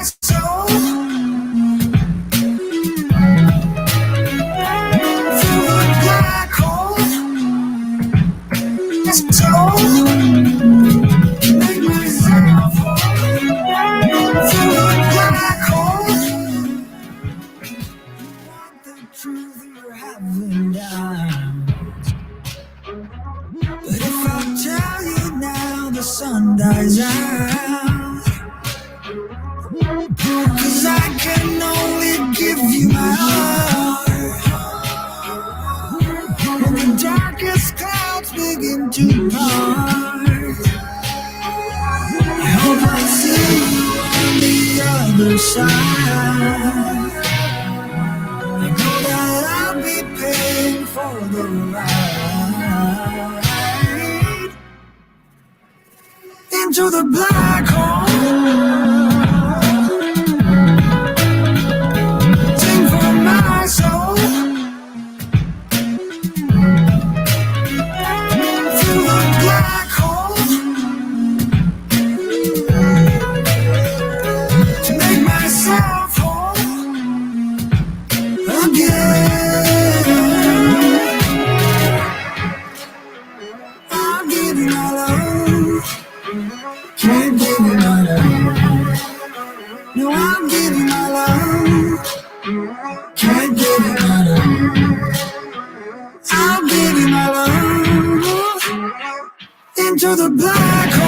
soul. Through the black hole. Soul. Make myself whole. Through the black hole. Want the truth you haven't done. But if I tell you now, the sun dies out. 'Cause I can only give you my heart. When the darkest clouds begin to part, I hope I see you on the other side. I know that I'll be paying for the ride into the black hole. Sing for my soul. Through the black hole. To make myself whole again. I'll give you my love. Can't give you my love. No, I'll give you my love. Can't give you my love. I'll give you my love. Into the black hole.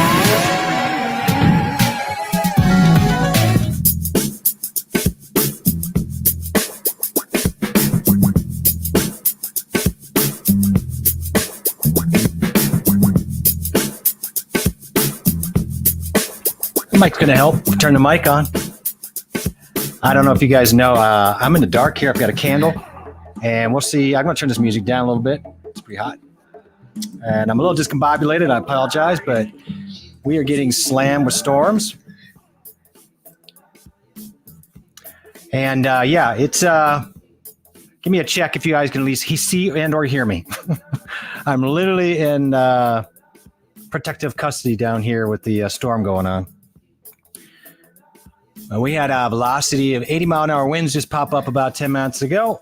The mic's going to help. Turn the mic on. I don't know if you guys know, I'm in the dark here. I've got a candle, and we'll see. I'm going to turn this music down a little bit. It's pretty hot. And I'm a little discombobulated. I apologize, but we are getting slammed with storms. And yeah, it's give me a check if you guys can at least see and or hear me. I'm literally in protective custody down here with the storm going on. We had a velocity of 80-mile-an-hour winds just pop up about 10 minutes ago,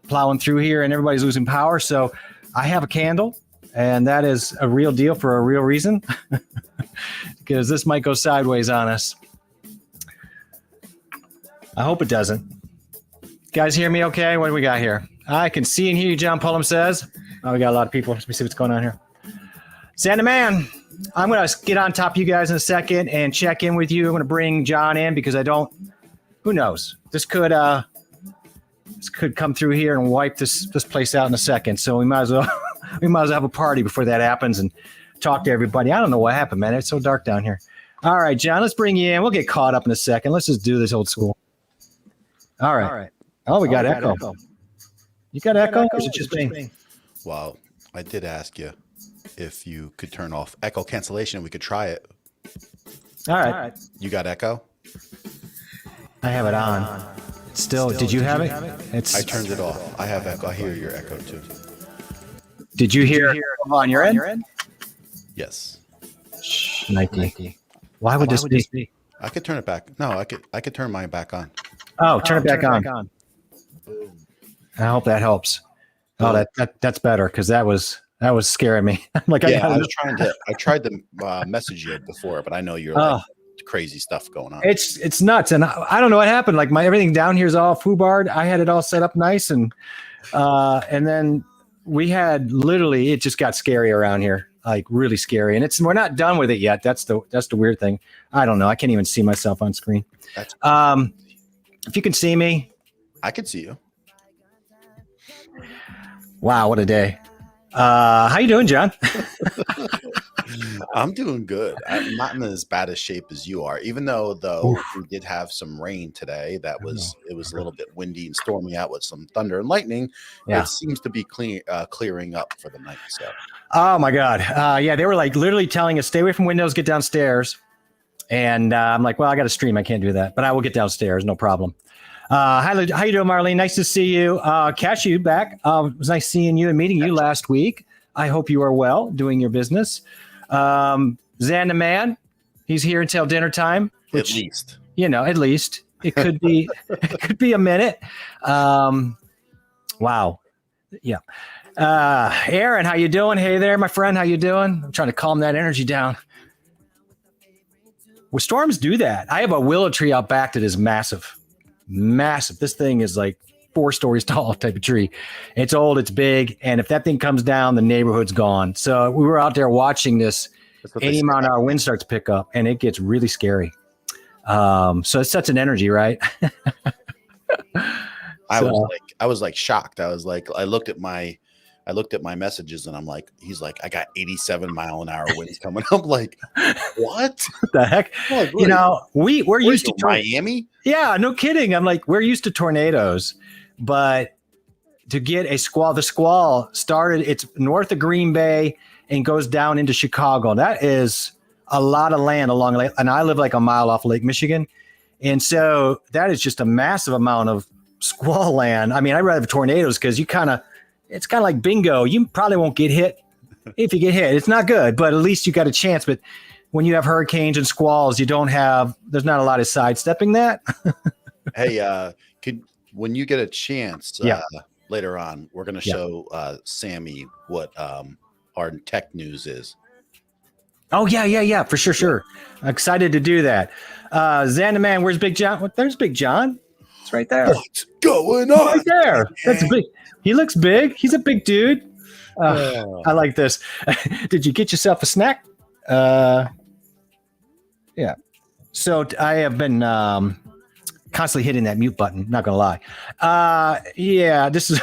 plowing through here, and everybody's losing power. So I have a candle, and that is a real deal for a real reason, because this might go sideways on us. I hope it doesn't. Guys hear me okay? What do we got here? I can see and hear you, John Pullum says. Oh, we got a lot of people. Let me see what's going on here. Santa Man, I'm going to get on top of you guys in a second and check in with you. I'm going to bring John in because who knows? This could come through here and wipe this place out in a second. So we might as well have a party before that happens and talk to everybody. I don't know what happened, man. It's so dark down here. All right, John, let's bring you in. We'll get caught up in a second. Let's just do this old school. All right. Oh, we got echo. You got echo? Or is it just me? Well, I did ask you if you could turn off echo cancellation. We could try it. All right. You got echo? I have it on. It's still, did you have it? I turned it off. I have echo. I hear your echo too. Did you hear on your end? Yes. Nike. Why would this be? I could turn it back. No, I could turn mine back on. Oh, turn it back on. I hope that helps. Oh, that's better, because that was scaring me. Like, I tried to message you before, but I know you're like crazy stuff going on. It's nuts, and I don't know what happened. Like, everything down here is all foobarred. I had it all set up nice, and then we had literally, it just got scary around here, like really scary. And we're not done with it yet. That's the weird thing. I don't know. I can't even see myself on screen. If you can see me, I can see you. Wow, what a day. How you doing, John? I'm doing good. I'm not in as bad a shape as you are, even though we did have some rain today. It was a little bit windy and stormy out with some thunder and lightning. Yeah. It seems to be clearing up for the night. So. Oh my God. Yeah, they were like literally telling us, stay away from windows, get downstairs. And I'm like, well, I got to stream. I can't do that, but I will get downstairs. No problem. How you doing, Marlene? Nice to see you. Catch you back. It was nice seeing you and meeting you last week. I hope you are well, doing your business. Xan the Man, he's here until dinner time. At least. At least it could be, it could be a minute. Wow. Yeah. Aaron, how you doing? Hey there, my friend. How you doing? I'm trying to calm that energy down. Well, storms do that. I have a willow tree out back that is massive. This thing is like 4 stories tall type of tree. It's old, it's big. And if that thing comes down, the neighborhood's gone. So we were out there watching this 80 mile an hour wind starts to pick up and it gets really scary. So it's such an energy, right? I was like shocked. I was like, I looked at my messages and I'm like, he's like, I got 87 mile an hour winds coming up. Like, what the heck? Like, we're used to Miami. Yeah, no kidding. I'm like, we're used to tornadoes, but to get the squall started, it's north of Green Bay and goes down into Chicago. That is a lot of land along lake, and I live like a mile off Lake Michigan. And so that is just a massive amount of squall land. I mean, I'd rather have tornadoes because it's kind of like bingo. You probably won't get hit. If you get hit, it's not good, but at least you got a chance. But when you have hurricanes and squalls, there's not a lot of sidestepping that. Hey, when you get a chance later on, we're going to show Sammy what our tech news is. Oh, yeah, for sure. I'm excited to do that. Xandaman, where's Big John? There's Big John. It's right there. What's going on? Right there. That's big. He looks big. He's a big dude. I like this. Did you get yourself a snack? Yeah. So I have been constantly hitting that mute button. Not gonna lie. Yeah. This is.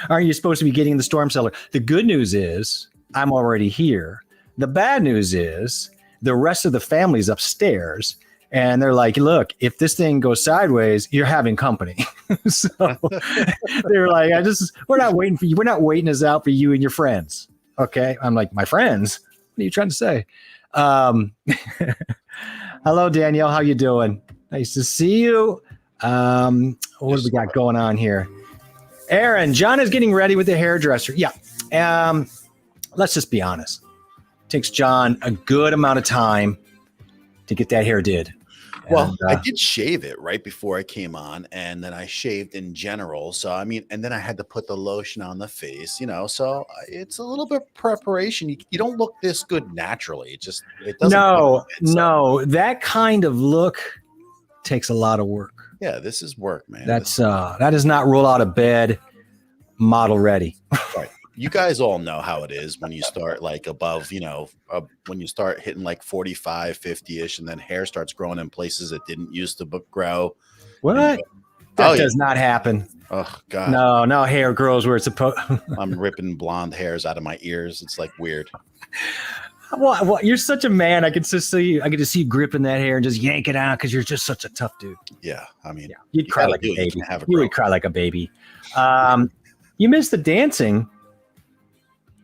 Aren't you supposed to be getting in the storm cellar? The good news is I'm already here. The bad news is the rest of the family's upstairs, and they're like, "Look, if this thing goes sideways, you're having company." So they're like, we're not waiting for you. We're not waiting us out for you and your friends. Okay. I'm like, my friends? What are you trying to say? Hello, Danielle. How you doing? Nice to see you. What do we got going on here? Aaron, John is getting ready with the hairdresser. Yeah. Let's just be honest. It takes John a good amount of time to get that hair did. Well, I did shave it right before I came on, and then I shaved in general. So, I mean, and then I had to put the lotion on the face, so it's a little bit of preparation. You don't look this good naturally. It doesn't. No, that kind of look takes a lot of work. Yeah, this is work, man. That is not roll out of bed, model ready. Right. You guys all know how it is when you start like above, when you start hitting like 45, 50-ish, and then hair starts growing in places it didn't used to grow. What? That does not happen. Oh, God. No, hair grows where it's supposed. I'm ripping blonde hairs out of my ears. It's like weird. Well, you're such a man. I get to see you gripping that hair and just yank it out because you're just such a tough dude. Yeah, I mean, you'd cry like a baby. You would cry like a baby. You missed the dancing.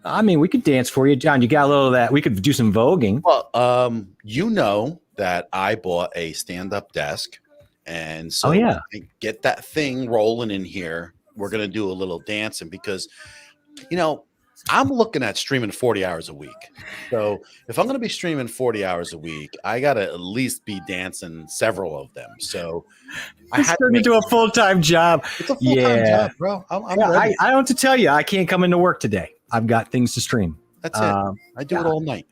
I mean, we could dance for you, John. You got a little of that. We could do some voguing. Well, you know that I bought a stand-up desk, and so get that thing rolling in here. We're gonna do a little dancing because, I'm looking at streaming 40 hours a week. So if I'm gonna be streaming 40 hours a week, I gotta at least be dancing several of them. So I had to do a full-time job. It's a full-time job, bro. I'm ready. I don't have to tell you, I can't come into work today. I've got things to stream. That's it. I do it all night.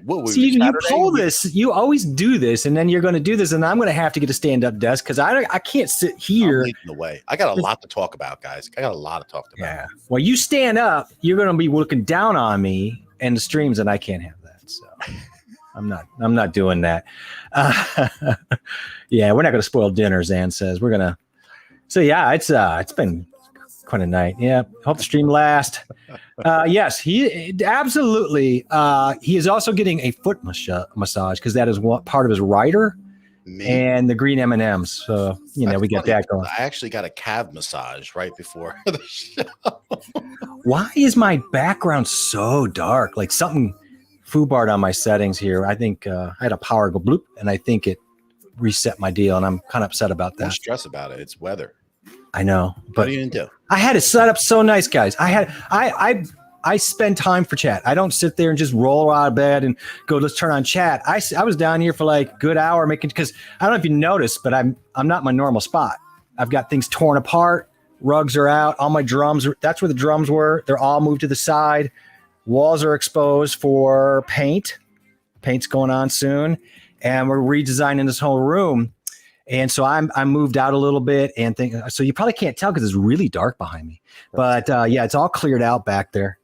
What, see, you pull this. You always do this, and then you're going to do this, and I'm going to have to get a stand-up desk because I can't sit here. I'm leading the way. I got a lot to talk about, guys. Yeah. Well, you stand up, you're going to be looking down on me and the streams, and I can't have that. So I'm not doing that. Yeah, we're not going to spoil dinner. Zan says we're gonna. So yeah, it's been quite a night. Yeah, hope the stream lasts. Yes, he absolutely. He is also getting a foot massage because that is part of his rider and the green M&Ms. So we get that going. I actually got a calf massage right before the show. Why is my background so dark? Like something foobarred on my settings here. I think I had a power go bloop, and I think it reset my deal, and I'm kind of upset about that. Don't stress about it. It's weather. I know, but what are you gonna do? I had it set up so nice, guys. I I spend time for chat. I don't sit there and just roll out of bed and go, let's turn on chat. I was down here for like a good hour making, because I don't know if you noticed, but I'm not in my normal spot. I've got things torn apart. Rugs are out. All my drums, that's where the drums were. They're all moved to the side. Walls are exposed for paint. Paint's going on soon. And we're redesigning this whole room. And so I'm moved out a little bit and so you probably can't tell because it's really dark behind me. But yeah, it's all cleared out back there.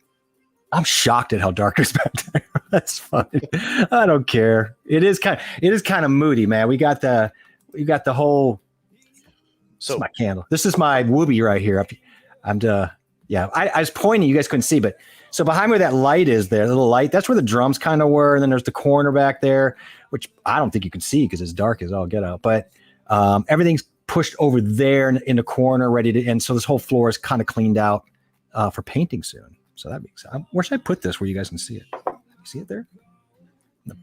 I'm shocked at how dark it is back there. That's funny. I don't care. It is kind of moody, man. We got the whole. So my candle. This is my whoopee right here. I was pointing. You guys couldn't see, but so behind where that light is, there, the little light. That's where the drums kind of were. And then there's the corner back there, which I don't think you can see because it's dark as all get out. But everything's pushed over there in the corner, ready to. And so this whole floor is kind of cleaned out for painting soon. So that makes sense. Where should I put this where you guys can see it? See it there? No.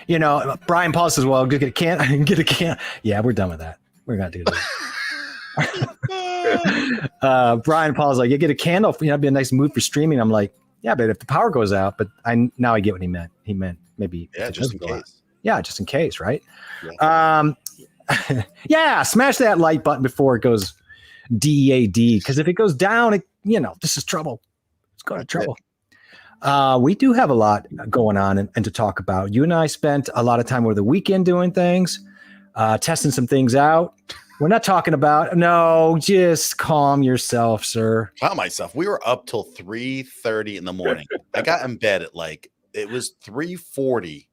You know, Brian Paul says, well, get a can. Yeah, we're done with that. We're going to do that. Brian Paul's like, you get a candle, it'd be a nice mood for streaming. I'm like, yeah, but if the power goes out, but now I get what he meant. He meant maybe just in case. Out. Yeah, just in case, right? Yeah. Yeah, smash that like button before it goes DEAD, because if it goes down, this is trouble. It's going to trouble. We do have a lot going on and to talk about. You and I spent a lot of time over the weekend doing things, testing some things out. We're not talking about, no, just calm yourself, sir. Calm myself. We were up till 3:30 in the morning. I got in bed at it was 3:40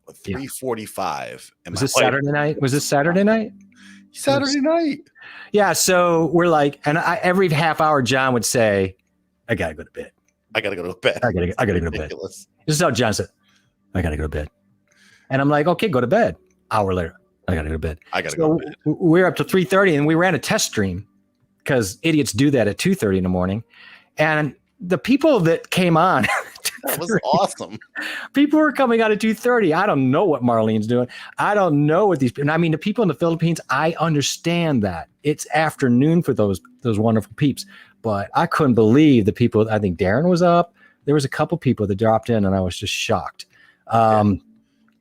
or 3:45. Was this Saturday night? Was this Saturday night? Saturday night. Yeah. So we're like, and every half hour, John would say, I got to go to bed. I got to go to bed. I got to go to bed. This is how John said, I got to go to bed. And I'm like, okay, go to bed. Hour later. I gotta go to bed. Go to bed. We're up to 3:30 and we ran a test stream because idiots do that at 2:30 in the morning. And the people that came on, that was awesome. People were coming out at 2:30. I don't know what Marlene's doing. I don't know what these people. I mean, the people in the Philippines, I understand that it's afternoon for those wonderful peeps, but I couldn't believe the people. I think Darren was up. There was a couple people that dropped in, and I was just shocked.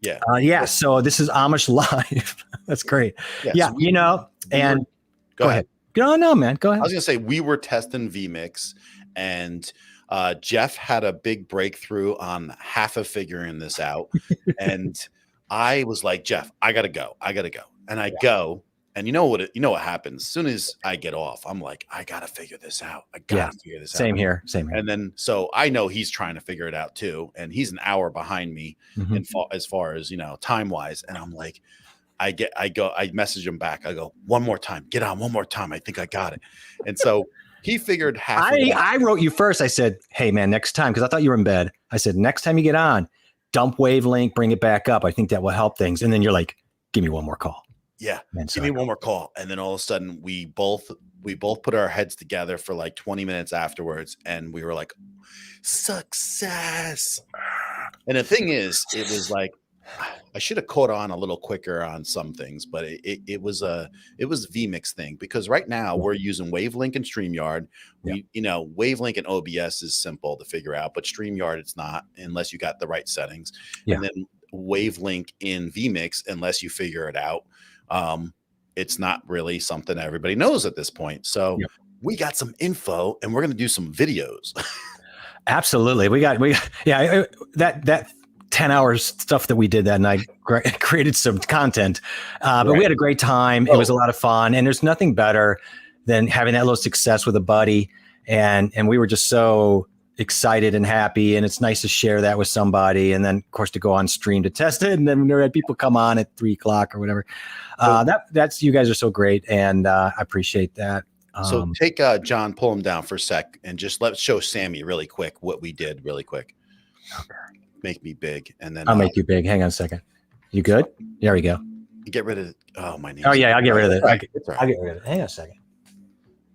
Yeah. So this is Amish Live. That's great. Yeah. So go ahead. No, man. Go ahead. I was going to say, we were testing vMix and Jeff had a big breakthrough on half of figuring this out. And I was like, Jeff, I got to go. And I go. And you know what happens? As soon as I get off, I'm like, I got to figure this out. Figure this out. Same here. And then, so I know he's trying to figure it out too. And he's an hour behind me as far as, time wise. And I'm like, I message him back. I go, one more time, get on one more time. I think I got it. And so he figured half. I wrote you first. I said, hey man, next time. Cause I thought you were in bed. I said, next time you get on, dump Wavelink, bring it back up. I think that will help things. And then you're like, give me one more call. Yeah. Give me one more call. And then all of a sudden we both put our heads together for like 20 minutes afterwards. And we were like, success. And the thing is, it was like, I should have caught on a little quicker on some things, but it was a vMix thing, because right now we're using Wavelink and StreamYard. Wavelink and OBS is simple to figure out, but StreamYard, it's not unless you got the right settings. Yeah. And then Wavelink in vMix, unless you figure it out. It's not really something everybody knows at this point. So we got some info and we're going to do some videos. Absolutely. That 10 hours stuff that we did that night created some content. But we had a great time. It was a lot of fun, and there's nothing better than having that little success with a buddy. And we were just so excited and happy, and it's nice to share that with somebody, and then of course to go on stream to test it, and then we had people come on at 3:00 or whatever. That's you guys are so great, and I appreciate that. So take John, pull him down for a sec, and just let's show Sammy really quick what we did really quick. Okay. Make me big, and then I'll make you big. Hang on a second. You good? There we go. Get rid of my name. Oh yeah, I'll get rid of it. I'll get rid of it. Hang on a second.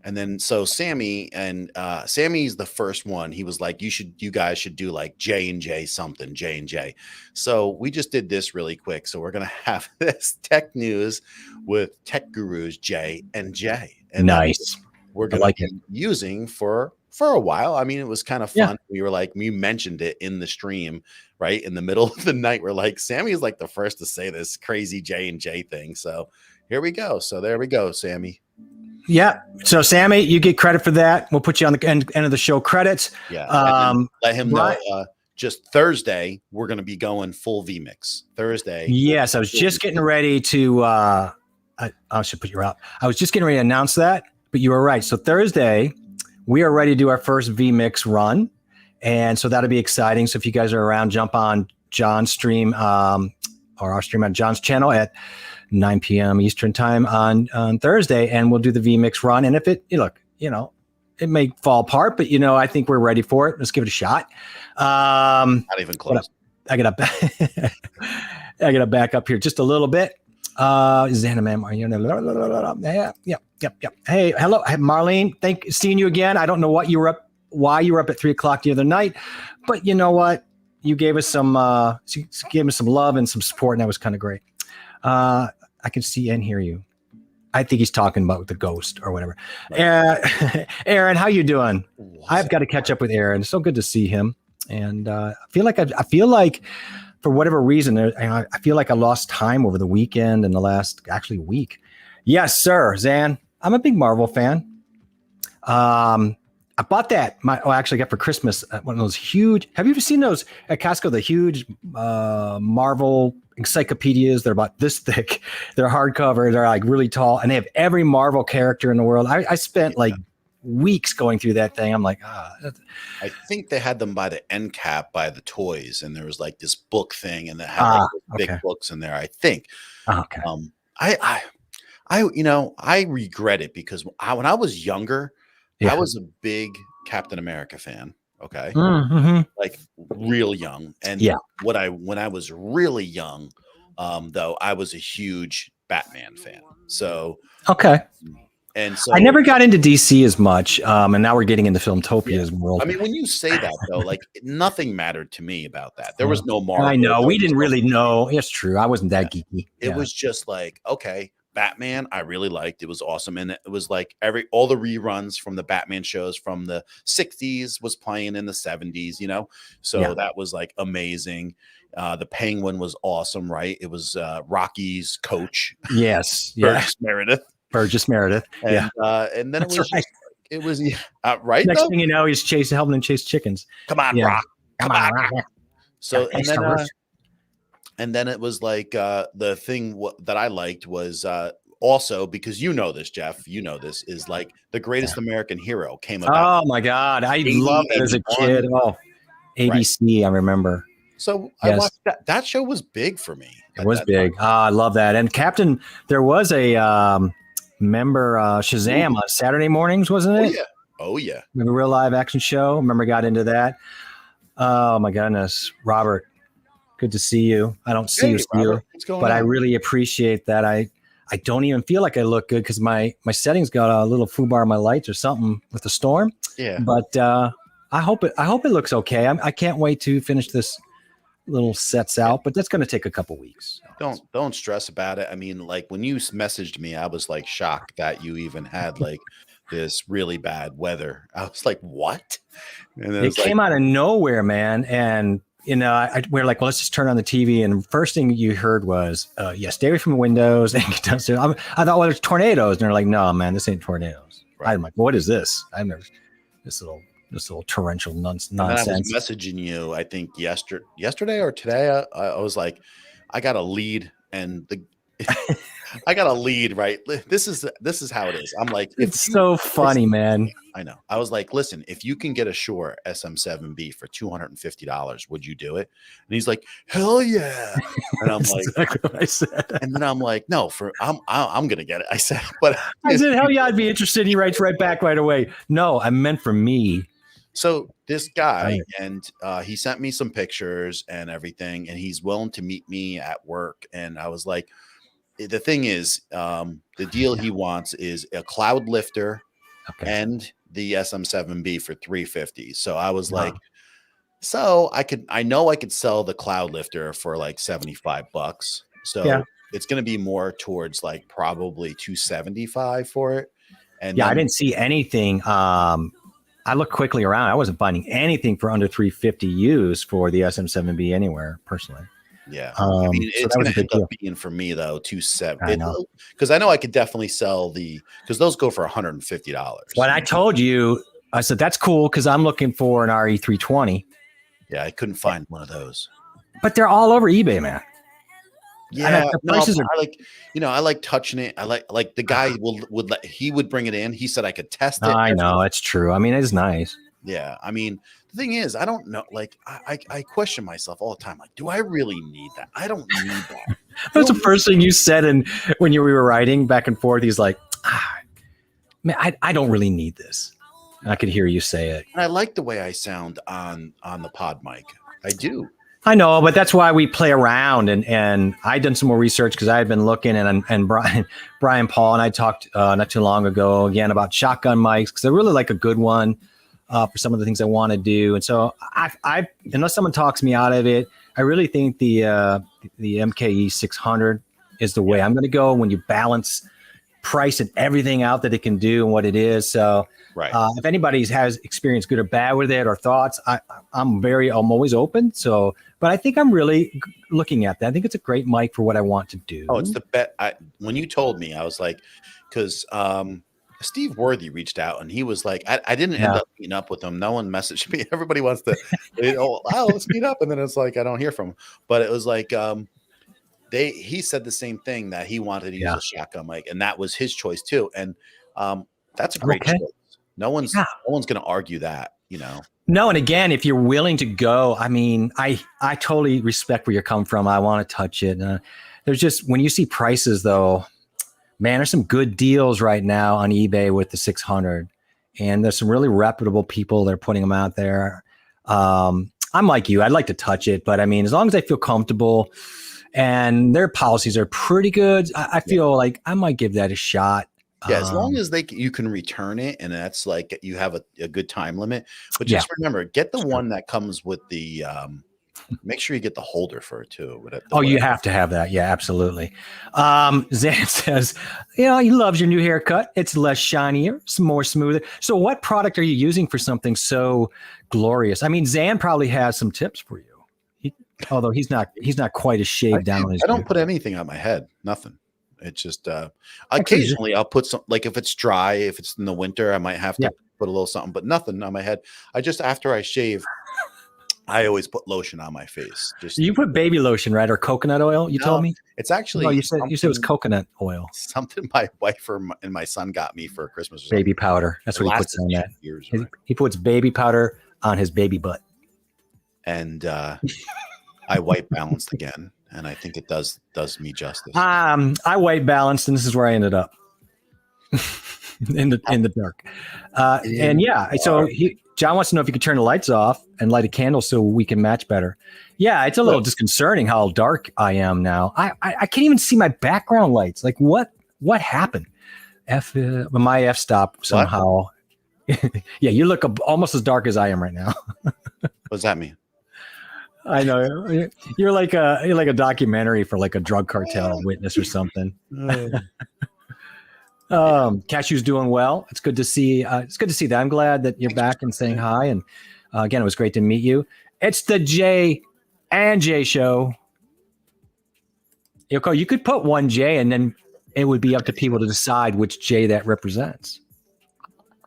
And then so Sammy's the first one. He was like, you guys should do like J&J something, J&J. So we just did this really quick. So we're gonna have this tech news with tech gurus J and J. And nice. We're gonna be using for for a while. I mean, it was kind of fun. Yeah. We were like, we mentioned it in the stream, right in the middle of the night. We're like, Sammy is like the first to say this crazy J&J thing. So here we go. So there we go, Sammy. Yeah. So Sammy, you get credit for that. We'll put you on the end of the show credits. Yeah. Let him know. Just Thursday, we're going to be going full VMix. Thursday. Yes, I was just getting ready to. I should put you out. I was just getting ready to announce that, but you were right. So Thursday, we are ready to do our first VMix run, and so that'll be exciting. So if you guys are around, jump on John's stream or our stream on John's channel at 9 p.m. Eastern time on Thursday, and we'll do the VMix run. And if it it may fall apart, but I think we're ready for it. Let's give it a shot. Not even close. I gotta back up here just a little bit. Xana, ma'am, are you? Yep. Hey, hello, Marlene. Seeing you again. I don't know why you were up at 3:00 the other night, but you know what? You gave us some love and some support, and that was kind of great. I can see and hear you. I think he's talking about the ghost or whatever. Aaron, how you doing? I've got to catch up with Aaron. It's so good to see him. And I feel like for whatever reason, I feel like I lost time over the weekend and the last actually week. Yes, sir. Zan, I'm a big Marvel fan. I bought that. I actually got for Christmas one of those huge. Have you ever seen those at Costco? The huge Marvel encyclopedias. They're about this thick. They're hardcover. They're like really tall, and they have every Marvel character in the world. I spent like weeks going through that thing. I'm like, I think they had them by the end cap by the toys, and there was like this book thing, and they had big books in there. I think. Okay. I regret it because when I was younger, I was a big Captain America fan. Okay. Mm-hmm. Like real young. And when I was really young, though, I was a huge Batman fan. So, okay. And so I never got into DC as much. And now we're getting into Filmtopia's world. I mean, when you say that though, like nothing mattered to me about that. There was no Marvel. I know. We didn't really know. It's true. I wasn't that geeky. It was just like, okay, Batman, I really liked. It was awesome. And it was like all the reruns from the Batman shows from the 60s was playing in the 70s, So that was like amazing. The Penguin was awesome, right? It was Rocky's coach. Yes. Burgess Meredith. And, and then it was right. Next thing you know, he's helping him chase chickens. Come on, Rock. Come on, Rock. So, and then it was like the thing that I liked was also because this, Jeff, this is like the Greatest American Hero came about. Oh my God, I loved it as a kid. Oh, ABC, I remember. So I watched that. That show was big for me. It was big. I love that. And Captain, there was a member Shazam on Saturday mornings, wasn't it? Oh yeah. Remember real live action show? Remember got into that. Oh my goodness, Robert. Good to see you. I don't see you, but I really appreciate that. I don't even feel like I look good because my settings got a little foobar on my lights or something with the storm. Yeah. But I hope it looks okay. I can't wait to finish this little sets out, but that's going to take a couple weeks. Don't stress about it. I mean, like when you messaged me, I was like shocked that you even had like this really bad weather. I was like, what? And it came out of nowhere, man. And we're like, well, let's just turn on the TV. And the first thing you heard was, stay away from the windows. And get downstairs. I thought, well, there's tornadoes. And they're like, no, man, this ain't tornadoes. Right. I'm like, what is this? I've never, this little torrential nonsense. I was messaging you, I think yesterday or today. I was like, I got a lead and I got a lead, right? This is how it is. I'm like, it's so funny, man. I know. I was like, listen, if you can get a Shure SM7B for $250, would you do it? And he's like, hell yeah. And I'm like, exactly what I said. And then I'm like, no, I'm gonna get it. I said, but I said, hell yeah, I'd be interested. He writes right back right away. No, I meant for me. So this guy, and he sent me some pictures and everything, and he's willing to meet me at work. And I was like, the thing is, the deal he wants is a cloud lifter and the SM7B for $350. So I was like, so I know I could sell the cloud lifter for like $75. So it's going to be more towards like probably $275 for it. And I didn't see anything. I looked quickly around. I wasn't finding anything for under 350 used for the SM7B anywhere, personally. Yeah, So it's that was going a to big end deal. up being for me though I know. because I know I could definitely sell because those go for $150. When I told you, I said that's cool because I'm looking for an RE320. Yeah, I couldn't find one of those. But they're all over eBay, man. Yeah, the prices are. I like touching it. I like the guy would bring it in. He said I could test it. I know it's true. I mean, it's nice. Yeah, I mean, the thing is, I don't know. Like, I question myself all the time. Like, do I really need that? I don't need that. That's the first thing you said, and when we were writing back and forth, he's like, man, I don't really need this. And I could hear you say it. And I like the way I sound on the pod mic. I do. I know, but that's why we play around. And I done some more research because I had been looking, and Brian Paul and I talked not too long ago again about shotgun mics because I really like a good one for some of the things I want to do. And so I unless someone talks me out of it, I really think the MKE 600 is the way I'm going to go when you balance price and everything out that it can do and what it is. So right. If anybody has experience good or bad with it or thoughts, I'm always open. So, but I think I'm really looking at that. I think it's a great mic for what I want to do. Oh, it's the bet. When you told me, I was like, because Steve Worthy reached out and he was like, I didn't end up meeting up with him. No one messaged me. Everybody wants to, let's meet up. And then it's like, I don't hear from him. But it was like, he said the same thing, that he wanted to use a shotgun mic, and that was his choice too. And that's a great choice. No one's going to argue that, No, and again, if you're willing to go, I mean, I totally respect where you're coming from. I want to touch it. There's just, when you see prices though, man, there's some good deals right now on eBay with the 600, and there's some really reputable people that are putting them out there. I'm like you, I'd like to touch it, but I mean, as long as I feel comfortable and their policies are pretty good, I feel like I might give that a shot. Yeah, as long as you can return it, and that's like you have a good time limit. But just remember, get the one that comes with the. Make sure you get the holder for it too. You have to have that. Yeah, absolutely. Zan says, he loves your new haircut. It's less shinier, it's more smoother. So, what product are you using for something so glorious? I mean, Zan probably has some tips for you. Although he's not quite as shaved down as I don't put anything on my head. Nothing. It's just occasionally I'll put some, like if it's dry, if it's in the winter, I might have to put a little something, but nothing on my head. I just, after I shave, I always put lotion on my face. You put baby lotion, right? Or coconut oil, you told me? It's actually you said it was coconut oil. Something my wife and my son got me for Christmas. Baby powder. That's what he puts on that. Years, he puts baby powder on his baby butt. And I white balanced again. And I think it does me justice. I white balanced, and this is where I ended up in the dark. So John wants to know if you could turn the lights off and light a candle so we can match better. Yeah, it's a little disconcerting how dark I am now. I can't even see my background lights. Like what happened? My f-stop somehow. Yeah, you look almost as dark as I am right now. What does that mean? I know you're like a documentary for like a drug cartel witness or something. Cashew's doing well. It's good to see. It's good to see that. I'm glad that you're back and saying hi. And again, it was great to meet you. It's the J and J show. You could put one J, and then it would be up to people to decide which J that represents.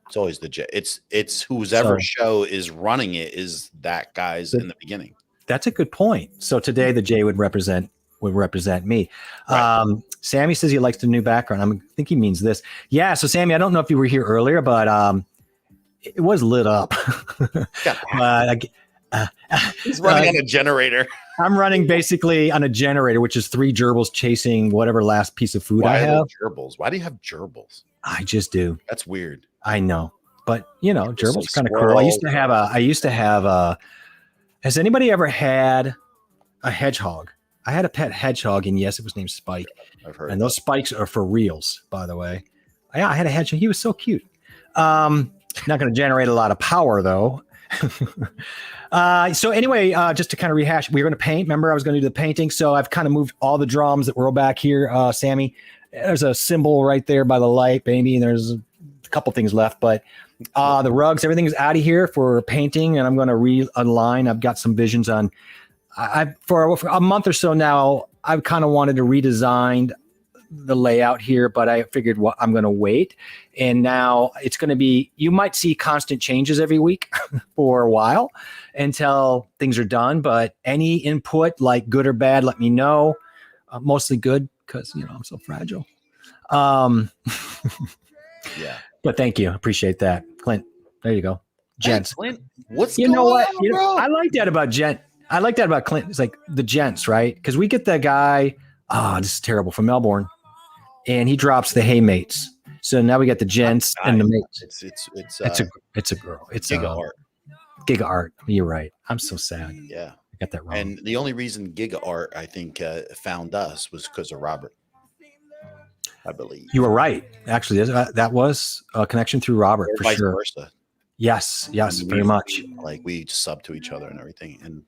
It's always the J. It's whoever show is running it is that guy's in the beginning. That's a good point. So today the J would represent me. Right. Sammy says he likes the new background. I think he means this. Yeah. So Sammy, I don't know if you were here earlier, but it was lit up. He's running on a generator. I'm running basically on a generator, which is 3 gerbils chasing whatever last piece of food I have. Gerbils? Why do you have gerbils? I just do. That's weird. I know, but gerbils are kind of cool. I used to have has anybody ever had a hedgehog? I had a pet hedgehog, and yes, it was named Spike. I've heard. And those spikes are for reals, by the way. Yeah, I had a hedgehog. He was so cute. Not going to generate a lot of power, though. So anyway, just to kind of rehash, we were going to paint. Remember, I was going to do the painting. So I've kind of moved all the drums that were back here. Sammy, there's a symbol right there by the light, baby. And there's a couple things left, but The rugs, everything is out of here for painting, and I'm going to realign. I've got some visions on. For a month or so now, I've kind of wanted to redesign the layout here, but I figured I'm going to wait. And now it's going to be, you might see constant changes every week for a while until things are done. But any input, like good or bad, let me know. Mostly good, because I'm so fragile. Yeah. But thank you. Appreciate that. Clint, there you go. Gents. Hey, Clint, what's you going know what? on, bro? I like that about I like that about Clint. It's like the gents, right? Because we get that guy, this is terrible, from Melbourne, and he drops the hey mates. So now we got the gents and the mates. It's a girl. It's Giga Art. Giga Art. You're right. I'm so sad. Yeah. I got that wrong. And the only reason Giga Art, I think, found us was because of Robert. I believe you were right. Actually, that was a connection through Robert, for vice sure. Versa. Yes, very much. Like we sub to each other and everything. And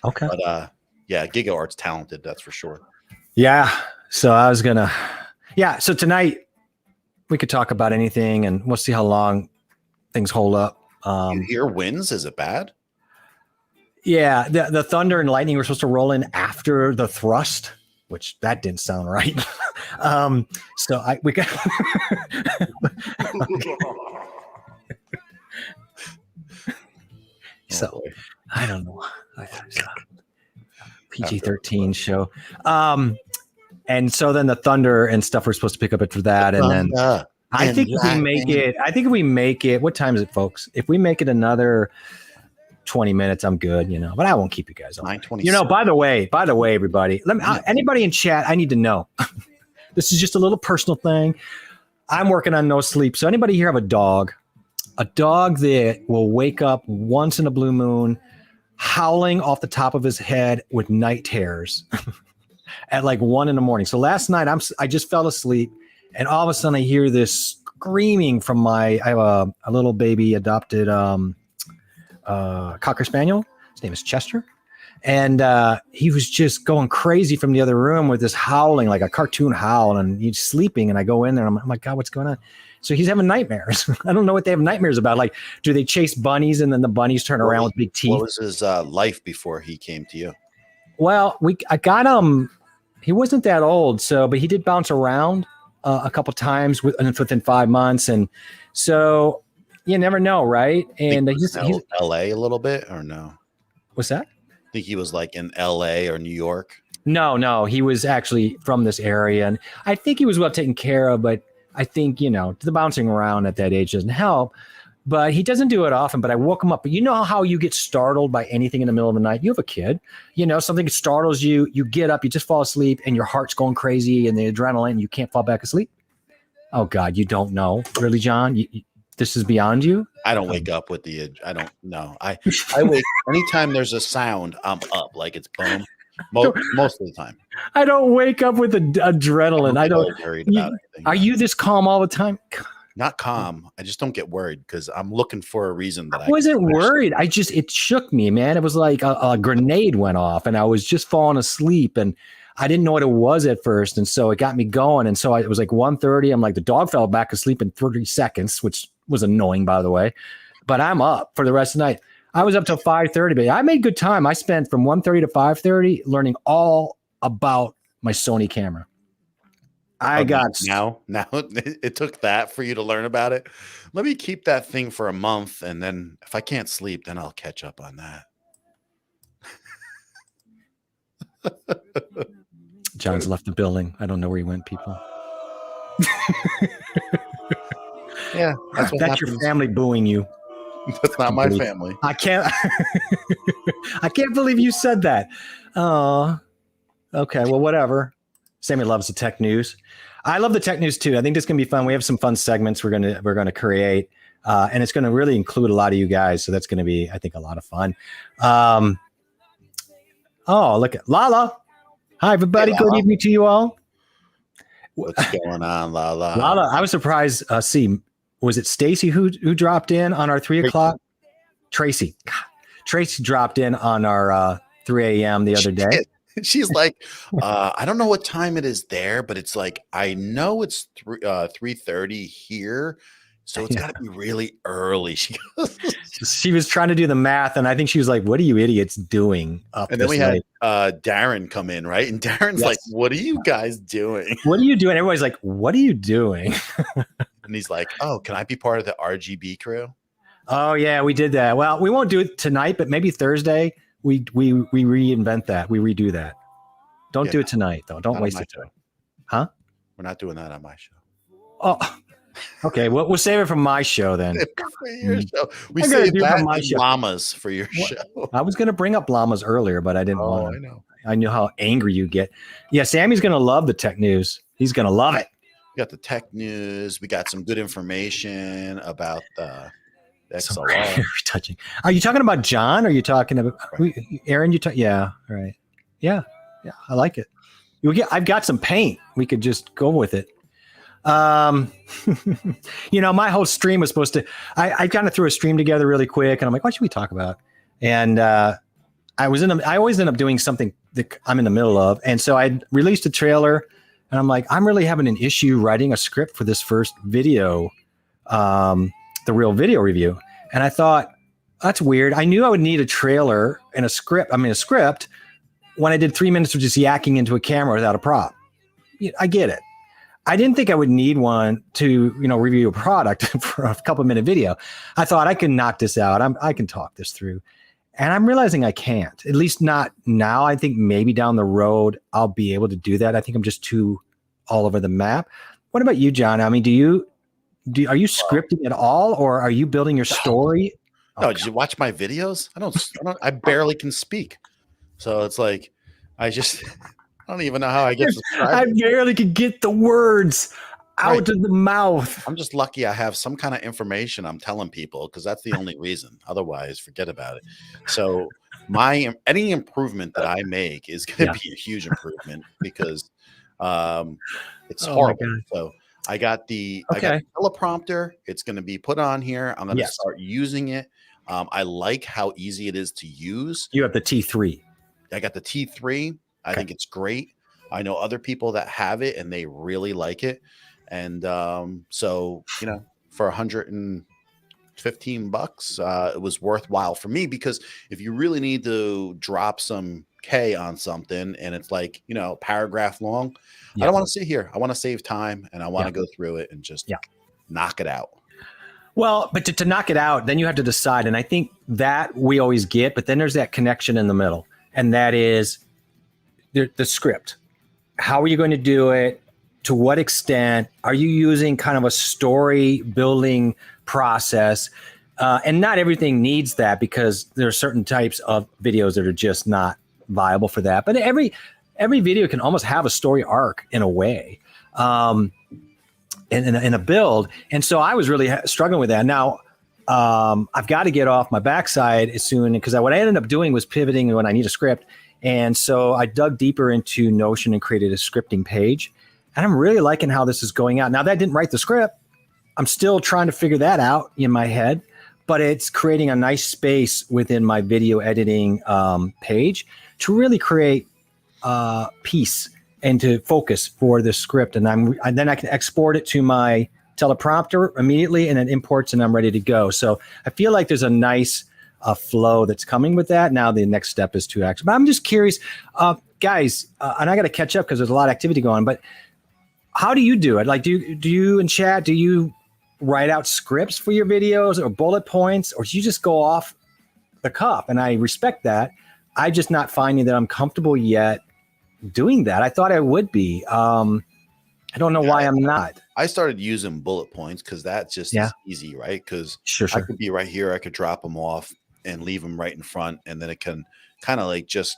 okay, but yeah, Giga Art's talented. That's for sure. Yeah. So I was gonna. Yeah. So tonight we could talk about anything, and we'll see how long things hold up. You hear winds? Is it bad? Yeah, the thunder and lightning were supposed to roll in after the thrust, which that didn't sound right. So we got. So I don't know. PG-13 show. And so then the thunder and stuff we're supposed to pick up it for that, and then I think if we make it. What time is it, folks? If we make it another 20 minutes, I'm good, but I won't keep you guys on. 9:20. By the way, everybody, anybody in chat, I need to know. This is just a little personal thing. I'm working on no sleep. So anybody here have a dog that will wake up once in a blue moon, howling off the top of his head with night terrors at like 1 a.m. So last night I just fell asleep, and all of a sudden I hear this screaming from I have a little baby adopted Cocker Spaniel. His name is Chester. And he was just going crazy from the other room with this howling, like a cartoon howl, and he's sleeping. And I go in there and I'm like, God, what's going on? So he's having nightmares. I don't know what they have nightmares about. Like, do they chase bunnies and then the bunnies turn around with big teeth? What was his life before he came to you? Well, I got him. He wasn't that old, but he did bounce around a couple times within 5 months. And so you never know, right? And he's LA a little bit, or no? What's that? Think he was like in LA or New York? No, he was actually from this area, and I think he was well taken care of, but I think, the bouncing around at that age doesn't help, but he doesn't do it often. But I woke him up. But you know how you get startled by anything in the middle of the night? You have a kid, something startles you, you get up, you just fall asleep, and your heart's going crazy and the adrenaline, you can't fall back asleep. Oh God, you don't know. Really, John? This is beyond you? I don't wake up with I don't know. I wake anytime there's a sound, I'm up like it's boom. Most of the time. I don't wake up with adrenaline. I don't worried about anything. Are you this calm all the time? Not calm. I just don't get worried because I'm looking for a reason that I wasn't worried. It shook me, man. It was like a grenade went off and I was just falling asleep and I didn't know what it was at first. And so it got me going. And so it was like 1:30. I'm like, the dog fell back asleep in 30 seconds, which was annoying, by the way. But I'm up for the rest of the night. I was up till 5:30, but I made good time. I spent from 1:30 to 5:30 learning all about my Sony camera. Now it took that for you to learn about it. Let me keep that thing for a month, and then if I can't sleep, then I'll catch up on that. John's left the building. I don't know where he went, people. Yeah, that's your family booing you. That's not my family. I can't believe you said that. Okay, well, whatever. Sammy loves the tech news. I love the tech news too. I think this is gonna be fun. We have some fun segments we're gonna create, and it's gonna really include a lot of you guys. So that's gonna be, I think, a lot of fun. Oh, look at Lala. Hi, everybody. Hey, Good evening to you all. What's going on, Lala? Lala, I was surprised. Was it Stacy who dropped in on our 3 o'clock? Tracy dropped in on our 3 a.m. the other day. She's like, I don't know what time it is there, but it's like, I know it's 3:30 here. So it's got to be really early. She goes, she was trying to do the math, and I think she was like, "What are you idiots doing up?" And then we had Darren come in, right? And Darren's like, "What are you guys doing? What are you doing?" Everybody's like, "What are you doing?" And he's like, "Oh, can I be part of the RGB crew?" Oh yeah, we did that. Well, we won't do it tonight, but maybe Thursday we reinvent that. We redo that. Don't do it tonight, though. Don't waste it. Huh? We're not doing that on my show. Oh, okay. We'll save it from my show then. For your show. We saved that my llamas for your show. I was going to bring up llamas earlier, but I didn't want to. I know. I knew how angry you get. Yeah, Sammy's going to love the tech news. He's going to love it. We got the tech news. We got some good information about the XLR. Very touching. Are you talking about John? Or are you talking about Aaron? Yeah, right. Yeah, I like it. I've got some paint. We could just go with it. My whole stream was supposed to. I kind of threw a stream together really quick, and I'm like, what should we talk about? And I always end up doing something that I'm in the middle of, and so I released a trailer, and I'm like, I'm really having an issue writing a script for this first video, the real video review, and I thought that's weird. I knew I would need a trailer and a script when I did 3 minutes of just yakking into a camera without a prop. I get it. I didn't think I would need one to, review a product for a couple minute video. I thought I can knock this out. I can talk this through. And I'm realizing I can't, at least not now. I think maybe down the road, I'll be able to do that. I think I'm just too all over the map. What about you, John? I mean, are you scripting at all, or are you building your story? No, did you watch my videos? I barely can speak. So it's like, I don't even know how I get subscribed. I barely could get the words out of the mouth. I'm just lucky I have some kind of information I'm telling people, because that's the only reason. Otherwise, forget about it. So any improvement that I make is going to be a huge improvement, because it's horrible. So I got the teleprompter. It's going to be put on here. I'm going to start using it. I like how easy it is to use. You have the T3. I got the T3. I think it's great. I know other people that have it and they really like it. And so, for $115, it was worthwhile for me, because if you really need to drop some K on something and it's like, paragraph long, I don't want to sit here. I want to save time, and I want to go through it and just knock it out. Well, but to knock it out, then you have to decide. And I think that we always get, but then there's that connection in the middle. And that is the script. How are you going to do it? To what extent? Are you using kind of a story building process? And not everything needs that, because there are certain types of videos that are just not viable for that. But every video can almost have a story arc in a way, in a build. And so I was really struggling with that. Now, I've got to get off my backside as soon, because what I ended up doing was pivoting when I need a script. And so I dug deeper into Notion and created a scripting page. And I'm really liking how this is going out. Now, that didn't write the script. I'm still trying to figure that out in my head, but it's creating a nice space within my video editing page to really create peace and to focus for the script. And then I can export it to my teleprompter immediately, and it imports, and I'm ready to go. So I feel like there's a nice flow that's coming with that. Now the next step is to action. But I'm just curious, guys, and I got to catch up because there's a lot of activity going on, but how do you do it? Like, do you in chat, do you write out scripts for your videos or bullet points, or do you just go off the cuff? And I respect that. I'm just not finding that I'm comfortable yet doing that. I thought I would be. I don't know why I'm not. I started using bullet points because that's just easy, right? Because I could be right here. I could drop them off and leave them right in front, and then it can kind of like just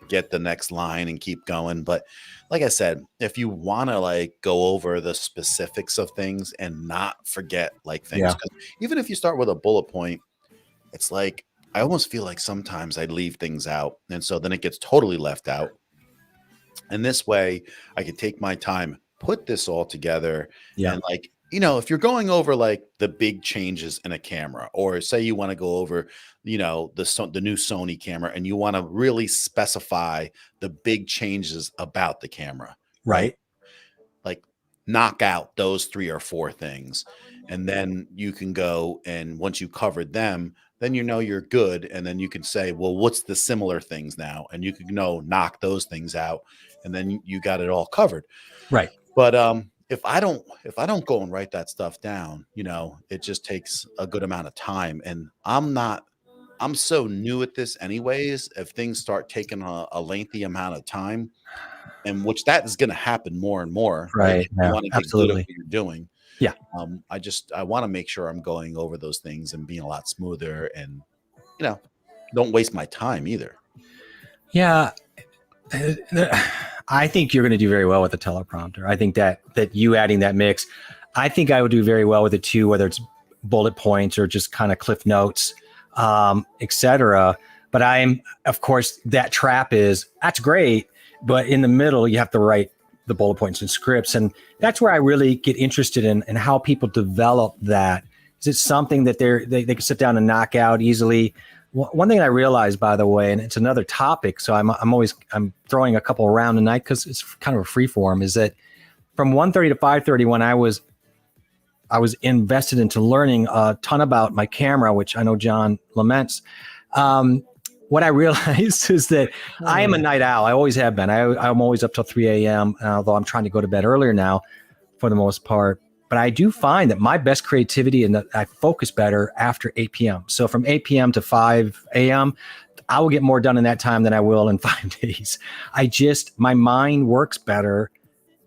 get the next line and keep going. But like I said, if you want to like go over the specifics of things and not forget like things, 'cause even if you start with a bullet point, it's like I almost feel like sometimes I leave things out, and so then it gets totally left out. And this way I could take my time, put this all together, and like, if you're going over like the big changes in a camera, or say you want to go over, the new Sony camera, and you want to really specify the big changes about the camera, right? Like knock out those 3 or 4 things. And then you can go, and once you covered them, then you know you're good. And then you can say, well, what's the similar things now? And you can knock those things out, and then you got it all covered. Right. But if I don't go and write that stuff down, it just takes a good amount of time. And I'm so new at this anyways. If things start taking a lengthy amount of time, and which that is going to happen more and more, right? You want to get good at what you're doing. Yeah. I want to make sure I'm going over those things and being a lot smoother, and don't waste my time either. Yeah. I think you're going to do very well with the teleprompter. I think that you adding that mix, I think I would do very well with it too, whether it's bullet points or just kind of cliff notes, etc. But of course, that trap that's great, but in the middle, you have to write the bullet points and scripts. And that's where I really get interested in how people develop that. Is it something that they can sit down and knock out easily? One thing I realized, by the way, and it's another topic, so I'm throwing a couple around tonight because it's kind of a free form, is that from 1:30 to 5:30, when I was invested into learning a ton about my camera, which I know John laments. What I realized is that I am a night owl. I always have been. I'm always up till 3 a.m., although I'm trying to go to bed earlier now for the most part. But I do find that my best creativity and that I focus better after 8 p.m. So from 8 p.m. to 5 a.m., I will get more done in that time than I will in 5 days. My mind works better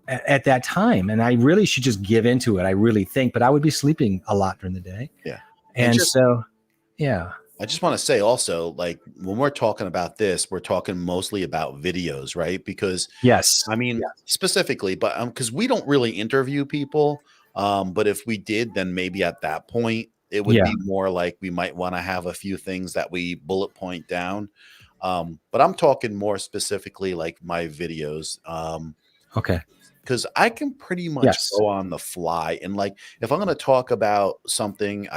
at that time. And I really should just give into it. I really think, but I would be sleeping a lot during the day. Yeah. And so, yeah. I just want to say also, like, when we're talking about this, we're talking mostly about videos, right? Because specifically, but because we don't really interview people. But if we did, then maybe at that point, it would be more like we might want to have a few things that we bullet point down. But I'm talking more specifically like my videos. Okay. Because I can pretty much go on the fly. And like, if I'm going to talk about something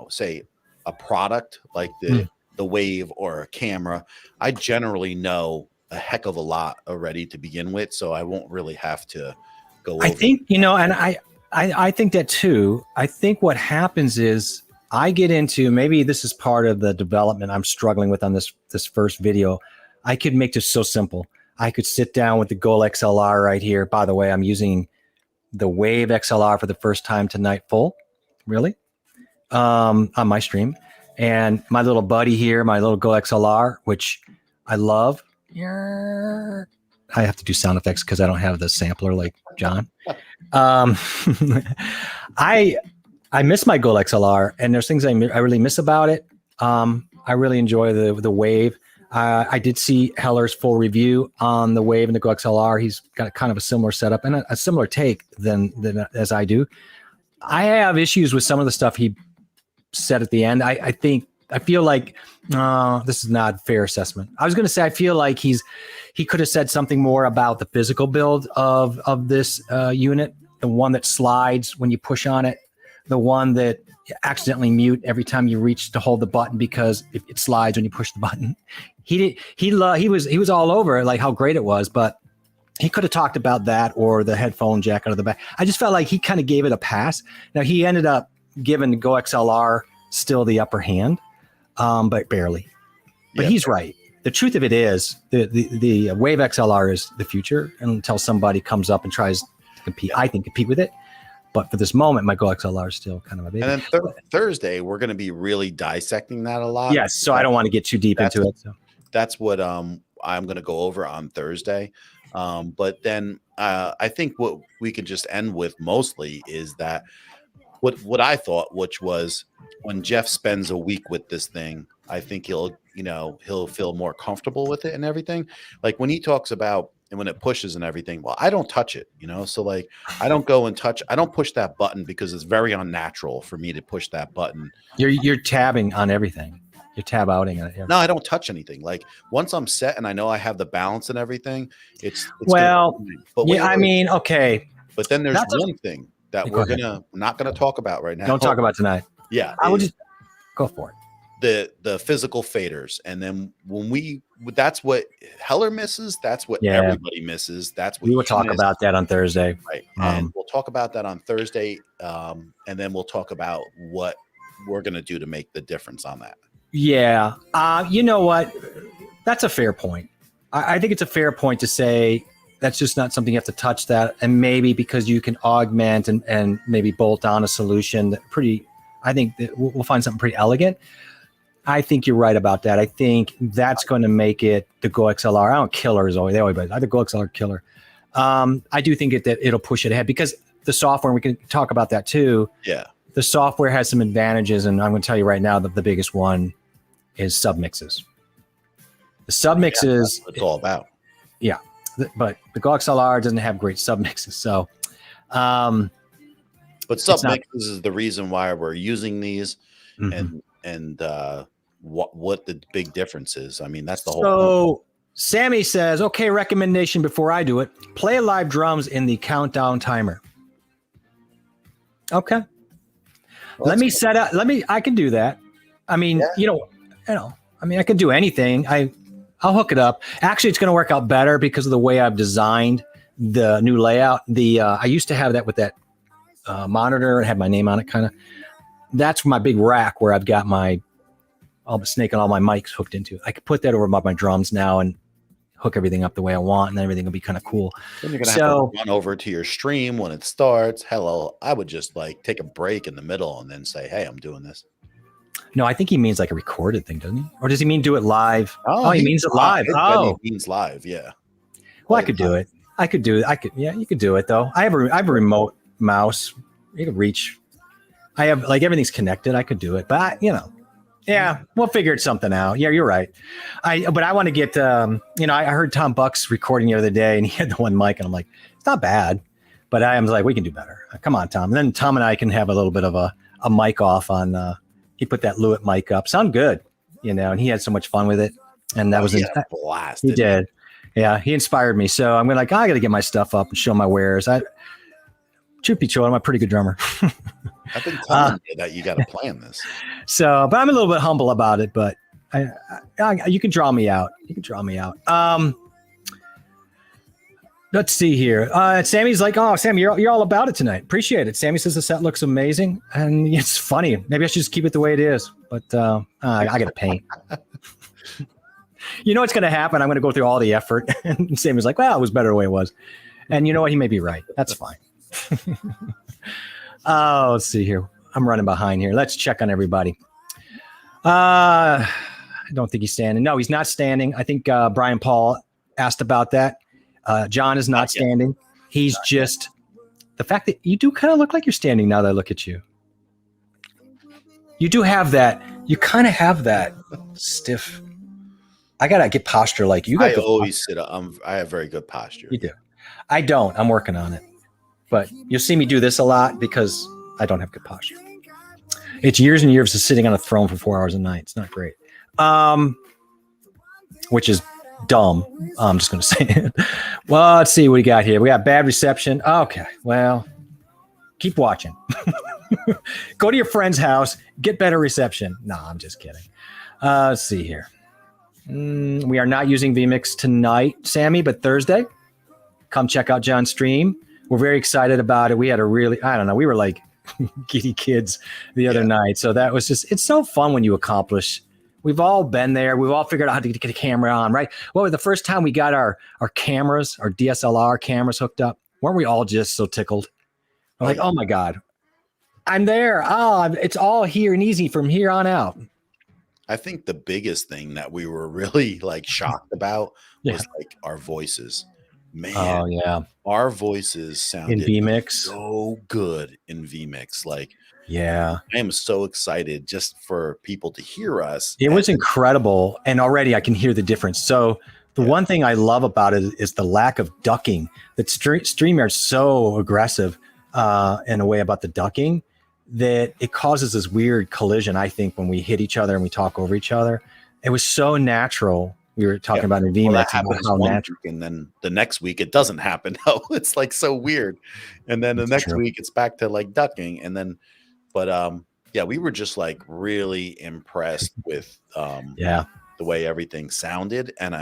say a product like the Wave or a camera, I generally know a heck of a lot already to begin with. So I won't really have to go over. I think, and I think that too. I think what happens is I get into, maybe this is part of the development I'm struggling with on this first video. I could make this so simple. I could sit down with the Goal XLR right here. By the way, I'm using the Wave XLR for the first time tonight, full, really, on my stream. And my little buddy here, my little Goal XLR, which I love. I have to do sound effects because I don't have the sampler like John. I miss my Goal XLR, and there's things I really miss about it. I really enjoy the Wave. I did see Heller's full review on the Wave and the Go XLR. He's got kind of a similar setup and a similar take than as I do. I have issues with some of the stuff he said at the end. I feel like this is not a fair assessment. I was going to say I feel like he could have said something more about the physical build of this unit, the one that slides when you push on it, the one that accidentally mute every time you reach to hold the button because it slides when you push the button. He was all over like how great it was, but he could have talked about that or the headphone jack out of the back. I just felt like he kind of gave it a pass. Now he ended up giving the Go XLR still the upper hand, but barely. But he's right. The truth of it is the Wave XLR is the future until somebody comes up and tries to compete with it. But for this moment, my Go XLR is still kind of a baby. And then Thursday, we're going to be really dissecting that a lot. Yes, so I don't want to get too deep into it. So. That's what I'm going to go over on Thursday. But then I think what we can just end with mostly is that what I thought, which was when Jeff spends a week with this thing, I think he'll feel more comfortable with it and everything. Like when he talks about, and when it pushes and everything, well, I don't touch it, so like I don't push that button because it's very unnatural for me to push that button. You're tabbing on everything. You're tab outing on it. No, I don't touch anything. Like once I'm set and I know I have the balance and everything, it's well, but okay. But then there's one thing that we're not gonna talk about right now. Don't talk about tonight. Yeah, I would just go for it. the physical faders, and then that's what Heller misses. That's what Yeah. everybody misses. That's what We will you talk miss. about that on Thursday. Right. And we'll talk about that on Thursday. And then we'll talk about what we're going to do to make the difference on that. Yeah. You know what? That's a fair point. I think it's a fair point to say that's just not something you have to touch that. And maybe because you can augment and maybe bolt on a solution that I think that we'll find something pretty elegant. I think you're right about that. I think that's going to make it the Go XLR. I don't killer is always, they always, but I think Go XLR killer. I do think that it'll push it ahead because the software, we can talk about that too. Yeah. The software has some advantages. And I'm going to tell you right now that the biggest one is submixes. The submixes. Yeah, that's what it's all about. Yeah. But the Go XLR doesn't have great submixes. So, but submixes is the reason why we're using these and what the big difference is. I mean, that's the whole point. So Sammy says, okay, recommendation before I do it, play live drums in the countdown timer. Okay. Well, let me set up, I can do that. I mean, I can do anything. I'll hook it up. Actually, it's going to work out better because of the way I've designed the new layout. I used to have that with that monitor and had my name on it kind of. That's my big rack where I've got all the snake and all my mics hooked into. I could put that over my drums now and hook everything up the way I want, and then everything will be kind of cool. Then you're going to have to run over to your stream when it starts. Hello, I would just take a break in the middle and then say, hey, I'm doing this. No, I think he means like a recorded thing, doesn't he? Or does he mean do it live? Oh, he means it live. He means live, yeah. Well, I could do it. Yeah, you could do it though. I have a remote mouse. You can reach. I have everything's connected. I could do it, but yeah, we'll figure something out. Yeah, you're right. But I want to get, I heard Tom Buck's recording the other day and he had the one mic and I'm like, it's not bad, but I was like, we can do better. Come on, Tom. And then Tom and I can have a little bit of a mic off on, he put that Lewitt mic up. Sound good, and he had so much fun with it. And that was a blast. He did. Yeah, he inspired me. So I'm I got to get my stuff up and show my wares. Truth be told, I'm a pretty good drummer. I've been telling you that you got to plan this. So, but I'm a little bit humble about it, but you can draw me out. Let's see here. Sammy's like, oh, Sammy, you're all about it tonight. Appreciate it. Sammy says the set looks amazing. And it's funny. Maybe I should just keep it the way it is. But I got to paint. You know what's going to happen? I'm going to go through all the effort. And Sammy's like, well, it was better the way it was. And you know what? He may be right. That's fine. Let's see here. I'm running behind here. Let's check on everybody. I don't think he's standing. No, he's not standing. I think Brian Paul asked about that. John is not standing. He's just the fact that you do kind of look like you're standing now that I look at you. You do have that. You kind of have that stiff. I got to get posture like you. I always sit up. I have very good posture. You do. I don't. I'm working on it. But you'll see me do this a lot because I don't have good posture. It's years and years of sitting on a throne for 4 hours a night. It's not great. Which is dumb. I'm just going to say it. Well, let's see what we got here. We got bad reception. Okay. Well, keep watching. Go to your friend's house. Get better reception. No, I'm just kidding. Let's see here. We are not using vMix tonight, Sammy, but Thursday. Come check out John's stream. We're very excited about it. We had we were like giddy kids the other night. So that was it's so fun when you accomplish. We've all been there. We've all figured out how to get a camera on, right? Well, the first time we got our cameras, our DSLR cameras hooked up, weren't we all just so tickled? We're like, oh my God, I'm there. Oh, it's all here and easy from here on out. I think the biggest thing that we were really shocked about was our voices. Man, oh yeah, our voices sounded in vMix so good in vMix. Yeah, I am so excited just for people to hear us. It was incredible, and already I can hear the difference. So the one thing I love about it is the lack of ducking. That StreamYard's so aggressive in a way about the ducking that it causes this weird collision. I think when we hit each other and we talk over each other, it was so natural. We were talking about in VMix, how natural. And then the next week it doesn't happen. No, it's so weird. And then the next week it's back to ducking. And then, but yeah, we were just like really impressed with Yeah. the way everything sounded. And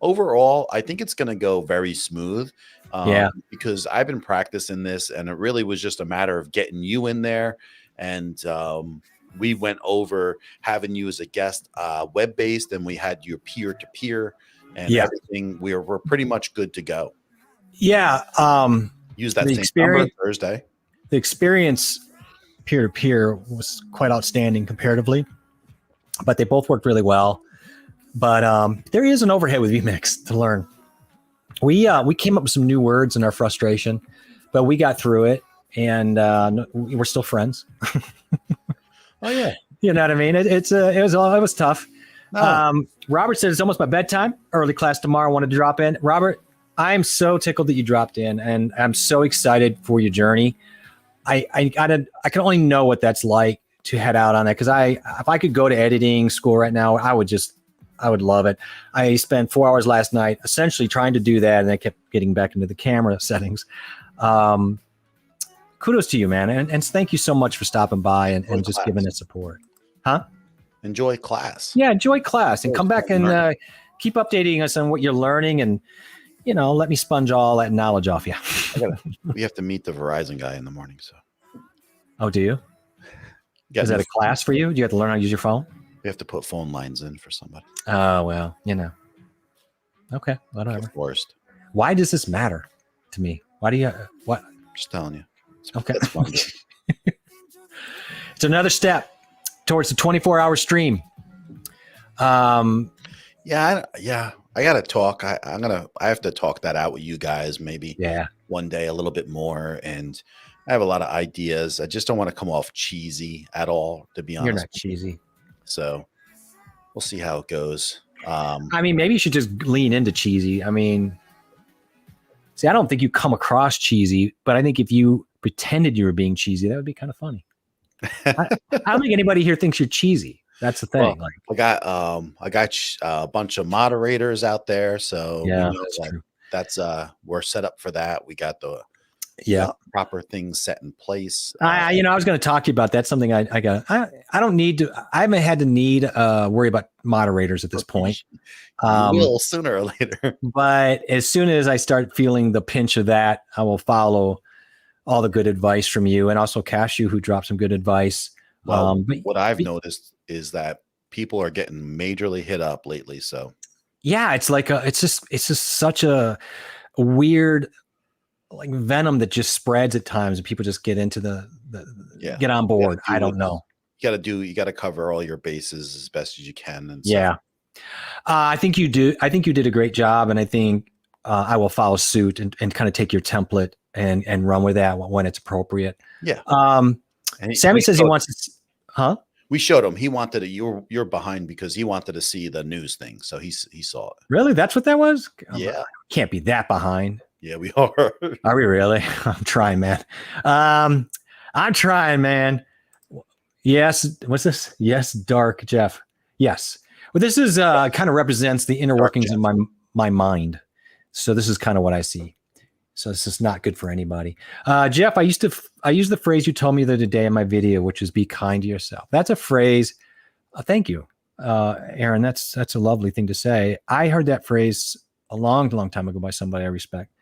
overall, I think it's going to go very smooth Yeah. because I've been practicing this, and it really was just a matter of getting you in there. And we went over having you as a guest web-based, and we had your peer-to-peer and Yeah. everything. We're pretty much good to go. Yeah. Use that the same experience, number Thursday. The experience peer-to-peer was quite outstanding comparatively, but they both worked really well. But there is an overhead with vMix to learn. We came up with some new words in our frustration, but we got through it, and we're still friends. Oh yeah, you know what I mean. It was tough. No. Robert said it's almost my bedtime. Early class tomorrow. Wanted to drop in. Robert, I am so tickled that you dropped in, and I'm so excited for your journey. I can only know what that's like to head out on that, because if I could go to editing school right now, I would love it. I spent 4 hours last night essentially trying to do that, and I kept getting back into the camera settings. Kudos to you, man, and thank you so much for stopping by and just giving it support. Huh? Enjoy class. Yeah, enjoy class, and come back and keep updating us on what you're learning, and let me sponge all that knowledge off you. We have to meet the Verizon guy in the morning. So. Oh, do you? Is that a class for you? Do you have to learn how to use your phone? We have to put phone lines in for somebody. Oh, well, Okay, whatever. Worst. Why does this matter to me? Why do you? What? Just telling you. Okay. It's another step towards the 24-hour stream. Yeah. I gotta talk. I have to talk that out with you guys maybe. Yeah. One day a little bit more, and I have a lot of ideas. I just don't want to come off cheesy at all, to be honest. You're not cheesy. So we'll see how it goes. Maybe you should just lean into cheesy. See, I don't think you come across cheesy, but I think if you pretended you were being cheesy, that would be kind of funny. I don't think anybody here thinks you're cheesy. That's the thing. Well, I got a bunch of moderators out there, so yeah, that's we're set up for that. We got the proper things set in place. I was going to talk to you about that. That's something I got. I don't need to. I haven't had to worry about moderators at this point. Will sooner or later. But as soon as I start feeling the pinch of that, I will follow all the good advice from you, and also Cashew, who dropped some good advice. Well, what I've noticed is that people are getting majorly hit up lately. So yeah, it's like it's just such a weird like venom that just spreads at times, and people just get into get on board. I don't know. You got to cover all your bases as best as you can. And yeah, I think you do. I think you did a great job, and I think I will follow suit and kind of take your template and run with that when it's appropriate. Yeah. Sammy says he wants to. Huh? We showed him. He wanted to. You're behind because he wanted to see the news thing, so he saw it. Really? That's what that was? Yeah. Can't be that behind. Yeah, we are. Are we really? I'm trying, man. I'm trying, man. Yes. What's this? Yes, Dark Jeff. Yes. Well, this is kind of represents the inner workings of my mind. So this is kind of what I see. So this is not good for anybody. Jeff, I use the phrase you told me the other day in my video, which is be kind to yourself. That's a phrase. Thank you, Aaron. That's a lovely thing to say. I heard that phrase a long, long time ago by somebody I respect.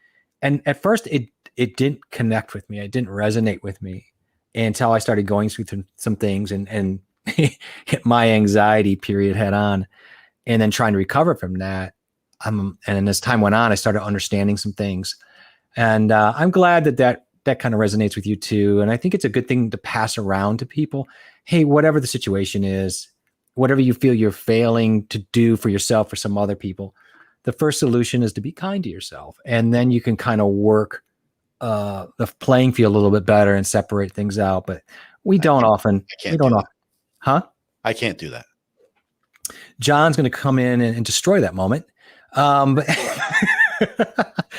And at first it didn't connect with me. It didn't resonate with me until I started going through some things and hit my anxiety period head on, and then trying to recover from that. And as time went on, I started understanding some things. And I'm glad that kind of resonates with you too. And I think it's a good thing to pass around to people. Hey, whatever the situation is, whatever you feel you're failing to do for yourself or some other people, the first solution is to be kind to yourself. And then you can kind of work the playing field a little bit better and separate things out. But we don't often. Huh? I can't do that. John's going to come in and destroy that moment. But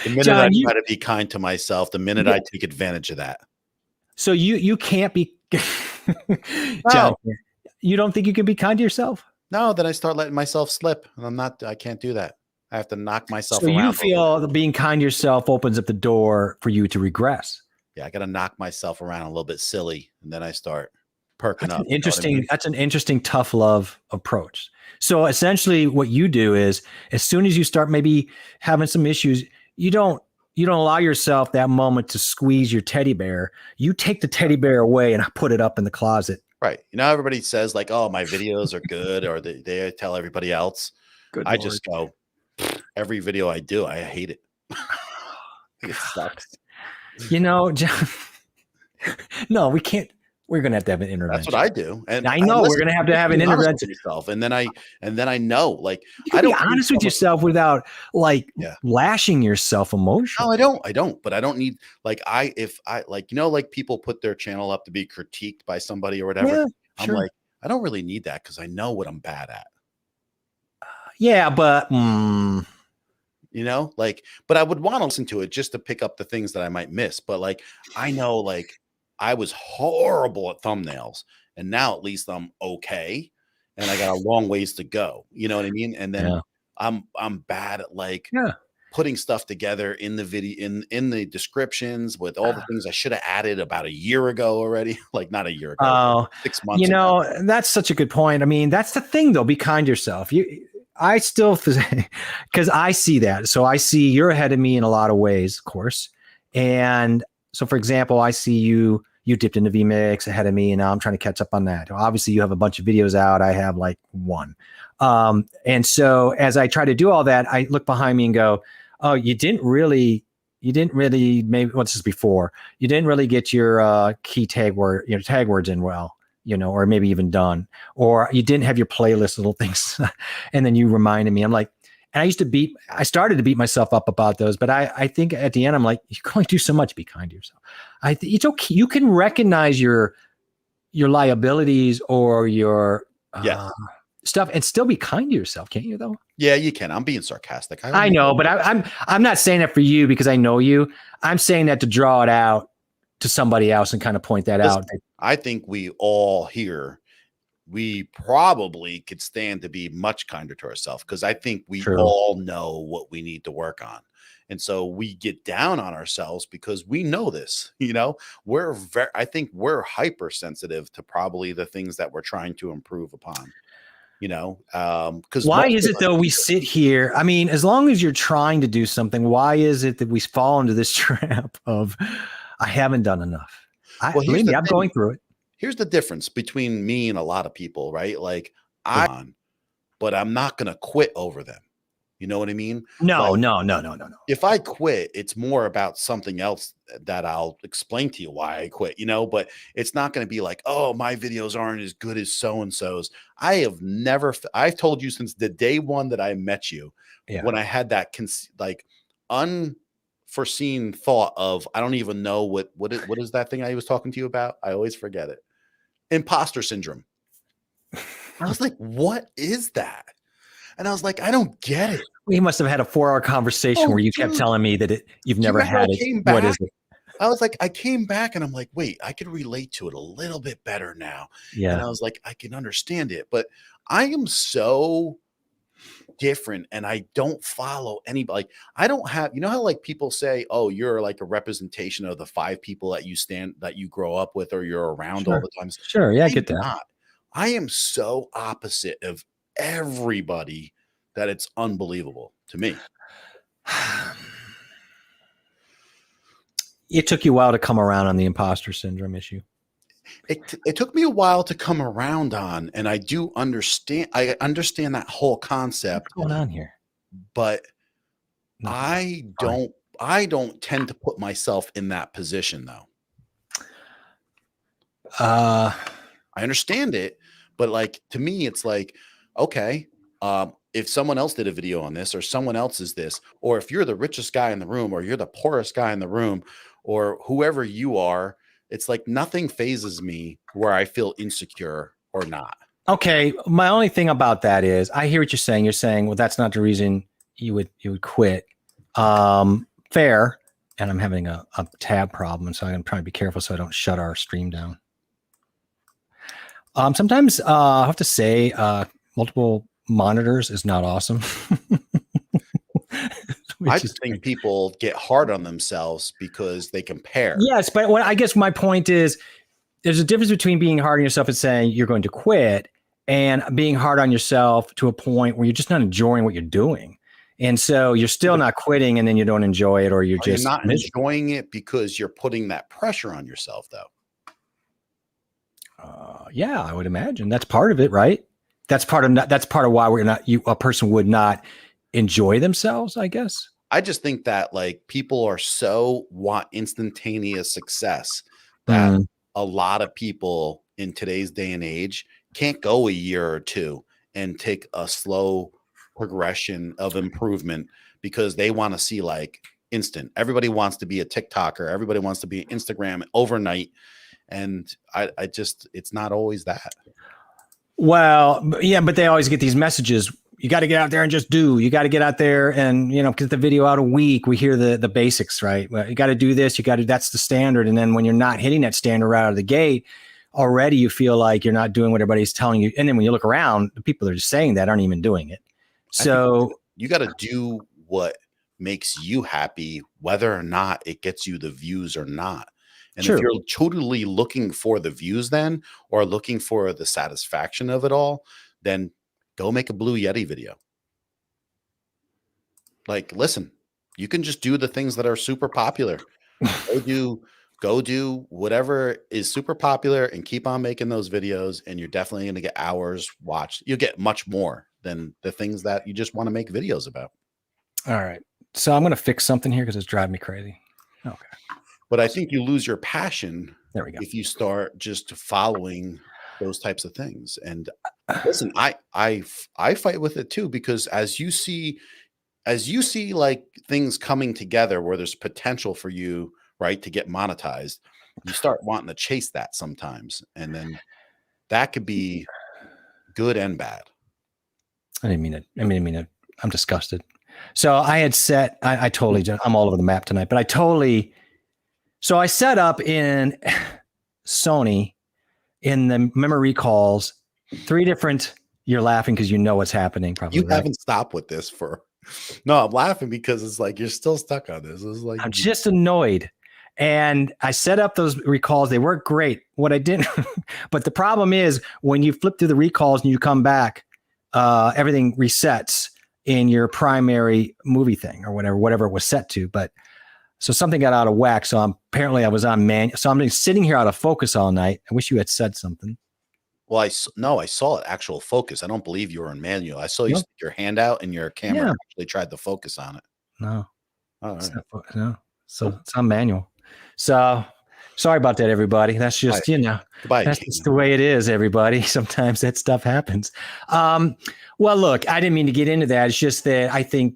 the minute I try to be kind to myself, the minute I take advantage of that. So you can't be. John, you don't think you can be kind to yourself? No, then I start letting myself slip, and I can't do that. I have to knock myself around. So you feel that being kind to yourself opens up the door for you to regress. Yeah, I got to knock myself around a little bit silly, and then I start. perking That's up. an interesting, You know what that's an interesting tough love approach. So essentially what you do is as soon as you start maybe having some issues, you don't allow yourself that moment to squeeze your teddy bear. You take the teddy bear away and put it up in the closet. right. You know, everybody says like, oh, my videos are good, or they tell everybody else. Good I Lord. just go, every video I do, I hate it. It sucks. You know, no, we can't. We're going to have an intervention. That's what I do. And I know we're going to have an intervention. Yourself, and then I know, like, You can be honest with yourself without like lashing yourself emotionally. No, I don't. But I don't need like if I like, you know, like people put their channel up to be critiqued by somebody or whatever. Yeah, I'm like, I don't really need that because I know what I'm bad at. Yeah, but you know, like, but I would want to listen to it just to pick up the things that I might miss. But like, I know, like, I was horrible at thumbnails, and now at least I'm okay, and I got a long ways to go. You know what I mean? And then I'm bad at like putting stuff together in the video in the descriptions with all the things I should have added about a year ago already. Like not a year ago, 6 months. You know, that's such a good point. I mean, that's the thing though. Be kind to yourself. I still, because I see that. So I see you're ahead of me in a lot of ways, of course. And so, for example, I see you dipped into vMix ahead of me, and now I'm trying to catch up on that. Obviously, you have a bunch of videos out. I have like one. And so as I try to do all that, I look behind me and go, oh, you didn't really, maybe what's this before? You didn't really get your key tag words in well. You know, or maybe even done, or you didn't have your playlist little things. And then you reminded me, I'm like, and I started to beat myself up about those, but I think at the end, I'm like, you can only do so much, be kind to yourself. It's okay. You can recognize your liabilities or your stuff and still be kind to yourself. Can't you though? Yeah, you can. I'm being sarcastic. I know, but I'm not saying that for you because I know you. I'm saying that to draw it out to somebody else and kind of point that out. I think we all here, we probably could stand to be much kinder to ourselves because I think we all know what we need to work on. And so we get down on ourselves because we know this, you know, I think we're hypersensitive to probably the things that we're trying to improve upon, you know, because why is it though we sit here? I mean, as long as you're trying to do something, why is it that we fall into this trap of I haven't done enough? Believe me, I'm going through it. Here's the difference between me and a lot of people, right? Like but I'm not going to quit over them. You know what I mean? No. If I quit, it's more about something else that I'll explain to you why I quit, you know, but it's not going to be like, oh, my videos aren't as good as so-and-so's. I've told you since the day one that I met you, when I had that unforeseen thought of, I don't even know what is that thing I was talking to you about? I always forget it. Imposter syndrome. I was like, what is that? And I was like, I don't get it. We must have had a 4-hour conversation where you kept telling me that you've never had it. What is it? I was like, I came back and I'm like, wait, I could relate to it a little bit better now. Yeah. And I was like, I can understand it, but I am so different and I don't follow anybody. Like I don't have, you know how like people say, oh, you're like a representation of the 5 people that you grow up with or you're around all the time. Sure. Yeah, I get that. I am so opposite of everybody that it's unbelievable to me. It took you a while to come around on the imposter syndrome issue. It took me a while to come around on, and I do understand. I understand that whole concept. What's going on here? But I don't tend to put myself in that position though. I understand it, but like to me, it's like, okay, if someone else did a video on this, or someone else is this, or if you're the richest guy in the room, or you're the poorest guy in the room, or whoever you are, it's like nothing phases me where I feel insecure or not. Okay. My only thing about that is I hear what you're saying. You're saying, well, that's not the reason you would quit. Fair. And I'm having a tab problem. So I'm trying to be careful so I don't shut our stream down. Sometimes I have to say multiple monitors is not awesome. I just think people get hard on themselves because they compare. Yes, but I guess my point is there's a difference between being hard on yourself and saying you're going to quit and being hard on yourself to a point where you're just not enjoying what you're doing. And so you're still not quitting and then you don't enjoy it, or you're just not enjoying it because you're putting that pressure on yourself though. Yeah, I would imagine that's part of it, right? That's part of why a person would not enjoy themselves, I guess. I just think that like people are want instantaneous success that a lot of people in today's day and age can't go a year or two and take a slow progression of improvement because they want to see like instant. Everybody wants to be a TikToker. Everybody wants to be an Instagram overnight. And I just, it's not always that. Well, yeah, but they always get these messages. You got to get out there and just do. You got to get out there and, get the video out a week. We hear the basics, right? Well, you got to do this. That's the standard. And then when you're not hitting that standard right out of the gate, already you feel like you're not doing what everybody's telling you. And then when you look around, the people that are just saying that aren't even doing it. So you got to do what makes you happy, whether or not it gets you the views or not. And if you're totally looking for the views then, or looking for the satisfaction of it all, then go make a Blue Yeti video. Like, listen, you can just do the things that are super popular. Go do whatever is super popular and keep on making those videos. And you're definitely going to get hours watched. You'll get much more than the things that you just want to make videos about. All right. So I'm going to fix something here because it's driving me crazy. Okay. But I think you lose your passion if you start just following those types of things. And listen, I fight with it too, because as you see like things coming together where there's potential for you, right, to get monetized, you start wanting to chase that sometimes. And then that could be good and bad. I didn't mean it. I'm disgusted. So I had set, I'm all over the map tonight, but so I set up in Sony in the memory recalls, 3 different, you're laughing because you know what's happening probably. You haven't stopped with this no, I'm laughing because it's like, you're still stuck on this. It's like, I'm just annoyed. And I set up those recalls. They work great. What I didn't, but the problem is when you flip through the recalls and you come back, everything resets in your primary movie thing or whatever it was set to. But so something got out of whack. So apparently I was on manual. So I'm sitting here out of focus all night. I wish you had said something. Well, I saw it actual focus. I don't believe you were in manual. I saw you stick your hand out and your camera actually tried to focus on it. No. All right. No. So it's on manual. So sorry about that, everybody. That's just, that's just the way it is, everybody. Sometimes that stuff happens. Well, look, I didn't mean to get into that. It's just that I think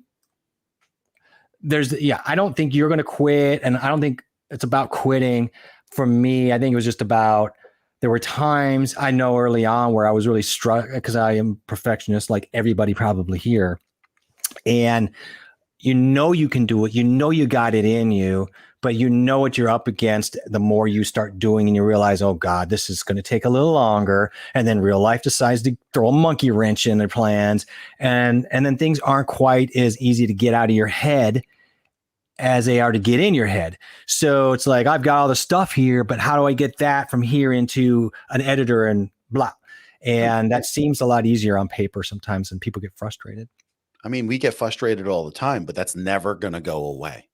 I don't think you're going to quit. And I don't think it's about quitting. For me, I think it was just about, there were times I know early on where I was really struck because I am perfectionist, like everybody probably here. And you can do it. You got it in you, but you know what you're up against the more you start doing and you realize, oh God, this is going to take a little longer. And then real life decides to throw a monkey wrench in their plans. And then things aren't quite as easy to get out of your head as they are to get in your head. So it's like, I've got all the stuff here, but how do I get that from here into an editor and blah? And that seems a lot easier on paper sometimes, and people get frustrated. I mean, we get frustrated all the time, but that's never going to go away.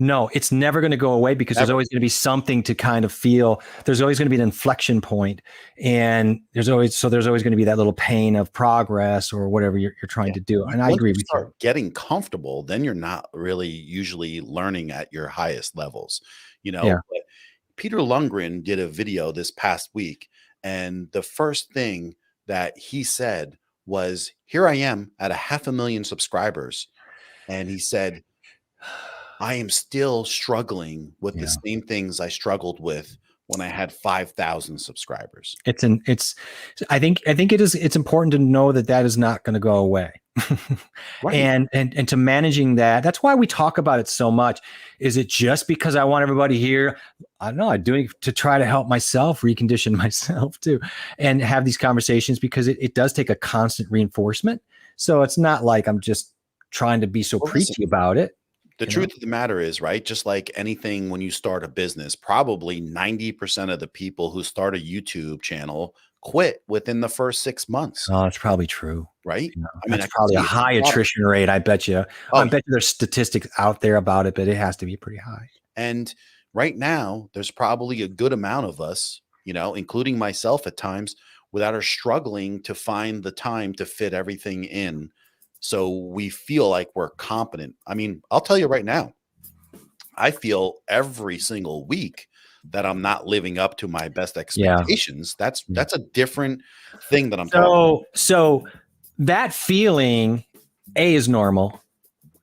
No, it's never going to go away because there's always going to be something to kind of feel. There's always going to be an inflection point, and there's always going to be that little pain of progress or whatever you're trying to do. And I agree with you. Start getting comfortable, then you're not really usually learning at your highest levels, But Peter Lundgren did a video this past week, and the first thing that he said was, here I am at 500,000 subscribers. And he said, I am still struggling with the same things I struggled with when I had 5,000 subscribers. I think it's important to know that is not going to go away. Right. And to managing that, that's why we talk about it so much. Is it just because I want everybody here? I don't know. I'm doing it to try to help myself, recondition myself too, and have these conversations because it does take a constant reinforcement. So it's not like I'm just trying to be so preachy about it. The truth of the matter is, right, just like anything when you start a business, probably 90% of the people who start a YouTube channel quit within the first 6 months. Oh, it's probably true. Right? I mean, that's probably a high attrition rate. I bet you. I bet you there's statistics out there about it, but it has to be pretty high. And right now, there's probably a good amount of us, including myself at times, that are struggling to find the time to fit everything in. So we feel like we're competent. I mean, I'll tell you right now, I feel every single week that I'm not living up to my best expectations. Yeah. That's a different thing that I'm talking about. So that feeling, is normal.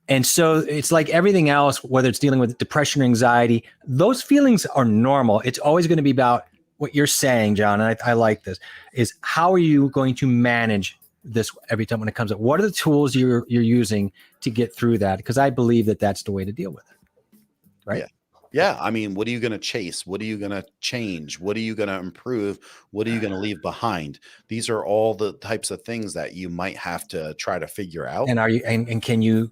And so it's like everything else, whether it's dealing with depression or anxiety, those feelings are normal. It's always going to be about what you're saying, John, and I like this, is how are you going to manage this every time when it comes up? What are the tools you're using to get through that? Because I believe that that's the way to deal with it. Right? Yeah. I mean, what are you going to chase? What are you going to change? What are you going to improve? What are you going to leave behind? These are all the types of things that you might have to try to figure out. And are you, and can you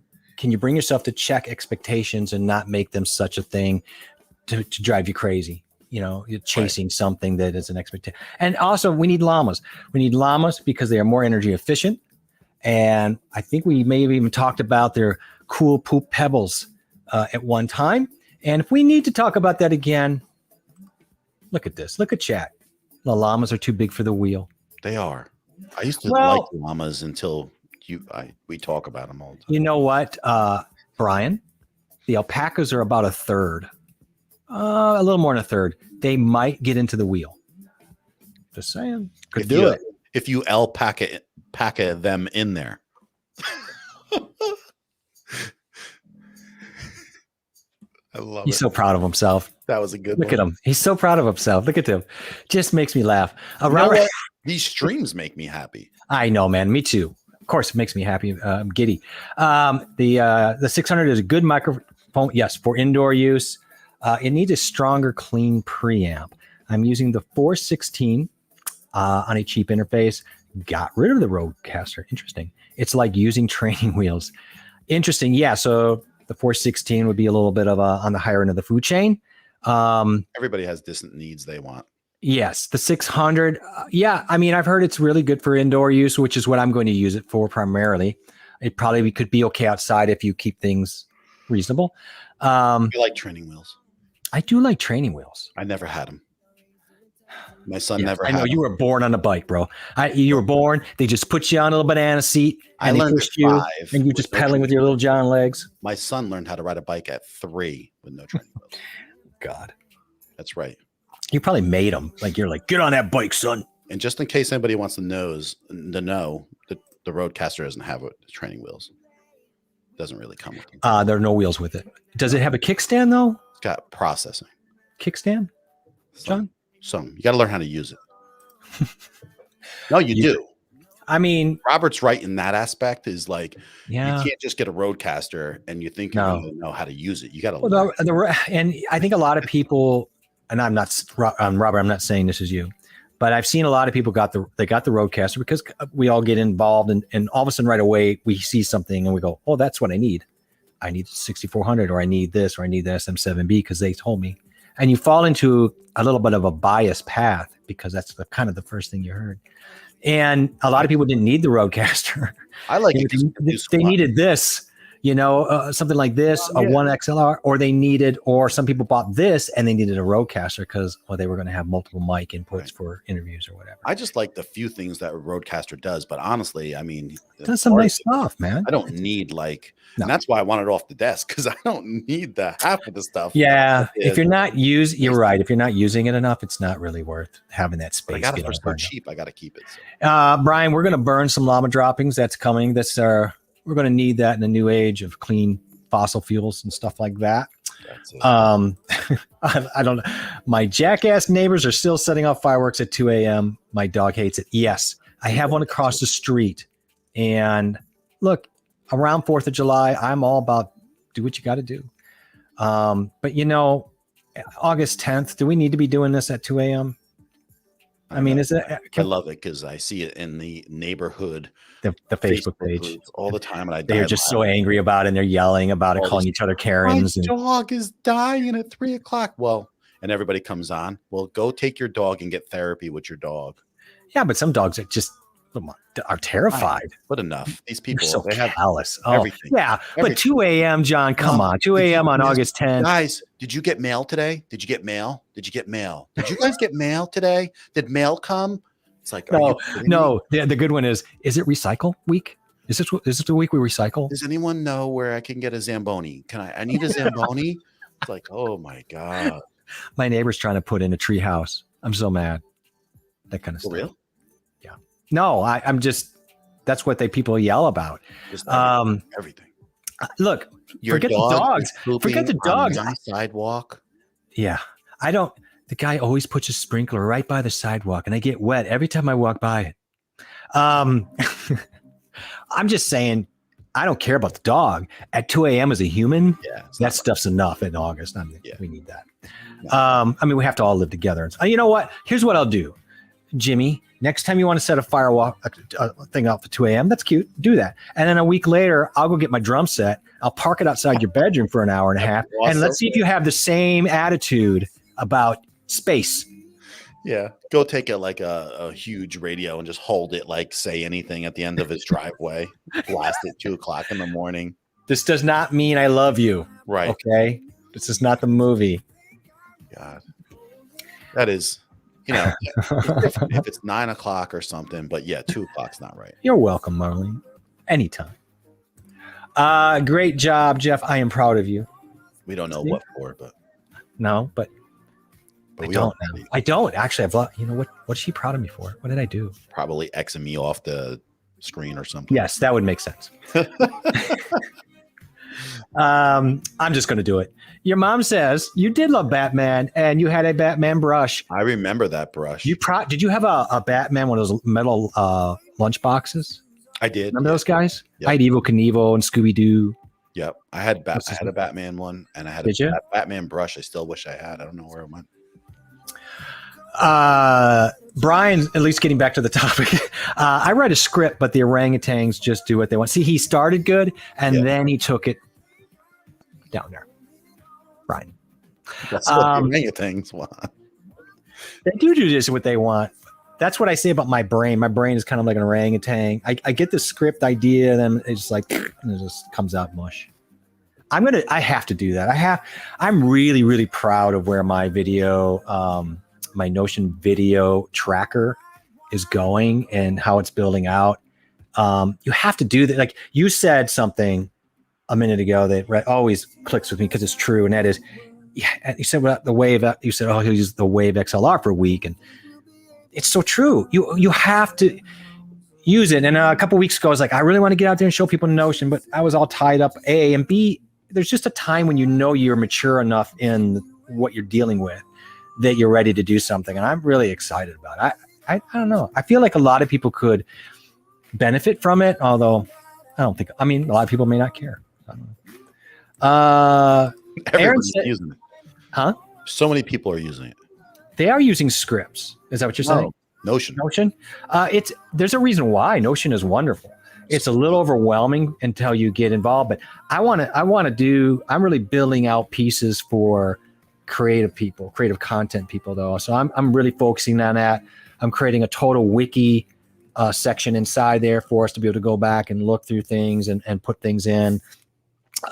bring yourself to check expectations and not make them such a thing to drive you crazy? You're chasing something that is an expectation. And also we need llamas. We need llamas because they are more energy efficient. And I think we may have even talked about their cool poop pebbles at one time. And if we need to talk about that again, look at this. Look at chat. The llamas are too big for the wheel. They are. I used to like llamas until we talk about them all the time. You know what, Brian? The alpacas are about a third. A little more than a third. They might get into the wheel. Just saying. Could do it. If you alpaca them in there. I love it. He's so proud of himself. That was a good one. Look at him. He's so proud of himself. Look at him. Just makes me laugh. These streams make me happy. I know, man. Me too. Of course, it makes me happy. I'm giddy. The 600 is a good microphone. Yes, for indoor use. It needs a stronger, clean preamp. I'm using the 416 on a cheap interface. Got rid of the Rodecaster. Interesting. It's like using training wheels. Interesting. Yeah. So the 416 would be a little bit of on the higher end of the food chain. Everybody has different needs they want. Yes. The 600. I mean, I've heard it's really good for indoor use, which is what I'm going to use it for primarily. It probably could be okay outside if you keep things reasonable. You like training wheels? I do like training wheels. I never had them. My son never had them. I know you were born on a bike, bro. You were born. They just put you on a little banana seat and they pushed you and you're just pedaling with your little John legs. My son learned how to ride a bike at 3 with no training wheels. God. That's right. You probably made him. Like, you're like, get on that bike, son. And just in case anybody wants to know that the Rodecaster doesn't have training wheels. It doesn't really come with them. There are no wheels with it. Does it have a kickstand though? It's got processing. Kickstand? John? Some. You got to learn how to use it. No, you do. I mean, Robert's right in that aspect. Is like, you can't just get a Rodecaster and you think you're going to know how to use it. You got to. And I think a lot of people, and I'm not Robert. I'm not saying this is you, but I've seen a lot of people got the Rodecaster because we all get involved, and all of a sudden, right away, we see something and we go, "Oh, that's what I need. I need 6400, or I need this, or I need the SM7B because they told me." And you fall into a little bit of a biased path because that's kind of the first thing you heard. And a lot of people didn't need the Rodecaster. I like it. They needed this, something like this, a 1XLR, or some people bought this and they needed a Rodecaster because they were going to have multiple mic inputs for interviews or whatever. I just like the few things that a Rodecaster does, but honestly, I mean, it does some nice stuff, man. I don't need and that's why I want it off the desk because I don't need the half of the stuff. Yeah, if you're not you're right. If you're not using it enough, it's not really worth having that space. I got it for cheap. I got to keep it. So. Brian, we're going to burn some llama droppings. That's coming. We're going to need that in the new age of clean fossil fuels and stuff like that. I don't know. My jackass neighbors are still setting off fireworks at 2 a.m. My dog hates it. Yes, I have one across the street. And look, around 4th of July, I'm all about do what you got to do. But August 10th, do we need to be doing this at 2 a.m.? I mean, is it? I love it because I see it in the neighborhood, the Facebook page groups all the time, and they're just so angry about it, and they're yelling about it, calling each other Karens. My dog is dying at 3:00. Well, and everybody comes on. Well, go take your dog and get therapy with your dog. Yeah, but some dogs are terrified. But enough. These people, so they have callous. everything. Yeah, but 2 a.m., John, come on. 2 a.m. on August 10th. Guys, did you get mail today? Did you get mail? Did you get mail? Did you guys get mail today? Did mail come? It's like, no. The good one is it recycle week? Is this the week we recycle? Does anyone know where I can get a Zamboni? I need a Zamboni? It's like, oh my God. My neighbor's trying to put in a tree house. I'm so mad. That kind of stuff. For real? Yeah. No, I'm just, that's what people yell about. Just everything. Look, Your forget dog the dogs. Forget the dogs. On the sidewalk. Yeah. The guy always puts a sprinkler right by the sidewalk and I get wet every time I walk by it. I'm just saying, I don't care about the dog. At 2 a.m. as a human, that stuff's enough in August. We need that. We have to all live together. You know what? Here's what I'll do. Jimmy, next time you want to set a firewall thing up for 2 a.m., that's cute. Do that. And then a week later, I'll go get my drum set. I'll park it outside your bedroom for an hour and a half. Awesome. And let's see if you have the same attitude about space. Yeah. Go take a huge radio and just hold it like Say Anything at the end of his driveway. Blast it 2:00 in the morning. This does not mean I love you. Right. Okay. This is not the movie. God. That is, if it's 9:00 or something, but 2:00's not right. You're welcome, Marlene. Anytime. Great job, Jeff. I am proud of you. We don't know what for, but no, but I don't know. I don't actually. What's she proud of me for? What did I do? Probably Xing me off the screen or something. Yes, that would make sense. I'm just going to do it. Your mom says you did love Batman and you had a Batman brush. I remember that brush. Did you have a Batman, one of those metal lunch boxes? I did. Remember those guys? Yep. I had Evel Knievel and Scooby-Doo. Yep. I had a Batman one and I had a Batman brush. I still wish I had. I don't know where it went. Brian, at least getting back to the topic, I read a script, but the orangutans just do what they want. See, he started good and then he took it down there. Brian. That's what the orangutans want. They do just what they want. That's what I say about my brain. My brain is kind of like an orangutan. I get the script idea, and then it's like, and it just comes out mush. I have to do that. I'm really, really proud of where my video, my Notion video tracker is going and how it's building out. You have to do that. Like you said something a minute ago that always clicks with me because it's true. And that is, you said about the Wave, you said, he'll use the Wave XLR for a week. And it's so true. You have to use it. And a couple of weeks ago, I was like, I really want to get out there and show people Notion, but I was all tied up. A, and B, there's just a time when you're mature enough in what you're dealing with that you're ready to do something. And I'm really excited about it. I don't know. I feel like a lot of people could benefit from it, although a lot of people may not care. I don't know. Everyone's using it. Huh? So many people are using it. They are using scripts. Is that what you're saying? Notion. There's a reason why Notion is wonderful. It's a little overwhelming until you get involved, but I'm really building out pieces for creative people, creative content people though. So I'm really focusing on that. I'm creating a total wiki section inside there for us to be able to go back and look through things and put things in,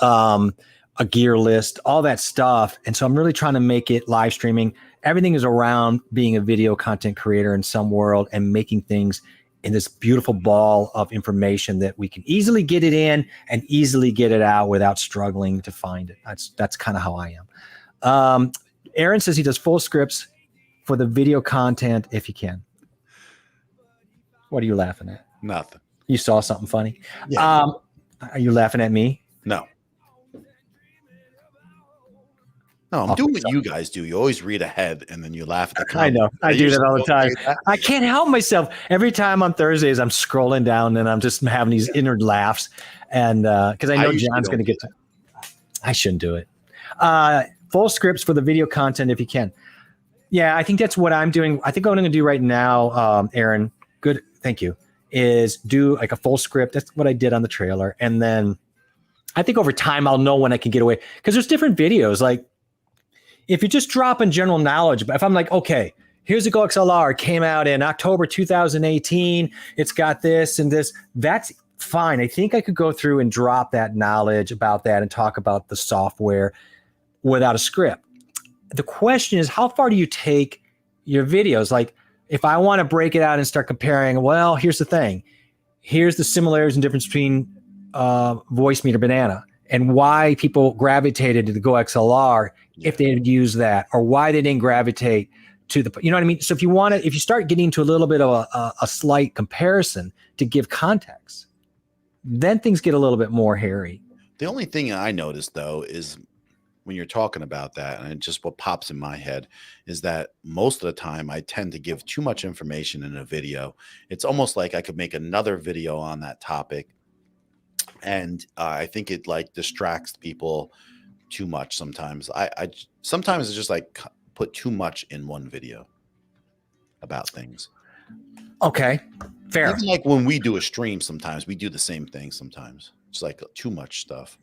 a gear list, all that stuff. And so I'm really trying to make it live streaming. Everything is around being a video content creator in some world and making things in this beautiful ball of information that we can easily get it in and easily get it out without struggling to find it. That's kind of how I am. Aaron says he does full scripts for the video content if he can. What are you laughing at? Nothing. You saw something funny? Yeah. Are you laughing at me? No. No, I'm doing what you guys do. You always read ahead and then you laugh at the comments. I know. I do that all the time. I can't help myself. Every time on Thursdays, I'm scrolling down and I'm just having these inner laughs. And because I know John's going to get to I shouldn't do it. Full scripts for the video content if you can. Yeah, I think that's what I'm doing. I think what I'm going to do right now, Aaron, good, thank you, is do like a full script. That's what I did on the trailer. And then I think over time, I'll know when I can get away. Because there's different videos. Like if you just drop in general knowledge, but if I'm like, okay, here's a Go XLR, came out in October 2018. It's got this and this. That's fine. I think I could go through and drop that knowledge about that and talk about the software without a script. The question is, how far do you take your videos? Like if I want to break it out and start comparing, well, here's the thing. Here's the similarities and difference between Voice Meter Banana and why people gravitated to the Go XLR if they had used that, or why they didn't gravitate to the, you know what I mean? So if you start getting to a little bit of a slight comparison to give context, then things get a little bit more hairy. The only thing I noticed though is when you're talking about that, and just what pops in my head is that most of the time I tend to give too much information in a video. It's almost like I could make another video on that topic. And I think it like distracts people too much sometimes. I sometimes it's just like put too much in one video about things. Okay, fair. Even like when we do a stream, sometimes we do the same thing. Sometimes it's like too much stuff.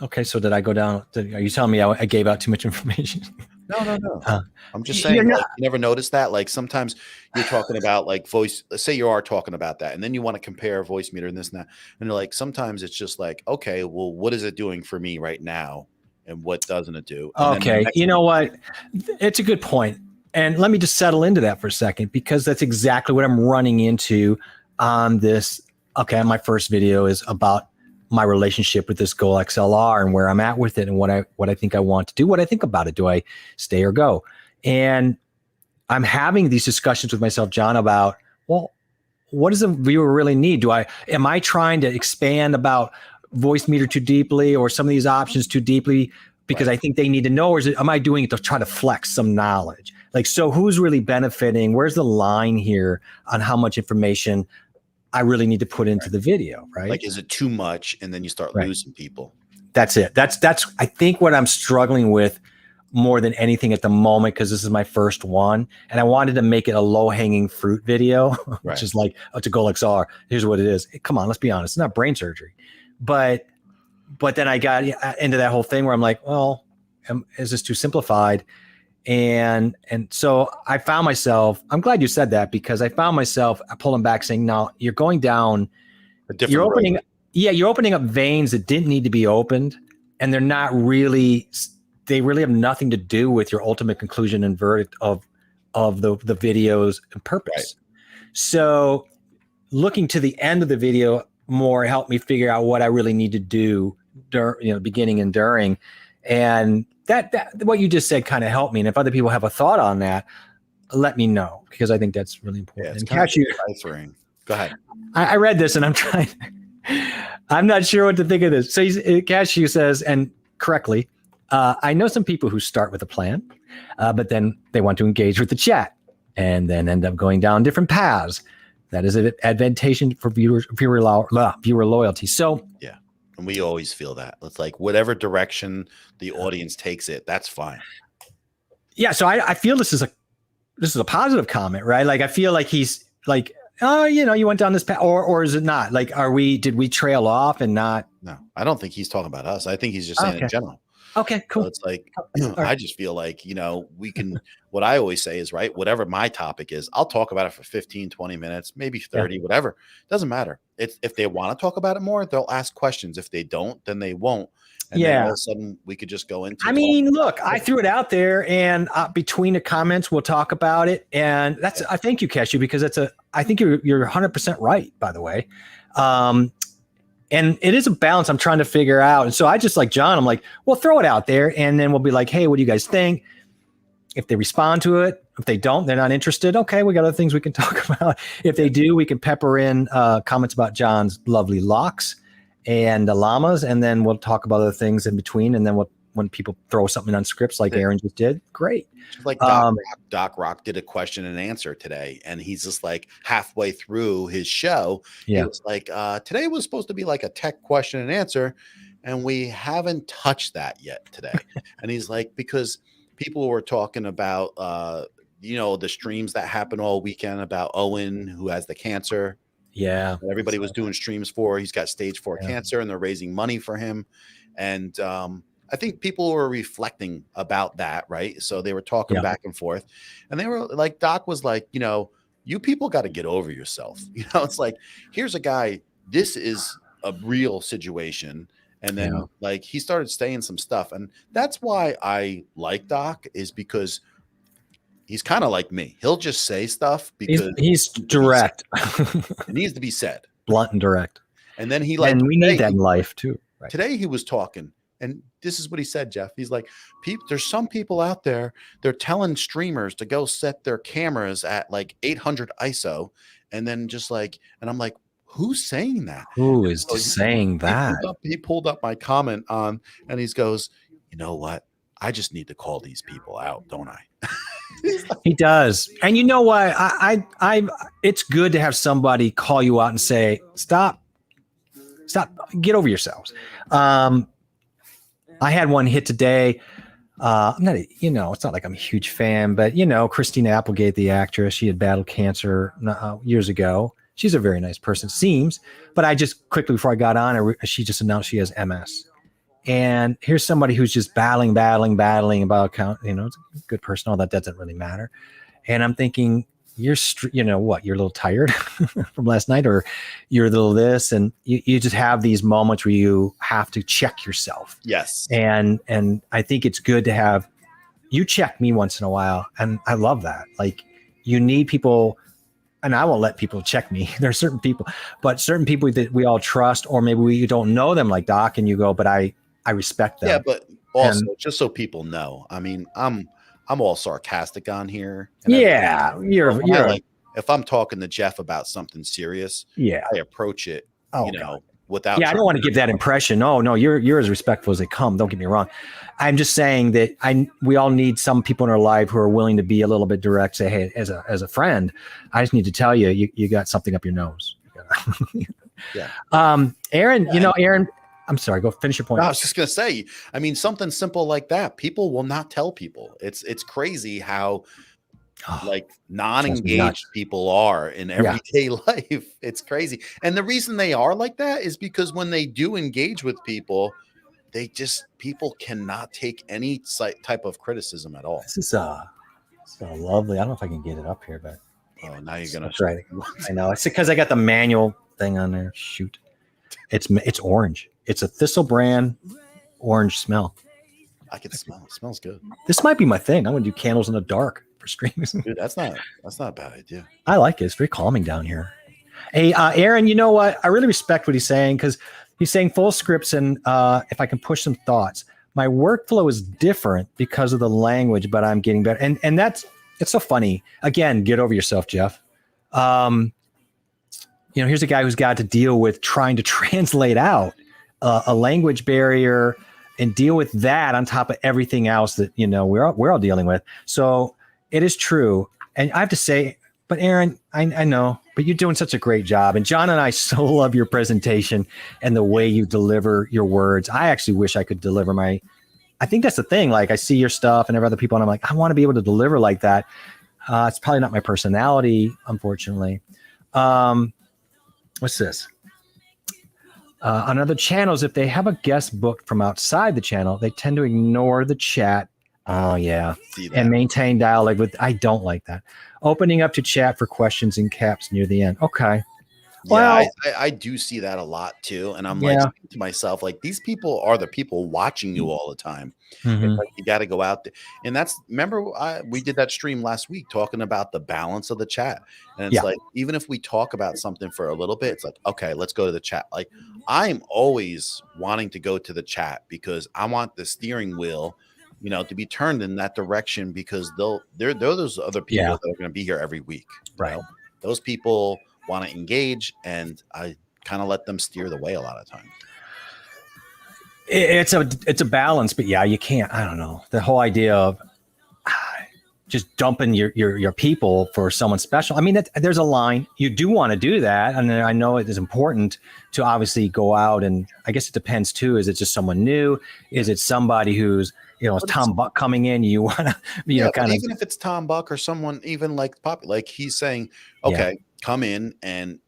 Okay, so did I go down? Are you telling me I gave out too much information? No. I'm just saying, like, you never noticed that? Like sometimes you're talking about like voice, let's say you are talking about that, and then you want to compare Voice Meter and this and that. And you're like, sometimes it's just like, okay, well, what is it doing for me right now? And what doesn't it do? And okay, you know what? It's a good point. And let me just settle into that for a second, because that's exactly what I'm running into on this. Okay, my first video is about my relationship with this Go XLR and where I'm at with it and what I think I want to do, what I think about it. Do I stay or go? And I'm having these discussions with myself, John, about, well, what does a viewer really need? Am I trying to expand about Voice Meter too deeply, or some of these options too deeply because I think they need to know, or am I doing it to try to flex some knowledge? Like, so who's really benefiting? Where's the line here on how much information I really need to put into the video, right? Like, is it too much? And then you start losing people. That's it. That's I think what I'm struggling with more than anything at the moment, because this is my first one, and I wanted to make it a low-hanging fruit video, which is like, oh, to Go XLR, here's what it is. Come on, let's be honest, it's not brain surgery. But then I got into that whole thing where I'm like, well, is this too simplified? And so I found myself, I'm glad you said that, because I found myself pulling back saying, no, you're going down a different road. You're opening up veins that didn't need to be opened. And they really have nothing to do with your ultimate conclusion and verdict of the video's purpose. Right. So looking to the end of the video more helped me figure out what I really need to do during, beginning and during. And that what you just said kind of helped me. And if other people have a thought on that, let me know, because I think that's really important. Yeah, and Cashew, go ahead. I read this and I'm not sure what to think of this. So Cashew says, and correctly, I know some people who start with a plan, but then they want to engage with the chat and then end up going down different paths. That is an advantage for viewer loyalty. So yeah. And we always feel that. It's like whatever direction the audience takes it, that's fine. Yeah. So I feel this is a positive comment, right? Like I feel like he's like, oh, you went down this path, or is it not? Like, did we trail off and not? No, I don't think he's talking about us. I think he's just saying in general. Okay, cool. So it's like, I just feel like, we can, what I always say is, right, whatever my topic is, I'll talk about it for 15, 20 minutes, maybe 30, whatever. Doesn't matter. If they want to talk about it more, they'll ask questions. If they don't, then they won't. And then all of a sudden we could just go into look, I threw it out there, and between the comments, we'll talk about it. And I thank you, Cashew, because I think you're 100% right, by the way. And it is a balance I'm trying to figure out. And so I just, like John, I'm like, well, throw it out there, and then we'll be like, hey, what do you guys think? If they respond to it, if they don't, they're not interested. Okay, we got other things we can talk about. If they do, we can pepper in comments about John's lovely locks and the llamas, and then we'll talk about other things in between. And then when people throw something on scripts like Aaron just did, great. Like Doc Rock did a question and answer today, and he's just like halfway through his show. Yeah, he was like, today was supposed to be like a tech question and answer, and we haven't touched that yet today. And he's like, because people were talking about, the streams that happened all weekend about Owen, who has the cancer. Yeah. Everybody was doing streams for. He's got stage 4 cancer, and they're raising money for him. And I think people were reflecting about that, right? So they were talking back and forth, and they were like, Doc was like, you people got to get over yourself. It's like, here's a guy. This is a real situation. And then like he started saying some stuff, and that's why I like Doc, is because he's kind of like me. He'll just say stuff because he's direct. It needs to be said, blunt and direct. And then we need that in life too. Right. Today he was talking, and this is what he said, Jeff. He's like, there's some people out there, they're telling streamers to go set their cameras at like 800 ISO, and then just like, and I'm like, who's saying that? Who is saying that? He pulled up my comment on, and he goes, you know what? I just need to call these people out, don't I? He does. And you know what? I it's good to have somebody call you out and say, stop, get over yourselves. I had one hit today. I'm not, it's not like I'm a huge fan, but Christina Applegate, the actress, she had battled cancer years ago. She's a very nice person, seems. But I just quickly before I got on, she just announced she has MS. And here's somebody who's just battling about it's a good person. All that doesn't really matter. And I'm thinking, you're a little tired from last night, or you're a little this, and you just have these moments where you have to check yourself. Yes. And I think it's good to have you check me once in a while. And I love that. Like, you need people. And I won't let people check me. There are certain people that we all trust, or maybe we don't know them like Doc, and you go, but I respect them. Yeah, but also just so people know, I mean, I'm all sarcastic on here. Yeah, you're like, if I'm talking to Jeff about something serious, I approach it, without. Yeah, I don't want to give that impression. No, you're as respectful as they come. Don't get me wrong. I'm just saying that we all need some people in our life who are willing to be a little bit direct. Say, hey, as a friend, I just need to tell you, you got something up your nose. Yeah. Aaron, Aaron. I'm sorry. Go finish your point. I was just gonna say. I mean, something simple like that. People will not tell people. It's crazy how like non-engaged people are in everyday life. It's crazy. And the reason they are like that is because when they do engage with people, people cannot take any type of criticism at all. This is so lovely. I don't know if I can get it up here, but now you're gonna try it. I know. It's because I got the manual thing on there. Shoot. It's orange. It's a Thistle brand orange smell. I can smell it. It smells good. This might be my thing. I'm gonna do candles in the dark for streams. Dude, that's not a bad idea. I like it. It's very calming down here. Hey, Aaron, you know what? I really respect what he's saying, because he's saying full scripts, and if I can push some thoughts. My workflow is different because of the language, but I'm getting better. And it's so funny. Again, get over yourself, Jeff. Here's a guy who's got to deal with trying to translate out a language barrier and deal with that on top of everything else that, we're all dealing with. So it is true. And I have to say, but Aaron, I know, but you're doing such a great job. And John and I so love your presentation and the way you deliver your words. I actually wish I could deliver I think that's the thing. Like, I see your stuff and every other people, and I'm like, I want to be able to deliver like that. It's probably not my personality, unfortunately. What's this? On other channels, if they have a guest booked from outside the channel, they tend to ignore the chat. Oh, yeah. And maintain dialogue I don't like that. Opening up to chat for questions in caps near the end. Okay. Well, I do see that a lot too. And I'm like to myself, like, these people are the people watching you all the time. Mm-hmm. Like, you got to go out there. And remember, we did that stream last week talking about the balance of the chat. And it's like, even if we talk about something for a little bit, it's like, okay, let's go to the chat. Like, I'm always wanting to go to the chat because I want the steering wheel, to be turned in that direction, because they're those other people that are going to be here every week. Right. Those people want to engage, and I kind of let them steer the way a lot of times. It's a balance, but you can't. I don't know, the whole idea of just dumping your people for someone special. I mean, there's a line. You do want to do that, and I know it is important to obviously go out, and I guess it depends too. Is it just someone new? Is it somebody who's Tom Buck coming in, you want to, kind of. Even if it's Tom Buck or someone even like Pop, like he's saying, okay, come in and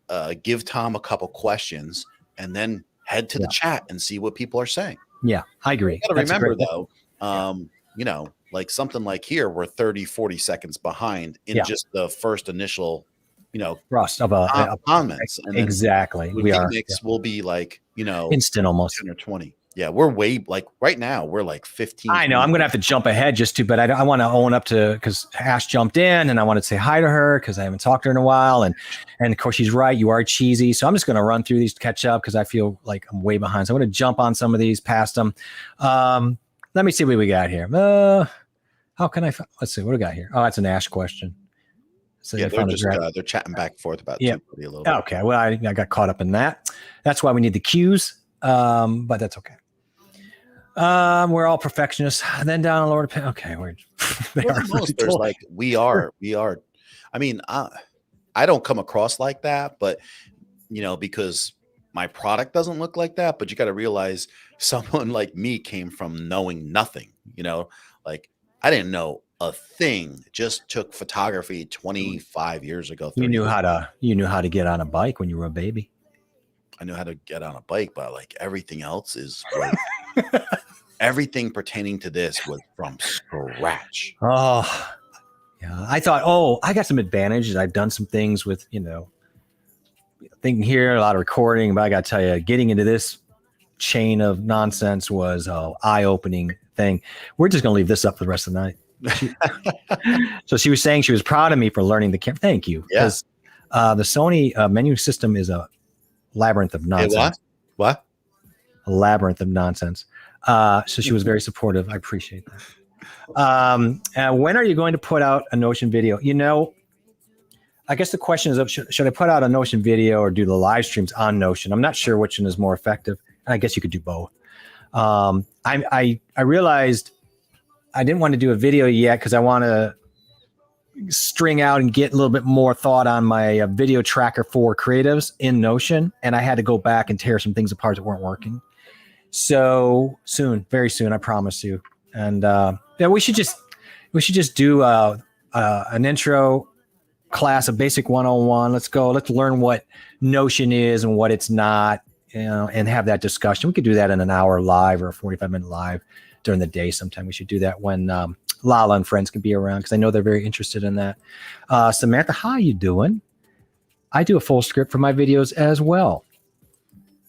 give Tom a couple questions and then head to the chat and see what people are saying. Yeah, I agree. You got to remember though, like something like here, we're 30, 40 seconds behind in just the first initial, thrust of comments. And exactly. We are. Will be like, instant almost 10 or 20. Yeah, we're way like right now we're like 15. I know I'm gonna have to jump ahead but I want to own up to because Ash jumped in and I want to say hi to her because I haven't talked to her in a while and of course she's right, you are cheesy, so I'm just gonna run through these to catch up because I feel like I'm way behind. So I'm gonna jump on some of these past them. Let me see what we got here. How can I? Let's see what we got here. Oh, that's an Ash question. So they're just they're chatting back and forth about a little bit. Okay, well I got caught up in that. That's why we need the cues, but that's okay. We're all perfectionists. And then down lower. Okay, there's like we are. I mean, I don't come across like that, but because my product doesn't look like that. But you got to realize someone like me came from knowing nothing. Like I didn't know a thing. Just took photography 25 years ago. You knew how to get on a bike when you were a baby. I knew how to get on a bike, but like everything else is like. Everything pertaining to this was from scratch. Oh, yeah. I thought, I got some advantages. I've done some things with, thinking here, a lot of recording, but I got to tell you, getting into this chain of nonsense was an eye-opening thing. We're just going to leave this up for the rest of the night. So she was saying she was proud of me for learning the camera. Thank you. Because the Sony menu system is a labyrinth of nonsense. Hey, what? A labyrinth of nonsense. So she was very supportive. I appreciate that. When are you going to put out a Notion video? I guess the question is, should I put out a Notion video or do the live streams on Notion? I'm not sure which one is more effective. And I guess you could do both. I realized I didn't want to do a video yet because I want to string out and get a little bit more thought on my video tracker for creatives in Notion. And I had to go back and tear some things apart that weren't working. So soon, very soon, I promise you. And we should just do an intro class, a basic 101. Let's learn what Notion is and what it's not, and have that discussion. We could do that in an hour live or a 45-minute live during the day sometime. We should do that when Lala and friends can be around because I know they're very interested in that. Samantha, how you doing? I do a full script for my videos as well.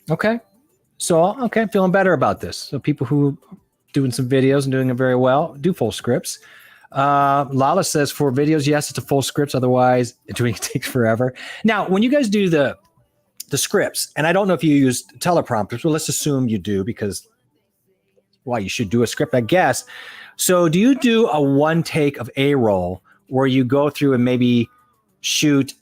Okay. So, feeling better about this. So people who are doing some videos and doing it very well, do full scripts. Lala says for videos, yes, it's a full script. Otherwise, doing it takes forever. Now, when you guys do the scripts, and I don't know if you use teleprompters, but let's assume you do because, you should do a script, I guess. So do you do a one take of A-roll where you go through and maybe shoot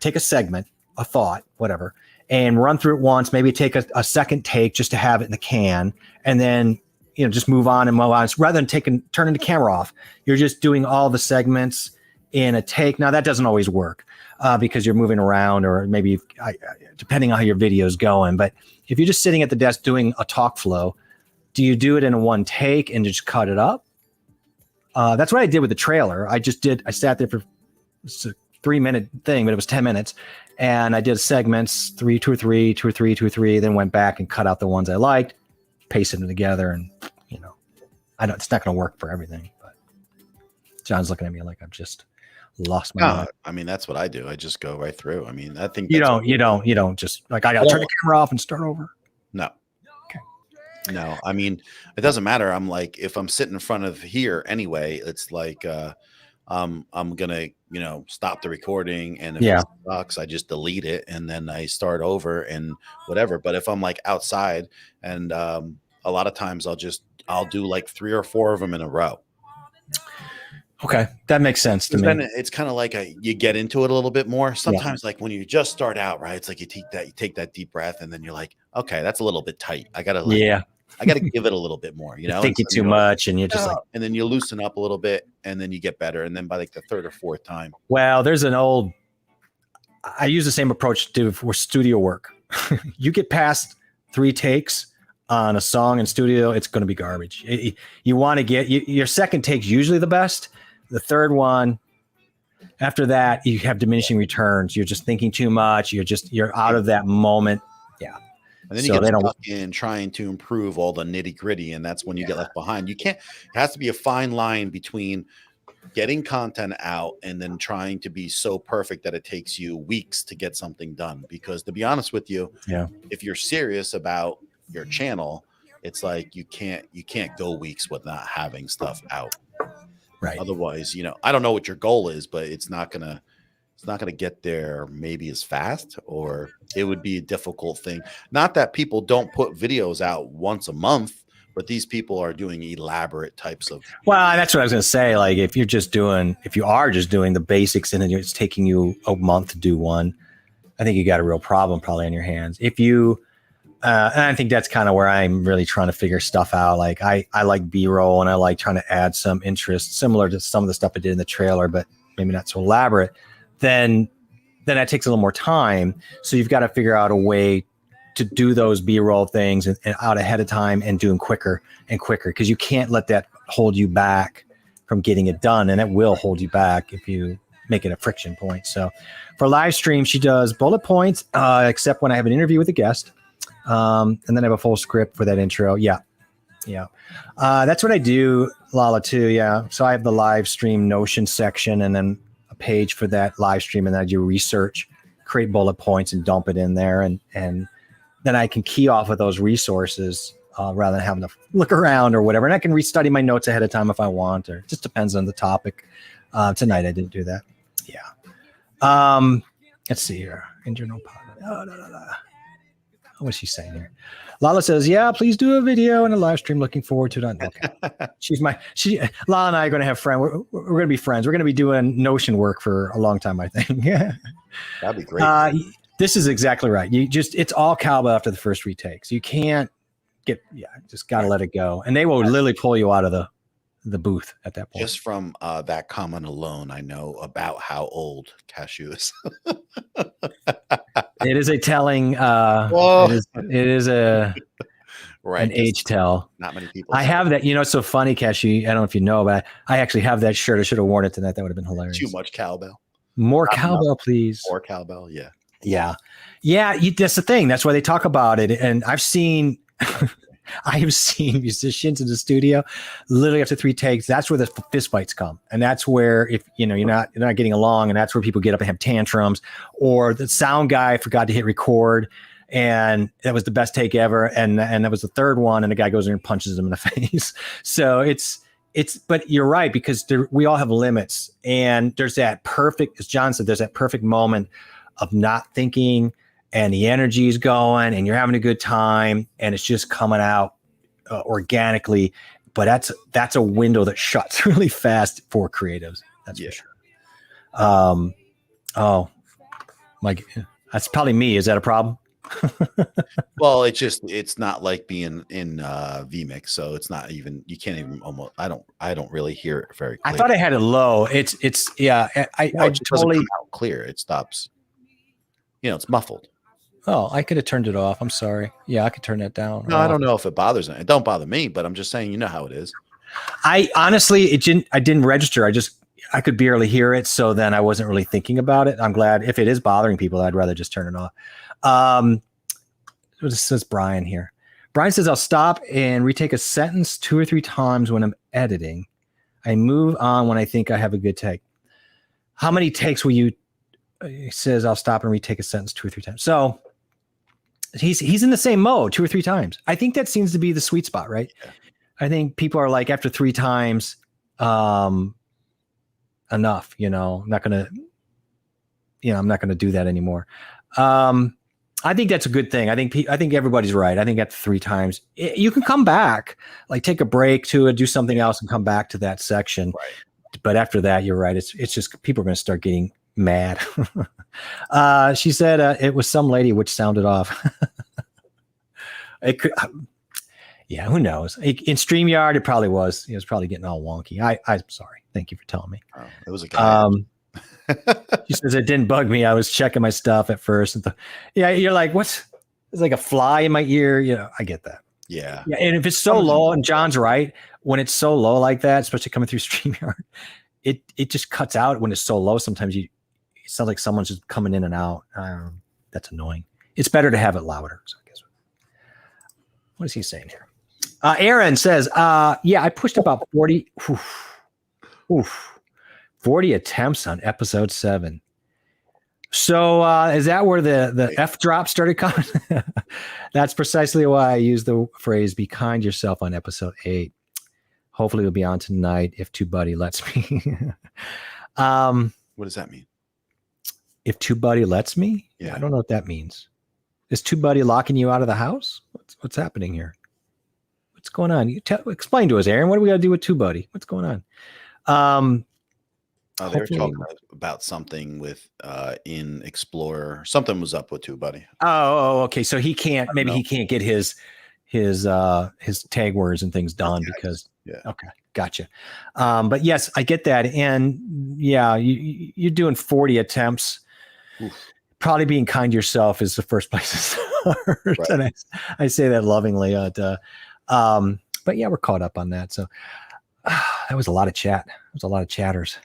take a segment, a thought, whatever, and run through it once, maybe take a second take just to have it in the can, and then, just move on and move on. So rather than turning the camera off, you're just doing all the segments in a take. Now that doesn't always work because you're moving around or maybe depending on how your video is going. But if you're just sitting at the desk doing a talk flow, do you do it in a one take and just cut it up? That's what I did with the trailer. I sat there for it's a 3-minute thing, but it was 10 minutes. And I did segments, 2 or 3, then went back and cut out the ones I liked, pasted them together. And, it's not going to work for everything, but John's looking at me like I've just lost my mind. I mean, that's what I do. I just go right through. I mean, I think you don't just like, I got to turn the camera off and start over. No. Okay. No, I mean, it doesn't matter. I'm like, if I'm sitting in front of here anyway, it's like, I'm gonna, stop the recording, and if it sucks, I just delete it and then I start over and whatever. But if I'm like outside, and a lot of times I'll do like 3 or 4 of them in a row. Okay, that makes sense to me. Then it's kind of like you get into it a little bit more. Sometimes, like when you just start out, right? It's like you take that deep breath, and then you're like, okay, that's a little bit tight. I gotta give it a little bit more. Thinking too much, and you're just and then you loosen up a little bit, and then you get better. And then by like the 3rd or 4th time, well, I use the same approach for studio work. You get past 3 takes, on a song in studio, it's going to be garbage. You want to get your second take's usually the best. The third one, after that, you have diminishing returns. You're just thinking too much. You're out of that moment. Yeah. And then you get stuck in trying to improve all the nitty gritty. And that's when you get left behind. You can't, it has to be a fine line between getting content out and then trying to be so perfect that it takes you weeks to get something done. Because to be honest with you, if you're serious about your channel, it's like you can't go weeks with not having stuff out. Right. Otherwise, I don't know what your goal is, but it's not gonna get there maybe as fast, or it would be a difficult thing. Not that people don't put videos out once a month, but these people are doing elaborate types of. Well, that's what I was going to say. Like if you are just doing the basics and then it's taking you a month to do one, I think you got a real problem probably on your hands. If you, and I think that's kind of where I'm really trying to figure stuff out. Like I like B-roll and I like trying to add some interest similar to some of the stuff I did in the trailer, but maybe not so elaborate. Then that takes a little more time. So you've got to figure out a way to do those B-roll things and out ahead of time and do them quicker and quicker, because you can't let that hold you back from getting it done. And it will hold you back if you make it a friction point. So for live stream, she does bullet points, except when I have an interview with a guest. And then I have a full script for that intro. Yeah. That's what I do, Lala, too. Yeah. So I have the live stream Notion section and then a page for that live stream. And then I do research, create bullet points and dump it in there. And then I can key off of those resources rather than having to look around or whatever. And I can restudy my notes ahead of time if I want, or it just depends on the topic. Tonight I didn't do that. Yeah. Let's see here. Internal What's she saying here? Lala says, yeah, please do a video and a live stream. Looking forward to it. Okay. Lala and I are going to have friends. We're going to be friends. We're going to be doing Notion work for a long time, I think. Yeah. That'd be great. This is exactly right. It's all cowbell after the first retakes. You can't just got to let it go. And they will literally pull you out of the booth at that point. Just from that comment alone, I know about how old Cashew is. It is a telling. It is a right, an age tell. Not many people. I have that. It's so funny, Cashew. I don't know if you know, but I actually have that shirt. I should have worn it tonight. That would have been hilarious. Too much cowbell. More cowbell, please. More cowbell. Yeah. Yeah. That's the thing. That's why they talk about it. And I've seen. I have seen musicians in the studio literally after 3 takes. That's where the fist fights come. And that's where if you're not getting along, and that's where people get up and have tantrums, or the sound guy forgot to hit record and that was the best take ever. And that was the third one. And the guy goes in and punches him in the face. So but you're right, because we all have limits, and there's that perfect, as John said, there's that perfect moment of not thinking, and the energy is going and you're having a good time and it's just coming out organically. But that's a window that shuts really fast for creatives. That's for sure. Oh, that's probably me. Is that a problem? Well, it's not like being in vMix, so it's not even, you can't even almost, I don't really hear it very clear. I thought I had it low. It's yeah. I totally come out clear. It stops. It's muffled. Oh, I could have turned it off. I'm sorry. Yeah, I could turn that down. No, I don't know if it bothers me. It don't bother me, but I'm just saying, you know how it is. I honestly, I didn't register. I could barely hear it. So then I wasn't really thinking about it. I'm glad. If it is bothering people, I'd rather just turn it off. This says Brian here. Brian says, I'll stop and retake a sentence 2 or 3 times when I'm editing. I move on when I think I have a good take. How many takes will you? He says, I'll stop and retake a sentence 2 or 3 times. So he's in the same mode 2 or 3 times. I think that seems to be the sweet spot, right? Yeah. I think people are like, after 3 times, enough, I'm not going to do that anymore. I think that's a good thing. I think everybody's right. I think after 3 times you can come back, like take a break to it, do something else and come back to that section. Right. But after that, you're right. It's just, people are going to start getting mad. She said it was some lady which sounded off. It could, yeah, who knows? In StreamYard, it probably was. It was probably getting all wonky. I'm sorry. Thank you for telling me. Oh, it was a guy. She says it didn't bug me. I was checking my stuff at first. And you're like, what? It's like a fly in my ear. I get that. Yeah. Yeah, and if it's so low, and John's right, when it's so low like that, especially coming through StreamYard, it just cuts out when it's so low. Sometimes it sounds like someone's just coming in and out. That's annoying. It's better to have it louder. So I guess. What is he saying here? Aaron says, yeah, I pushed about 40 attempts on episode 7. So is that where the F drop started coming? That's precisely why I use the phrase "be kind yourself" on episode 8. Hopefully, we'll be on tonight if TubeBuddy lets me. What does that mean? If TubeBuddy lets me? Yeah. I don't know what that means. Is TubeBuddy locking you out of the house? What's happening here? What's going on? Explain to us, Aaron. What do we got to do with TubeBuddy? What's going on? They were talking about something with in Explorer. Something was up with TubeBuddy. Oh, okay. So he can't. Maybe he can't get his tag words and things done because. Yeah. Okay, gotcha. But yes, I get that, and yeah, you're doing 40 attempts. Oof. Probably being kind to yourself is the first place to start, right. And I say that lovingly. But yeah, we're caught up on that. So that was a lot of chat. It was a lot of chatters.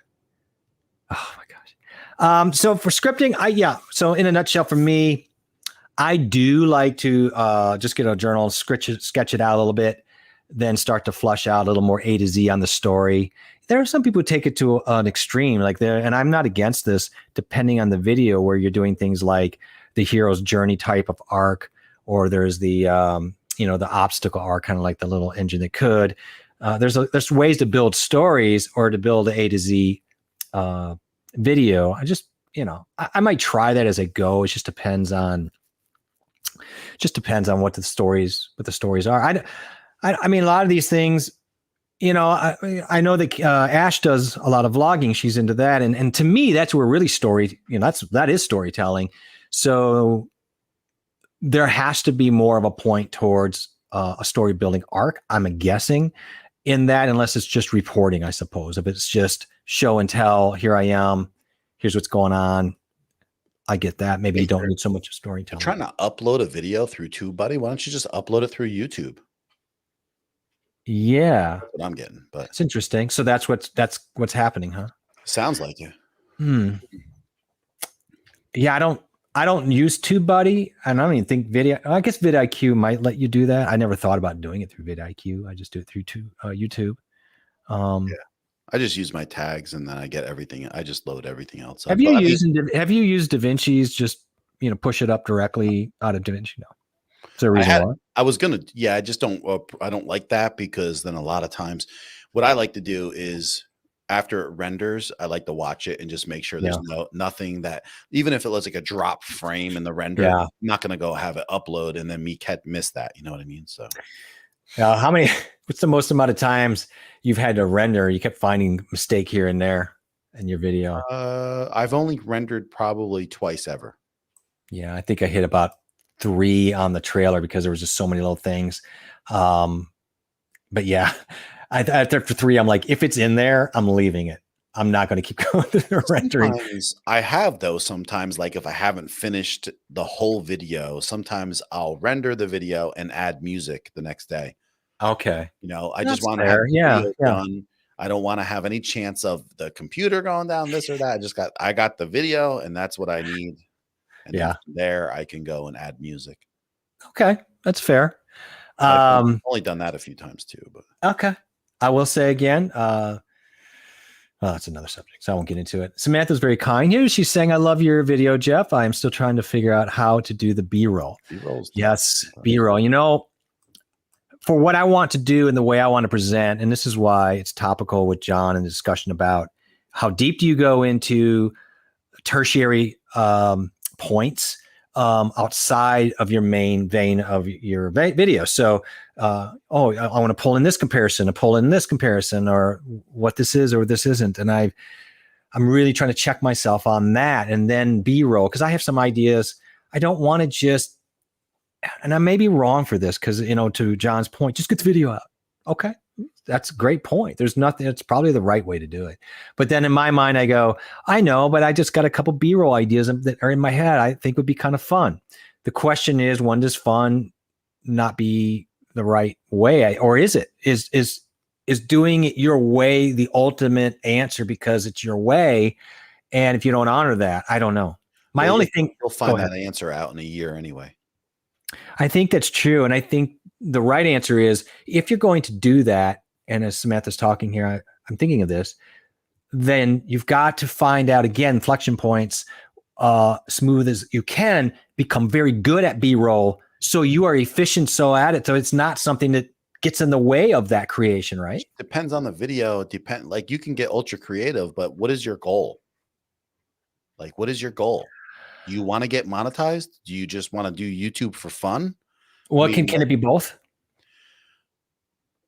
Oh my gosh. So for scripting, so in a nutshell for me, I do like to just get a journal, sketch it out a little bit, then start to flush out a little more A to Z on the story. There are some people who take it to an extreme, and I'm not against this, depending on the video, where you're doing things like the hero's journey type of arc, or there's the the obstacle arc, kind of like the little engine that could. There's ways to build stories or to build an A to Z video. I just, I might try that as I go. It just depends on what the stories are. I mean, a lot of these things, I know that Ash does a lot of vlogging. She's into that. And to me, that's where really that is storytelling. So there has to be more of a point towards a story building arc, I'm guessing, in that, unless it's just reporting, I suppose. If it's just show and tell, here I am, here's what's going on, I get that. Maybe you don't need so much storytelling. Trying to upload a video through TubeBuddy. Why don't you just upload it through YouTube? Yeah, that's what I'm getting, but it's interesting. So that's what's happening, huh? Sounds like it. Yeah, I don't use TubeBuddy, and I don't even think I guess vidIQ might let you do that. I never thought about doing it through vidIQ. I just do it through YouTube. Yeah, I just use my tags, and then I get everything. I just load everything else up. Have you used DaVinci's? Just push it up directly out of DaVinci? No. Is there a reason why? I was gonna. Yeah, I just don't. I don't like that, because then a lot of times, what I like to do is, after it renders, I like to watch it and just make sure there's nothing that, even if it looks like a drop frame in the render, I'm not going to go have it upload and then me miss that. You know what I mean? So, what's the most amount of times you've had to render? You kept finding mistake here and there in your video. I've only rendered probably twice ever. Yeah, I think I hit about 3 on the trailer because there was just so many little things. But yeah. After 3, I'm like, if it's in there, I'm leaving it. I'm not going to keep going through the rendering. I have those sometimes, like if I haven't finished the whole video, sometimes I'll render the video and add music the next day. Okay. I just want to have the video done. I don't want to have any chance of the computer going down this or that. I got the video, and that's what I need. And then from there I can go and add music. Okay. That's fair. I've only done that a few times too, but okay. I will say again, that's another subject, so I won't get into it. Samantha's very kind here. She's saying, I love your video, Jeff. I am still trying to figure out how to do the B-roll. Yes, B-roll. For what I want to do and the way I want to present, and this is why it's topical with John and the discussion about how deep do you go into tertiary points outside of your main vein of your video. So, I want to pull in this comparison, or what this is or this isn't. And I'm really trying to check myself on that. And then B-roll, because I have some ideas. I don't want to just, and I may be wrong for this, because, to John's point, just get the video out. Okay. That's a great point. There's nothing, it's probably the right way to do it. But then in my mind, I go, I know, but I just got a couple B-roll ideas that are in my head I think would be kind of fun. The question is, when does fun not be the right way, or is it? Is doing it your way the ultimate answer because it's your way? And if you don't honor that, I don't know. My only thing, you'll find that answer out in a year anyway. I think that's true. And I think the right answer is, if you're going to do that, and as Samantha's talking here, I'm thinking of this, then you've got to find out, again, inflection points, smooth as you can, become very good at B-roll so you are efficient at it. So it's not something that gets in the way of that creation, right? Depends on the video. Like, you can get ultra creative, but what is your goal? Like, what is your goal? Do you want to get monetized? Do you just want to do YouTube for fun? Well, can it be both?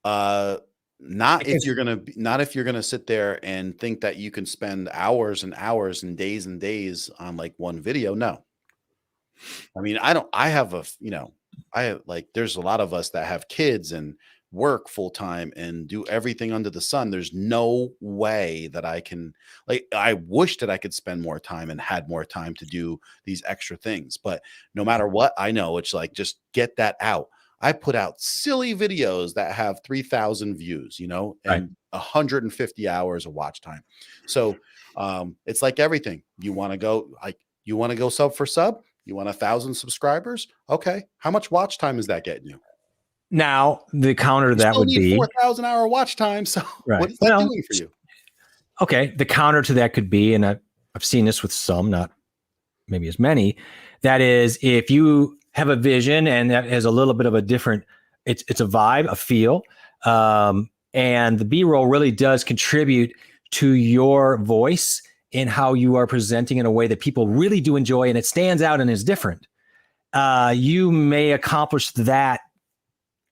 Not if you're gonna sit there and think that you can spend hours and hours and days on like one video. No. I mean, there's a lot of us that have kids and work full time and do everything under the sun. There's no way that I can, I wish that I could spend more time and had more time to do these extra things. But no matter what, I know it's like, just get that out. I put out silly videos that have 3,000 views, and 150 hours of watch time. So it's like everything. You want to go sub for sub? You want 1,000 subscribers? Okay. How much watch time is that getting you? Now, the counter to that would be 4,000 hour watch time. So what is that doing for you? Okay. The counter to that could be, and I've seen this with some, not maybe as many, that is, if you have a vision and that has a little bit of a different, it's a vibe, a feel. And the B-roll really does contribute to your voice in how you are presenting in a way that people really do enjoy, and it stands out and is different. You may accomplish that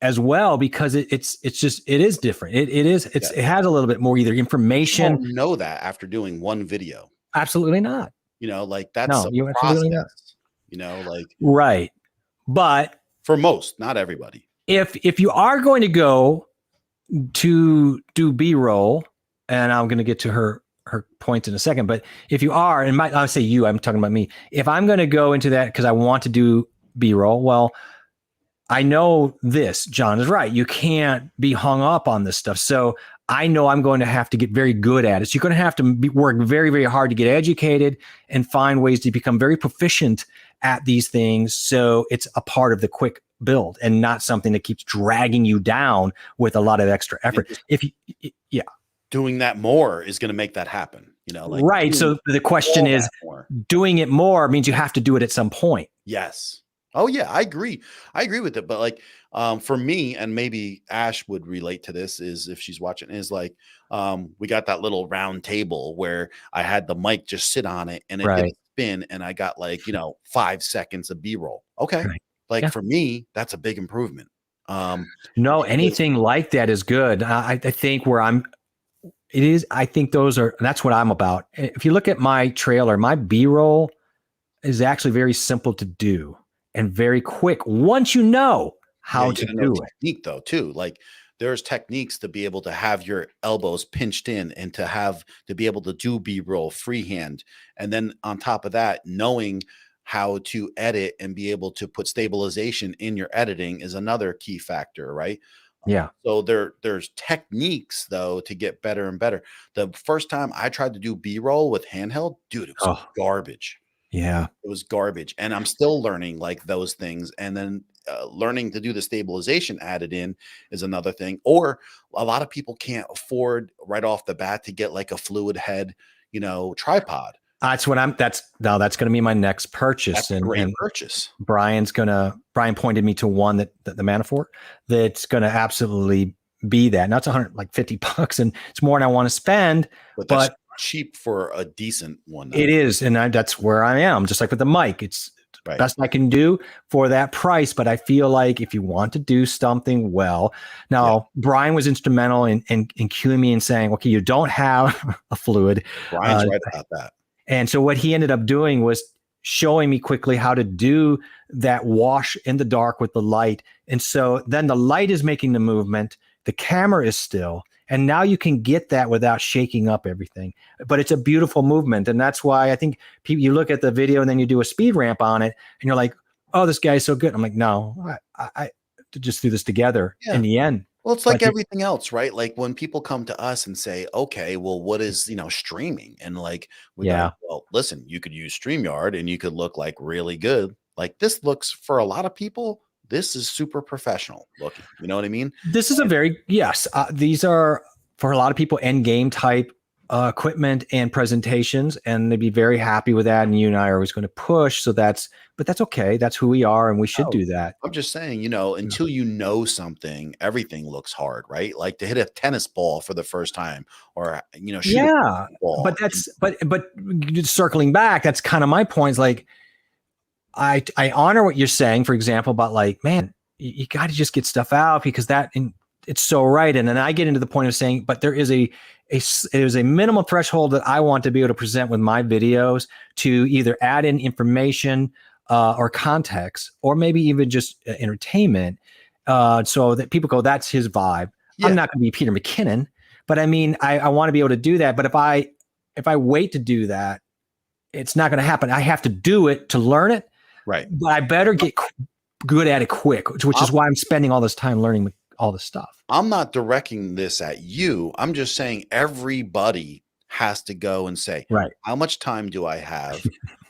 as well, because it is different. It has a little bit more either information. You don't know that after doing one video. Absolutely not. That's you absolutely not. Right. But for most, not everybody. If you are going to go to do B-roll, and I'm going to get to her point in a second, but if you are, and I'll say you, I'm talking about me. If I'm going to go into that because I want to do B-roll, well, I know this, John is right. You can't be hung up on this stuff. So I know I'm going to have to get very good at it. So you're going to have to work very, very hard to get educated and find ways to become very proficient at these things. So it's a part of the quick build and not something that keeps dragging you down with a lot of extra effort. Doing that more is going to make that happen. Right. So the question is, doing it more means you have to do it at some point. Yes. Oh yeah, I agree. I agree with it. But for me, and maybe Ash would relate to this, is if she's watching, is we got that little round table where I had the mic just sit on it and it did a spin, and I got 5 seconds of B-roll. Okay. Right. For me, that's a big improvement. Anything like that is good. I think that's what I'm about. If you look at my trailer, my B-roll is actually very simple to do and very quick once you know how to do it. Technique though, too. There's techniques to be able to have your elbows pinched in and to be able to do B-roll freehand. And then on top of that, knowing how to edit and be able to put stabilization in your editing is another key factor, right? Yeah. So there's techniques though to get better and better. The first time I tried to do B-roll with handheld, dude, it was garbage. Yeah, it was garbage. And I'm still learning those things. And then learning to do the stabilization added in is another thing. Or a lot of people can't afford right off the bat to get a fluid head, tripod. That's going to be my next purchase. That's a great purchase. Brian pointed me to one that the Manafort that's going to absolutely be that. Now it's $150 and it's more than I want to spend, but cheap for a decent one. It is. And that's where I am. Just like with the mic, it's the best I can do for that price. But I feel like if you want to do something well, now Brian was instrumental in cueing me and saying, okay, you don't have a fluid. Brian's right about that. And so what he ended up doing was showing me quickly how to do that wash in the dark with the light. And so then the light is making the movement. The camera is still. And now you can get that without shaking up everything. But it's a beautiful movement. And that's why I think you look at the video and then you do a speed ramp on it and you're like, oh, this guy's so good. I'm like, no, to just do this together Yeah. in the end. Well, it's like everything else, right? Like when people come to us and say, okay, well, what is, streaming? And like, we go, well, listen, you could use StreamYard and you could look like really good. Like this looks for a lot of people, this is super professional looking. You know what I mean? This is these are for a lot of people end game type equipment and presentations, and they'd be very happy with that. And you and I are always going to push. So that's okay. That's who we are, and we should do that. I'm just saying, until you know something, everything looks hard, right? Like to hit a tennis ball for the first time, or shoot a ball. But that's but circling back, that's kind of my point. Is like I honor what you're saying, for example, about like, man, you got to just get stuff out because it's so right. And then I get into the point of saying, but there is a minimal threshold that I want to be able to present with my videos to either add in information or context, or maybe even just entertainment, so that people go, that's his vibe. Yeah. I'm not going to be Peter McKinnon, but I mean, I want to be able to do that. But if I wait to do that, it's not going to happen. I have to do it to learn it. Right. But I better get good at it quick, which is why I'm spending all this time learning all this stuff. I'm not directing this at you. I'm just saying everybody has to go and say, right, how much time do I have?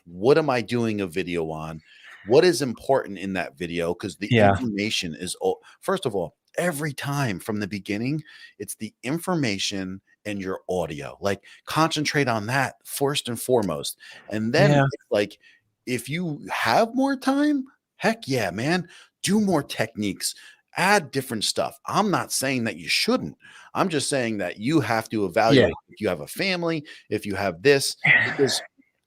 What am I doing a video on? What is important in that video? Because the information is, first of all, every time from the beginning, it's the information and your audio. Like concentrate on that first and foremost. And then like, if you have more time, heck yeah, man, do more techniques. Add different stuff. I'm not saying that you shouldn't. I'm just saying that you have to evaluate if you have a family, if you have this, because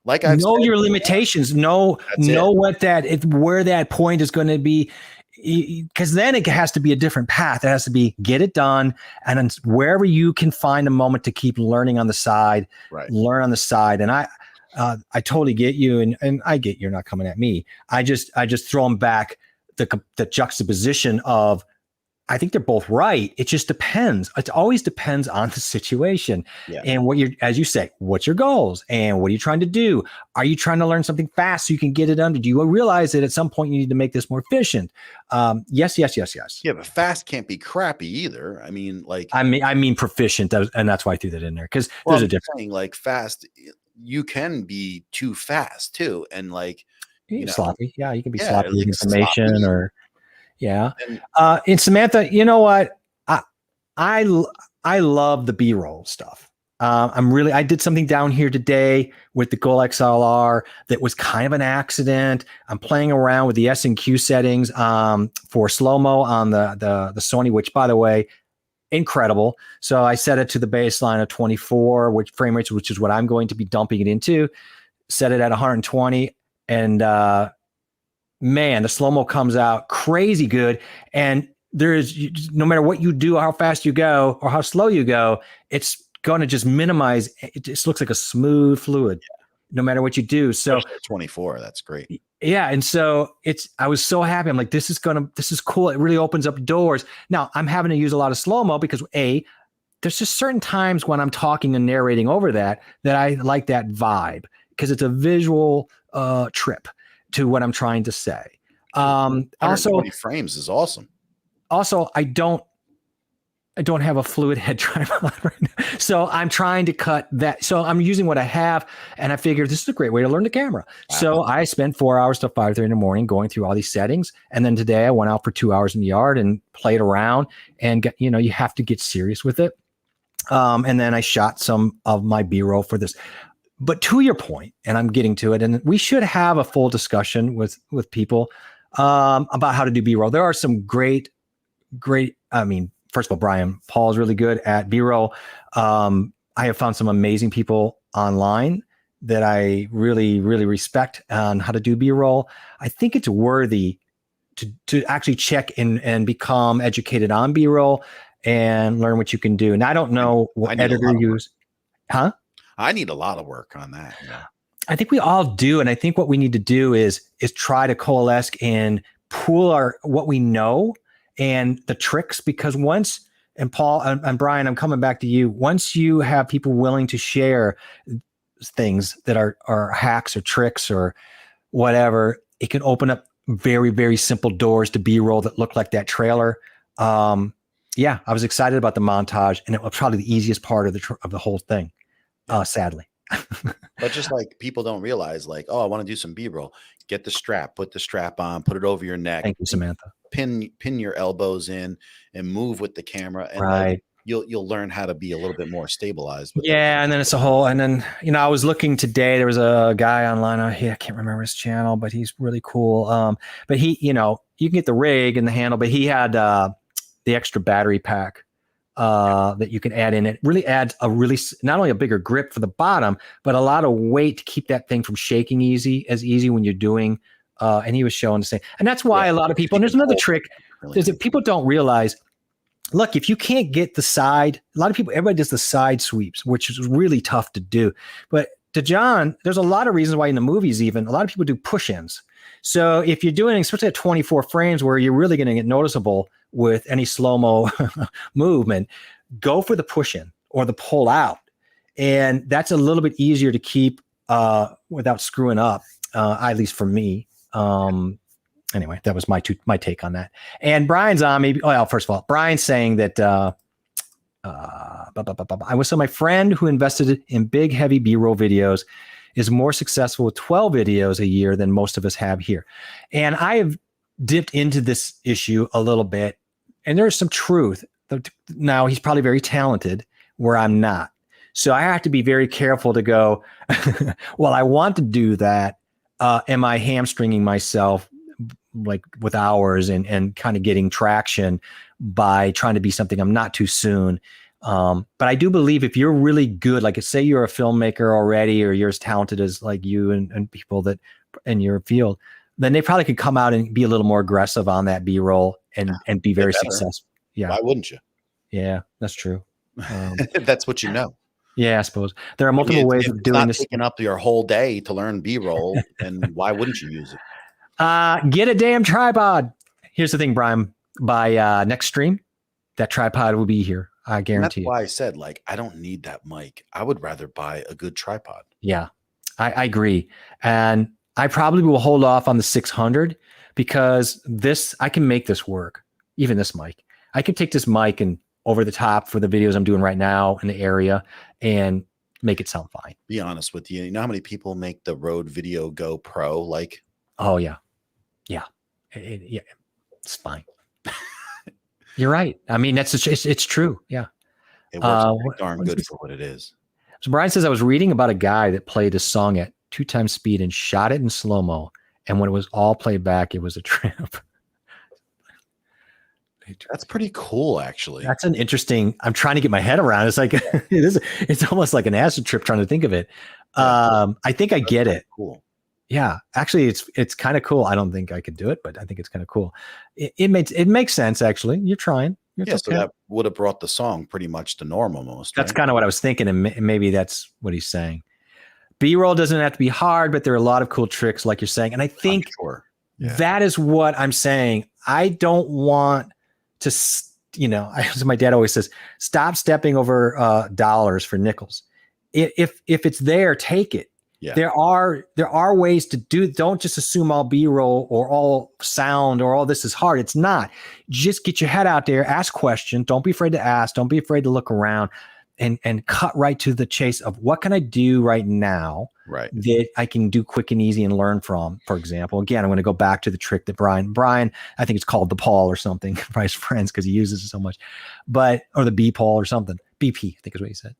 like I've know said, your limitations, know what where that point is going to be, because then it has to be a different path. It has to be get it done, and then wherever you can find a moment to keep learning on the side, learn on the side. And I totally get you, and I get you're not coming at me. I just throw them back. The juxtaposition of, I think they're both right. It just depends. It always depends on the situation and as you say, what's your goals and what are you trying to do? Are you trying to learn something fast so you can get it under? Do you realize that at some point you need to make this more efficient? Yes. Yeah, but fast can't be crappy either. I mean, proficient, and that's why I threw that in there because there's a difference. Like fast, you can be too fast too, and like. Sloppy. Yeah, you can be sloppy with information sloppy. And Samantha, you know what? I love the B-roll stuff. I did something down here today with the Goal XLR that was kind of an accident. I'm playing around with the S&Q settings for slow-mo on the Sony, which by the way, incredible. So I set it to the baseline of 24, which frame rates, which is what I'm going to be dumping it into. Set it at 120. And man, the slow-mo comes out crazy good. And there is, no matter what you do, how fast you go or how slow you go, it's going to just minimize. It just looks like a smooth fluid, no matter what you do. So 24, that's great. Yeah. And so I was so happy. I'm like, this is cool. It really opens up doors. Now I'm having to use a lot of slow-mo because there's just certain times when I'm talking and narrating over that I like that vibe because it's a visual trip to what I'm trying to say. Also, frames is awesome. Also, I don't have a fluid head tripod right now, so I'm trying to cut that. So I'm using what I have, and I figured this is a great way to learn the camera. Wow. So I spent 4 hours to 5:30 in the morning going through all these settings, and then today I went out for 2 hours in the yard and played around. And you have to get serious with it. And then I shot some of my B-roll for this. But to your point, and I'm getting to it, and we should have a full discussion with people about how to do B-roll. There are some great, first of all, Brian Paul is really good at B-roll. I have found some amazing people online that I really, really respect on how to do B-roll. I think it's worthy to actually check and become educated on B-roll and learn what you can do. And I don't know what editor you use. Huh? I need a lot of work on that. Yeah. I think we all do. And I think what we need to do is try to coalesce and pool what we know and the tricks, because and Paul and Brian, I'm coming back to you. Once you have people willing to share things that are hacks or tricks or whatever, it can open up very, very simple doors to B-roll that look like that trailer. Yeah, I was excited about the montage, and it was probably the easiest part of the whole thing. Sadly. But just like people don't realize, like, oh, I want to do some B-roll. Get the strap, put the strap on, put it over your neck. Thank you, Samantha. Pin your elbows in and move with the camera, and right. You'll learn how to be a little bit more stabilized. With and then it's a whole. And then I was looking today. There was a guy online. I can't remember his channel, but he's really cool. But he, you can get the rig and the handle, but he had the extra battery pack that you can add in. It really adds not only a bigger grip for the bottom, but a lot of weight to keep that thing from shaking easy when you're doing. And he was showing the same. And that's why a lot of people, and there's another trick, is that people don't realize, look, if you can't get the side, everybody does the side sweeps, which is really tough to do. But to John, there's a lot of reasons why in the movies, even a lot of people do push-ins. So if you're doing, especially at 24 frames where you're really going to get noticeable with any slow-mo movement, go for the push-in or the pull out. And that's a little bit easier to keep without screwing up, at least for me. Anyway, that was my take on that. And Brian's on me. Well, first of all, Brian's saying that I was my friend who invested in big, heavy B-roll videos is more successful with 12 videos a year than most of us have here. And I have dipped into this issue a little bit, and there's some truth. Now, he's probably very talented where I'm not. So I have to be very careful to go, well, I want to do that. Am I hamstringing myself like with hours and kind of getting traction by trying to be something I'm not too soon? But I do believe if you're really good, like say you're a filmmaker already, or you're as talented as like you and people that in your field, then they probably could come out and be a little more aggressive on that B-roll and be very successful. Yeah. Why wouldn't you? Yeah, that's true. That's what you know. Yeah, I suppose there are multiple ways of doing this. Taking up your whole day to learn B-roll, and why wouldn't you use it? Get a damn tripod. Here's the thing, Brian. By next stream, that tripod will be here. I guarantee. That's why I said, like, I don't need that mic. I would rather buy a good tripod. Yeah, I agree, and I probably will hold off on the 600 because I can make this work. Even this mic, I can take this mic and over the top for the videos I'm doing right now in the area and make it sound fine. Be honest with you. You know how many people make the Rode Video Go Pro? Like, oh yeah. Yeah. It's fine. You're right. I mean, it's true. Yeah. It works darn good for what it is. So Brian says, I was reading about a guy that played a song at 2 times speed and shot it in slow-mo. And when it was all played back, it was a trip. That's pretty cool, actually. That's an interesting. I'm trying to get my head around. It's like it's almost like an acid trip trying to think of it. I think I get it. Cool. Yeah, actually, it's kind of cool. I don't think I could do it, but I think it's kind of cool. It makes sense. Actually, you're trying. So that would have brought the song pretty much to normal almost. That's kind of what I was thinking, and maybe that's what he's saying. B-roll doesn't have to be hard, but there are a lot of cool tricks, like you're saying, and I think that is what I'm saying. I don't want to, as my dad always says, stop stepping over dollars for nickels. If it's there, take it. Yeah. There are ways to do. Don't just assume all B-roll or all sound or all this is hard. It's not. Just get your head out there, ask questions. Don't be afraid to ask. Don't be afraid to look around, and cut right to the chase of what can I do right now that I can do quick and easy and learn from. For example, again, I'm going to go back to the trick that Brian, I think it's called the Paul or something by his friends because he uses it so much, or the B Paul or something. BP, I think is what he said.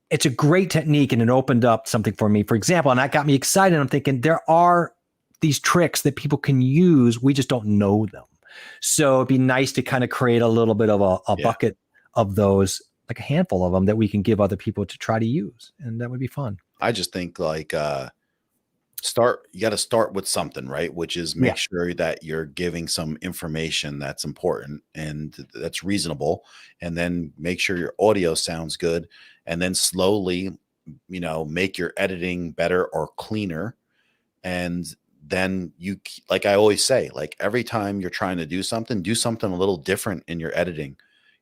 It's a great technique, and it opened up something for me, for example, and that got me excited. I'm thinking there are these tricks that people can use. We just don't know them. So it'd be nice to kind of create a little bit of a bucket of those, like a handful of them that we can give other people to try to use. And that would be fun. I just think like, you got to start with something, right? Which is make sure that you're giving some information that's important and that's reasonable. And then make sure your audio sounds good. And then slowly, make your editing better or cleaner. And then like I always say, like every time you're trying to do something a little different in your editing,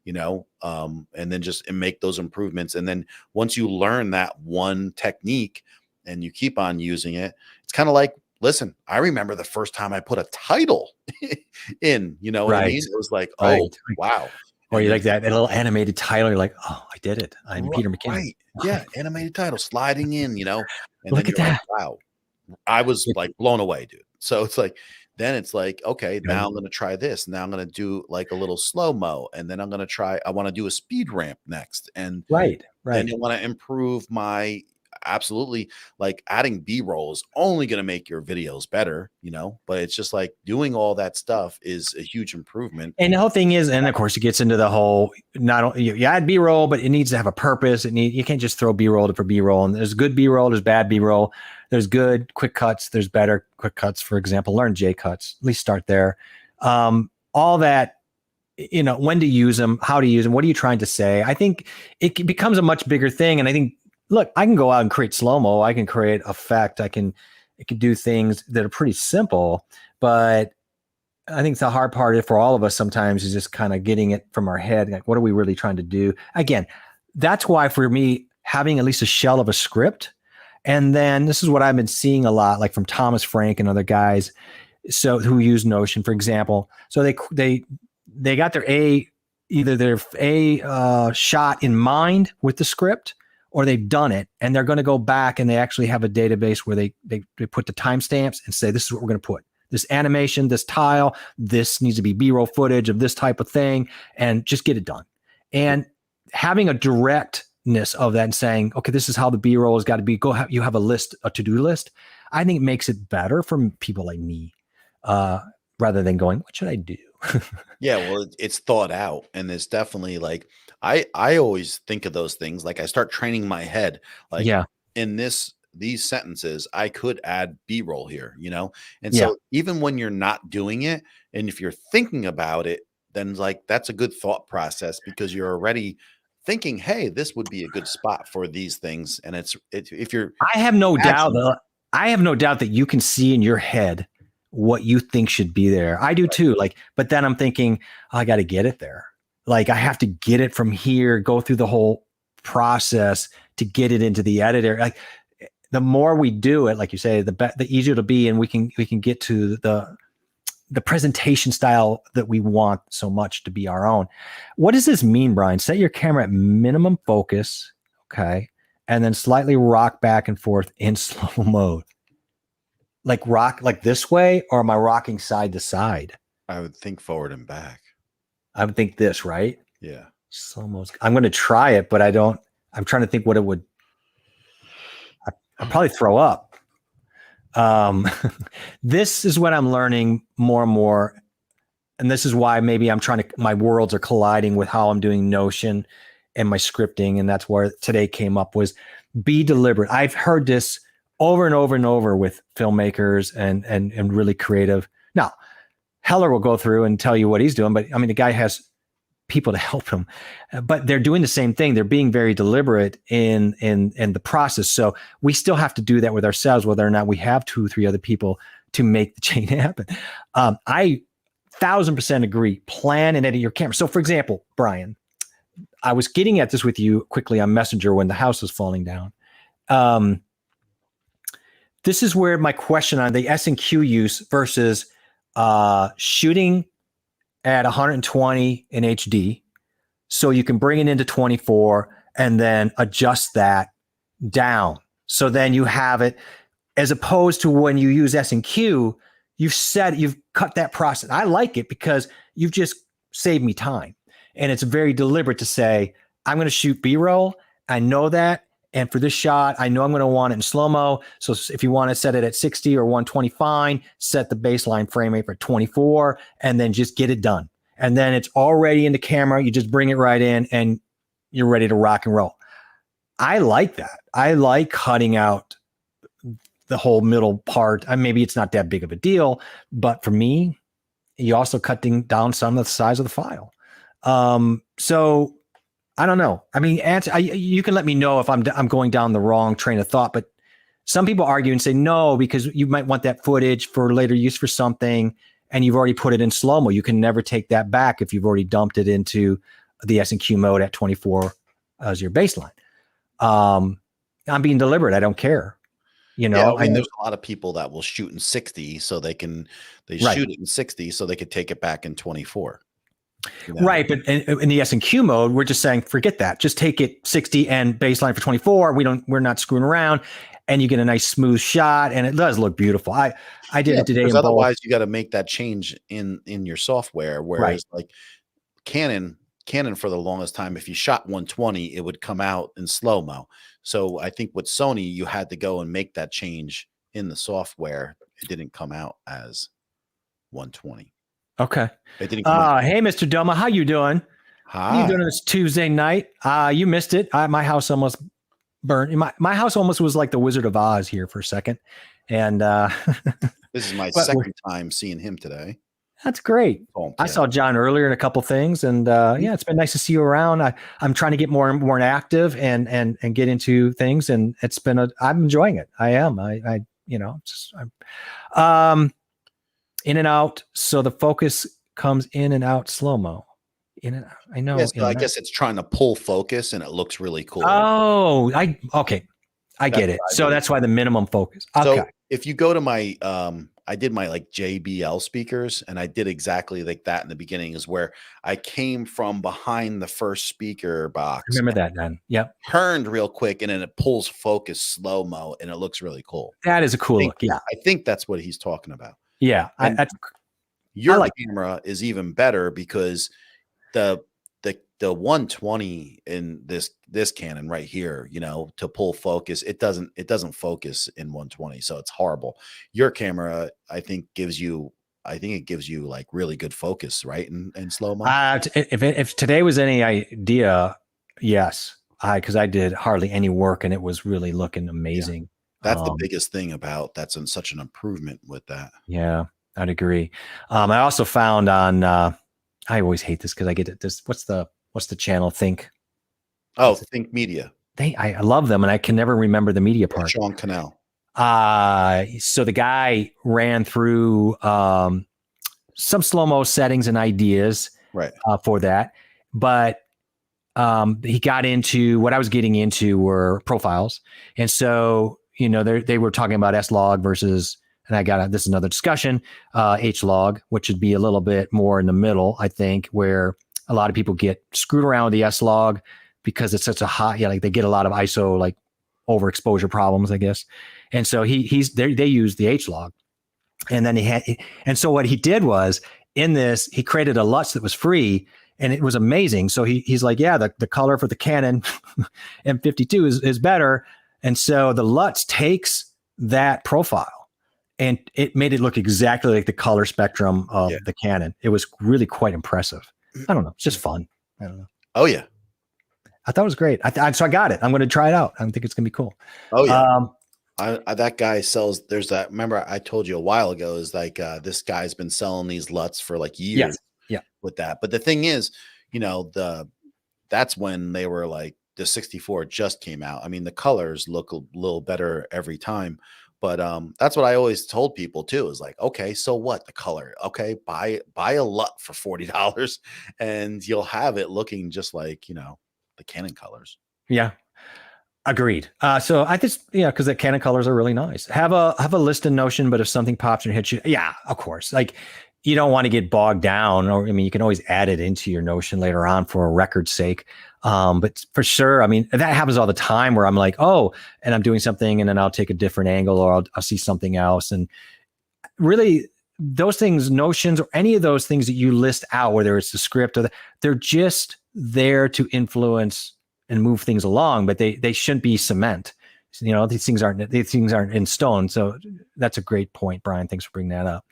and then just make those improvements. And then once you learn that one technique and you keep on using it, it's kind of like listen, I remember the first time I put a title in, you know what I mean? It was like, oh, wow. Or And you then like that little animated title. You're like, oh, I did it. I'm Peter McKinnon. Right. Yeah. Animated title sliding in, you know, and Look then at you're that. like, wow. I was like blown away, dude. So it's like, then it's like, okay, now I'm going to try this. Now I'm going to do like a little slow-mo. And then I'm going to try, I want to do a speed ramp next. And then you want to improve my, absolutely, like adding B-roll is only going to make your videos better, you know, but it's just like doing all that stuff is a huge improvement. And the whole thing is, and of course it gets into the whole, not only you add B-roll, but it needs to have a purpose. You can't just throw B-roll for B-roll. And there's good B-roll, there's bad B-roll. There's good quick cuts. There's better quick cuts. For example, learn J cuts, at least start there. All that, you know, when to use them, how to use them. What are you trying to say? I think it becomes a much bigger thing. And I think, look, I can go out and create slow-mo. I can create effect. It can do things that are pretty simple, but I think the hard part for all of us sometimes is just kind of getting it from our head. Like, what are we really trying to do? Again, that's why for me, having at least a shell of a script. And then this is what I've been seeing a lot, like from Thomas Frank and other guys, so who use Notion, for example. So they got either their shot in mind with the script, or they've done it, and they're going to go back and they actually have a database where they put the timestamps and say, this is what we're going to put. This animation, this tile, this needs to be B-roll footage of this type of thing, and just get it done. And having a directness of that and saying, okay, this is how the B-roll has got to be. You have a to-do list. I think it makes it better for people like me, rather than going, what should I do? Yeah, well, it's thought out, and it's definitely like I always think of those things. Like I start training my head, like in these sentences, I could add B-roll here, you know? And so even when you're not doing it, and if you're thinking about it, then like that's a good thought process because you're already thinking, hey, this would be a good spot for these things. And if you're, I have no doubt that you can see in your head what you think should be there. I do too. Like, but then I'm thinking, I got to get it there. Like I have to get it from here, go through the whole process to get it into the editor. Like the more we do it, like you say, the easier it'll be, and we can get to the presentation style that we want so much to be our own. What does this mean, Brian? Set your camera at minimum focus, okay, and then slightly rock back and forth in slow mode. Like rock like this way, or am I rocking side to side? I would think forward and back. I would think this, right? Yeah. Slow mo. I'm going to try it, but I'm trying to think what it would. I'd probably throw up. This is what I'm learning more and more. And this is why maybe my worlds are colliding with how I'm doing Notion and my scripting. And that's where today came up, was be deliberate. I've heard this over and over and over with filmmakers and really creative. Now, Heller will go through and tell you what he's doing, but I mean, the guy has people to help him, but they're doing the same thing. They're being very deliberate in the process. So we still have to do that with ourselves, whether or not we have 2 or 3 other people to make the chain happen. I 1000% agree. Plan and edit your camera. So for example, Brian, I was getting at this with you quickly on Messenger when the house was falling down. This is where my question on the S&Q use versus shooting at 120 in HD, so you can bring it into 24 and then adjust that down. So then you have it, as opposed to when you use S&Q, you've cut that process. I like it because you've just saved me time. And it's very deliberate to say, I'm going to shoot B-roll. I know that. And for this shot, I know I'm going to want it in slow-mo. So if you want to set it at 60 or 120, fine. Set the baseline frame rate for 24 and then just get it done. And then it's already in the camera. You just bring it right in and you're ready to rock and roll. I like that. I like cutting out the whole middle part. Maybe it's not that big of a deal, but for me, you also cutting down some of the size of the file. So I don't know. I mean, you can let me know if I'm going down the wrong train of thought, but some people argue and say no, because you might want that footage for later use for something, and you've already put it in slow-mo. You can never take that back if you've already dumped it into the S&Q mode at 24 as your baseline. I'm being deliberate. I don't care. You know, I mean, there's a lot of people that will shoot in 60 so they shoot it in 60 so they could take it back in 24. Right. But in the S&Q mode, we're just saying, forget that. Just take it 60 and baseline for 24. We're not screwing around, and you get a nice smooth shot, and it does look beautiful. I did it today. Because otherwise you got to make that change in your software. Whereas like Canon for the longest time, if you shot 120, it would come out in slow-mo. So I think with Sony, you had to go and make that change in the software. It didn't come out as 120. Okay. It didn't come out. Hey, Mr. Doma, how you doing? Hi. How you doing this Tuesday night? You missed it. My house almost burned. My house almost was like the Wizard of Oz here for a second. And this is my second time seeing him today. That's great. I saw John earlier in a couple things, and it's been nice to see you around. I'm trying to get more and more active and get into things, and I'm enjoying it. I am. I'm in and out. So the focus comes in and out slow-mo. In and out. I know. Yes, I guess it's trying to pull focus, and it looks really cool. Oh, I get it. So that's why the minimum focus. Okay. So if you go to my I did my like JBL speakers, and I did exactly like that in the beginning, is where I came from behind the first speaker box. Remember that then. Yep. Turned real quick, and then it pulls focus slow-mo, and it looks really cool. That is a cool look. Yeah. I think that's what he's talking about. Yeah. Your camera is even better because the 120 in this Canon right here, to pull focus, it doesn't focus in 120, so it's horrible. Your camera, I think it gives you like really good focus, right? In slow mo. If today was any idea, yes, because I did hardly any work, and it was really looking amazing. Yeah. That's the biggest thing about that's such an improvement with that. Yeah, I'd agree. I also found on I always hate this because I get this. What's the channel? Think Media. I love them, and I can never remember the media part. Sean Cannell. So the guy ran through some slow-mo settings and ideas for that, but he got into what I was getting into were profiles, and so they were talking about S-Log versus. And this is another discussion, H-Log, which would be a little bit more in the middle, I think, where a lot of people get screwed around with the S-Log because it's such a high, like they get a lot of ISO, like overexposure problems, I guess. And so they use the H-Log. And then so what he did was in this, he created a LUTs that was free, and it was amazing. So he's like, the color for the Canon M52 is better. And so the LUTs takes that profile, and it made it look exactly like the color spectrum of the Canon. It was really quite impressive. I don't know. It's just fun. I don't know. Oh, yeah. I thought it was great. So I got it. I'm going to try it out. I think it's going to be cool. Oh, yeah. That guy sells. There's that. Remember, I told you a while ago, is like this guy's been selling these LUTs for like years with that. But the thing is, that's when they were like the 64 just came out. I mean, the colors look a little better every time. But that's what I always told people too, is like, okay, so what? The color, okay, buy a LUT for $40 and you'll have it looking just like, the Canon colors. Yeah, agreed. So I just, because the Canon colors are really nice. Have a list in Notion, but if something pops and hits you, of course. Like, you don't want to get bogged down, or you can always add it into your Notion later on for a record's sake. But for sure, that happens all the time where I'm like, and I'm doing something, and then I'll take a different angle, or I'll see something else. And really, those things, Notions, or any of those things that you list out, whether it's the script they're just there to influence and move things along, but they shouldn't be cement. These things aren't in stone. So that's a great point, Brian. Thanks for bringing that up.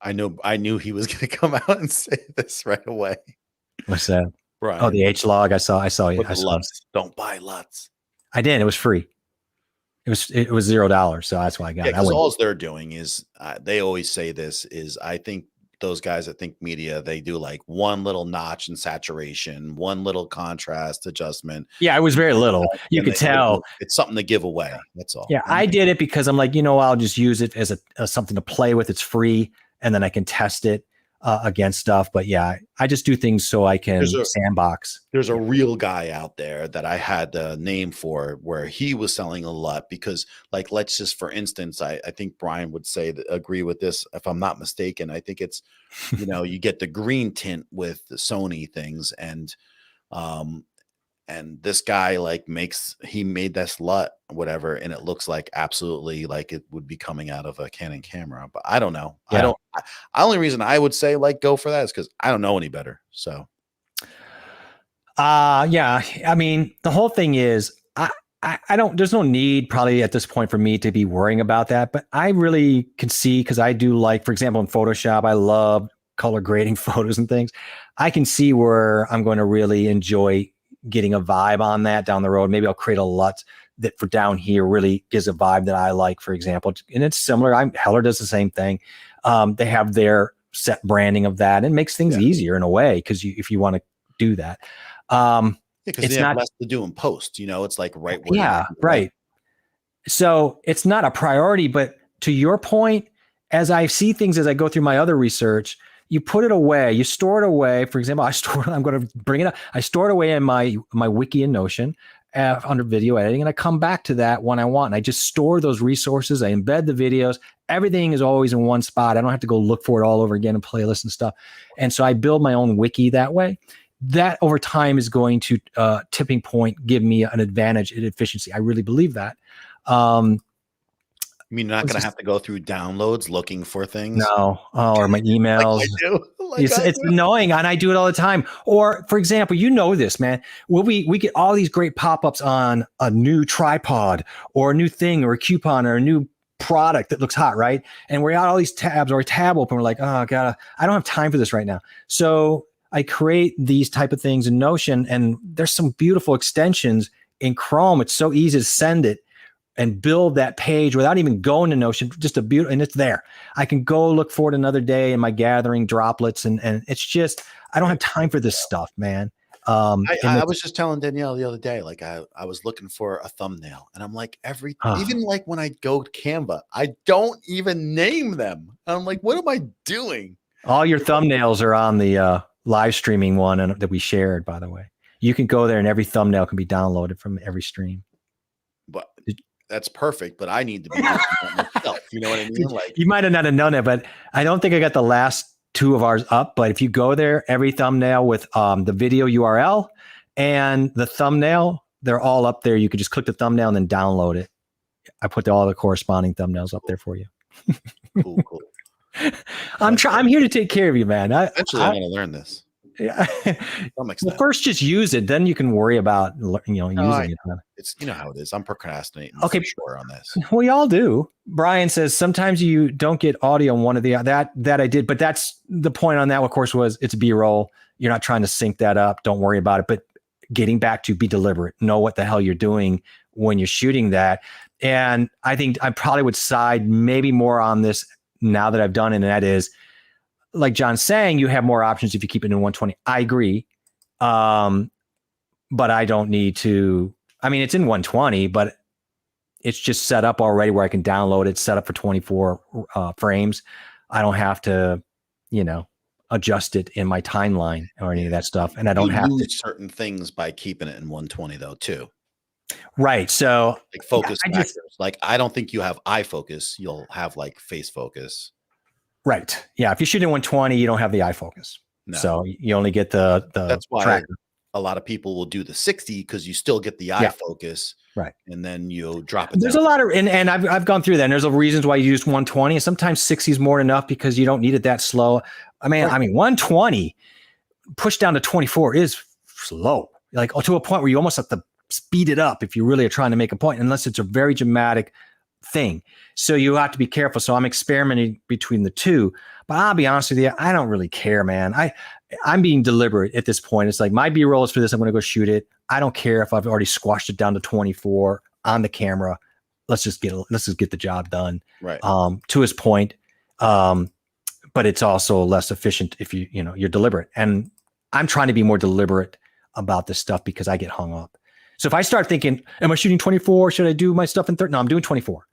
I knew he was going to come out and say this right away. What's that? Right. Oh, the H-Log. I saw you. LUTs. Don't buy LUTs. I did. It was free. It was $0. So that's why I got it. Because all they're doing is they always say this is, I think those guys that Think Media, they do like one little notch in saturation, one little contrast adjustment. Yeah, it was very little. You could tell it's something to give away. That's all. Yeah, I did it because I'm like, I'll just use it as something to play with. It's free, and then I can test it. against stuff. But yeah, I just do things so I can sandbox. There's a real guy out there that I had a name for where he was selling a lot because, like, let's just, for instance, I think Brian would say that, agree with this if I'm not mistaken. I think it's, you get the green tint with the Sony things, and this guy he made this LUT, whatever, and it looks like absolutely like it would be coming out of a Canon camera. But I don't know. Yeah. Only reason I would say go for that is because I don't know any better. So yeah. I mean, the whole thing is I don't, there's no need probably at this point for me to be worrying about that, but I really can see, because I do, like, for example, in Photoshop, I love color grading photos and things. I can see where I'm going to really enjoy getting a vibe on that down the road. Maybe I'll create a LUT that for down here really gives a vibe that I like, for example. And it's similar. Heller does the same thing. They have their set branding of that, and it makes things easier in a way, because if you want to do that. Because they have less to do in post, it's like right where. Yeah, right. So it's not a priority, but to your point, as I see things, as I go through my other research, you put it away, you store it away. For example, I'm going to bring it up. I store it away in my wiki in Notion under video editing, and I come back to that when I want. And I just store those resources. I embed the videos. Everything is always in one spot. I don't have to go look for it all over again in playlists and stuff. And so I build my own wiki that way. That over time is going to tipping point give me an advantage in efficiency. I really believe that. I mean, you're not going to have to go through downloads looking for things. No. Or my emails. Like I do. It's annoying, and I do it all the time. Or, for example, this, man. We get all these great pop-ups on a new tripod or a new thing or a coupon or a new product that looks hot, right? And we're got all these tabs or a tab open. We're like, oh, God, I don't have time for this right now. So I create these type of things in Notion, and there's some beautiful extensions in Chrome. It's so easy to send it and build that page without even going to Notion, just and it's there. I can go look for it another day in my gathering droplets. And it's just, I don't have time for this stuff, man. I was just telling Danielle the other day, like I was looking for a thumbnail, and I'm like, even like when I go to Canva, I don't even name them. I'm like, what am I doing? All your thumbnails are on the live streaming one that we shared, by the way. You can go there and every thumbnail can be downloaded from every stream. But that's perfect, but I need to be doing that myself. You know what I mean? Like, you might have not have known it, but I don't think I got the last two of ours up. But if you go there, every thumbnail with the video URL and the thumbnail, they're all up there. You could just click the thumbnail and then download it. I put all the corresponding thumbnails up there for you. Cool. I'm here to take care of you, man. Eventually, I'm going to learn this. Yeah. Well, first just use it, then you can worry about using it. It's how it is. I'm procrastinating. Okay, for sure on this. We all do. Brian says sometimes you don't get audio on one of the that I did, but that's the point on that. Of course, was it's B-roll. You're not trying to sync that up. Don't worry about it. But getting back to be deliberate, know what the hell you're doing when you're shooting that. And I think I probably would side maybe more on this now that I've done it, and that is, like John's saying, you have more options if you keep it in 120. I agree. But I don't need to, I mean, it's in 120, but it's just set up already where I can download it, set up for 24 frames. I don't have to, adjust it in my timeline or any of that stuff. And I don't have to certain things by keeping it in 120 though, too. Right. So like focus factors. Like, I don't think you have eye focus. You'll have like face focus. Right. Yeah. If you shoot in 120, you don't have the eye focus. No. So you only get the that's why tracker. A lot of people will do the 60 because you still get the eye focus. Right. And then you drop it. There's a lot of, and I've gone through that. And there's reasons why you use 120. And sometimes 60 is more than enough because you don't need it that slow. I mean, 120 pushed down to 24 is slow, like to a point where you almost have to speed it up if you really are trying to make a point, unless it's a very dramatic thing. So you have to be careful. So I'm experimenting between the two, but I'll be honest with you, I don't really care, man. I'm being deliberate at this point. It's like my B-roll is for this. I'm going to go shoot it. I don't care if I've already squashed it down to 24 on the camera. Let's just get the job done. Right. To his point. But it's also less efficient if you're deliberate. And I'm trying to be more deliberate about this stuff because I get hung up. So if I start thinking, am I shooting 24? Should I do my stuff in 30? No, I'm doing 24.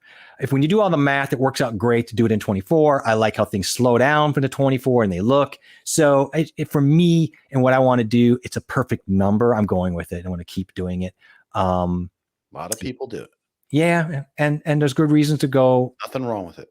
When you do all the math, it works out great to do it in 24. I like how things slow down for the 24 and they look. So for me and what I want to do, it's a perfect number. I'm going with it. I want to keep doing it. A lot of people do it. Yeah. And there's good reasons to go. Nothing wrong with it.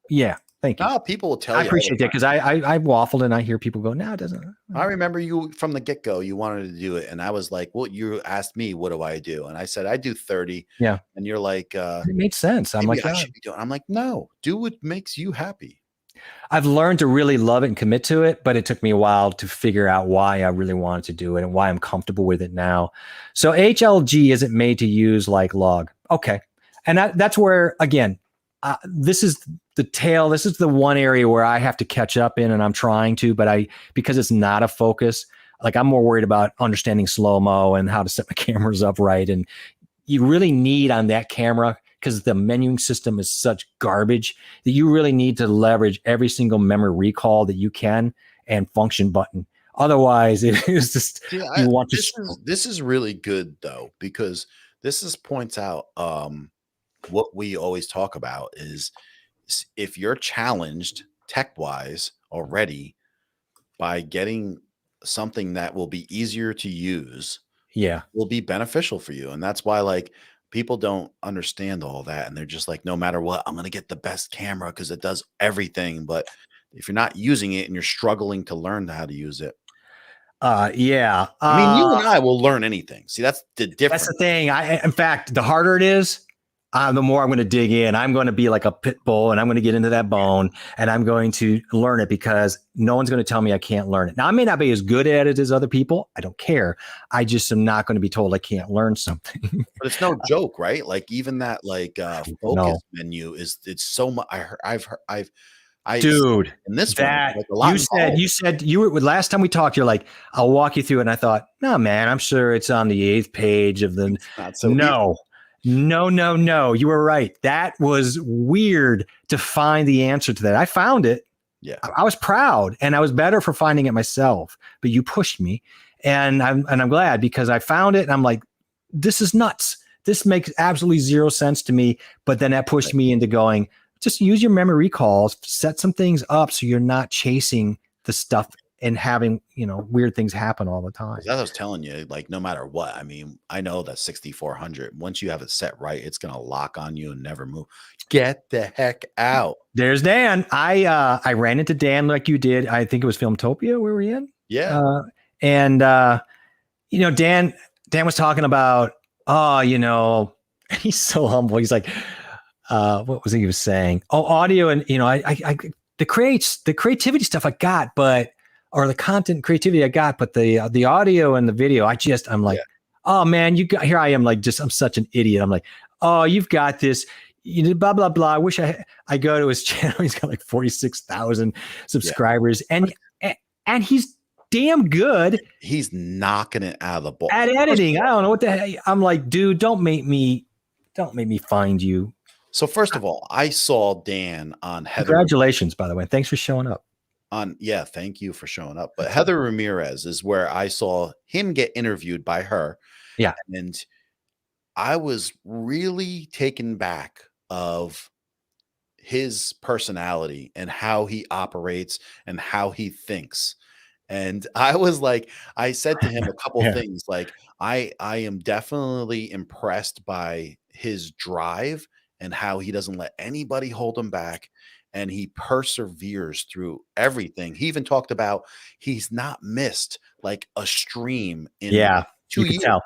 Yeah. Thank you. No, people will tell you. I appreciate that because I waffled and I hear people go, no, it doesn't. I remember you from the get-go, you wanted to do it. And I was like, well, you asked me, what do I do? And I said, I do 30. Yeah. And you're like, it made sense. I'm like, I should be doing. I'm like, no, do what makes you happy. I've learned to really love it and commit to it, but it took me a while to figure out why I really wanted to do it and why I'm comfortable with it now. So HLG isn't made to use like log. Okay. And that's where, again, this is the tail. This is the one area where I have to catch up in, and I'm trying to, but because it's not a focus, like I'm more worried about understanding slow-mo and how to set my cameras up right. And you really need on that camera, because the menuing system is such garbage, that you really need to leverage every single memory recall that you can and function button. Otherwise, it is just, this is really good though, because this points out, what we always talk about is if you're challenged tech-wise already by getting something that will be easier to use, will be beneficial for you. And that's why like people don't understand all that. And they're just like, no matter what, I'm going to get the best camera because it does everything. But if you're not using it and you're struggling to learn how to use it. I mean, you and I will learn anything. See, that's the difference. That's the thing. In fact, the harder it is, the more I'm going to dig in. I'm going to be like a pit bull, and I'm going to get into that bone, and I'm going to learn it because no one's going to tell me I can't learn it. Now, I may not be as good at it as other people. I don't care. I just am not going to be told I can't learn something. But it's no joke, right? Like even that like focus menu it's so much. Dude, in this that one, like you said you were last time we talked, you're like, I'll walk you through it. And I thought, no, man, I'm sure it's on the 8th page of the No. You were right. That was weird to find the answer to that. I found it. Yeah. I was proud, and I was better for finding it myself, but you pushed me, and I'm glad because I found it, and I'm like, this is nuts. This makes absolutely zero sense to me. But then that pushed me into going, just use your memory recalls, set some things up so you're not chasing the stuff and having, weird things happen all the time. As I was telling you, like, no matter what, I mean, I know that 6400, once you have it set right, it's going to lock on you and never move. Get the heck out. There's Dan. I ran into Dan like you did. I think it was Filmtopia where we in. Yeah. Dan was talking about, he's so humble. He's like, what was he was saying? Oh, audio. And, the creativity stuff I got, or the content creativity I got, but the audio and the video, I'm like, oh man, here I am. Like, I'm such an idiot. I'm like, oh, you've got this, blah, blah, blah. I wish I go to his channel. He's got like 46,000 subscribers and he's damn good. He's knocking it out of the ball at editing. I don't know what the heck. I'm like, dude, don't make me find you. So first of all, I saw Dan on Heather. Congratulations, by the way. Thanks for showing up. Thank you for showing up. But Heather Ramirez is where I saw him get interviewed by her. Yeah. And I was really taken back of his personality and how he operates and how he thinks. And I was like, I said to him a couple things like, I am definitely impressed by his drive and how he doesn't let anybody hold him back. And he perseveres through everything. He even talked about he's not missed like a stream in 2 years. Tell.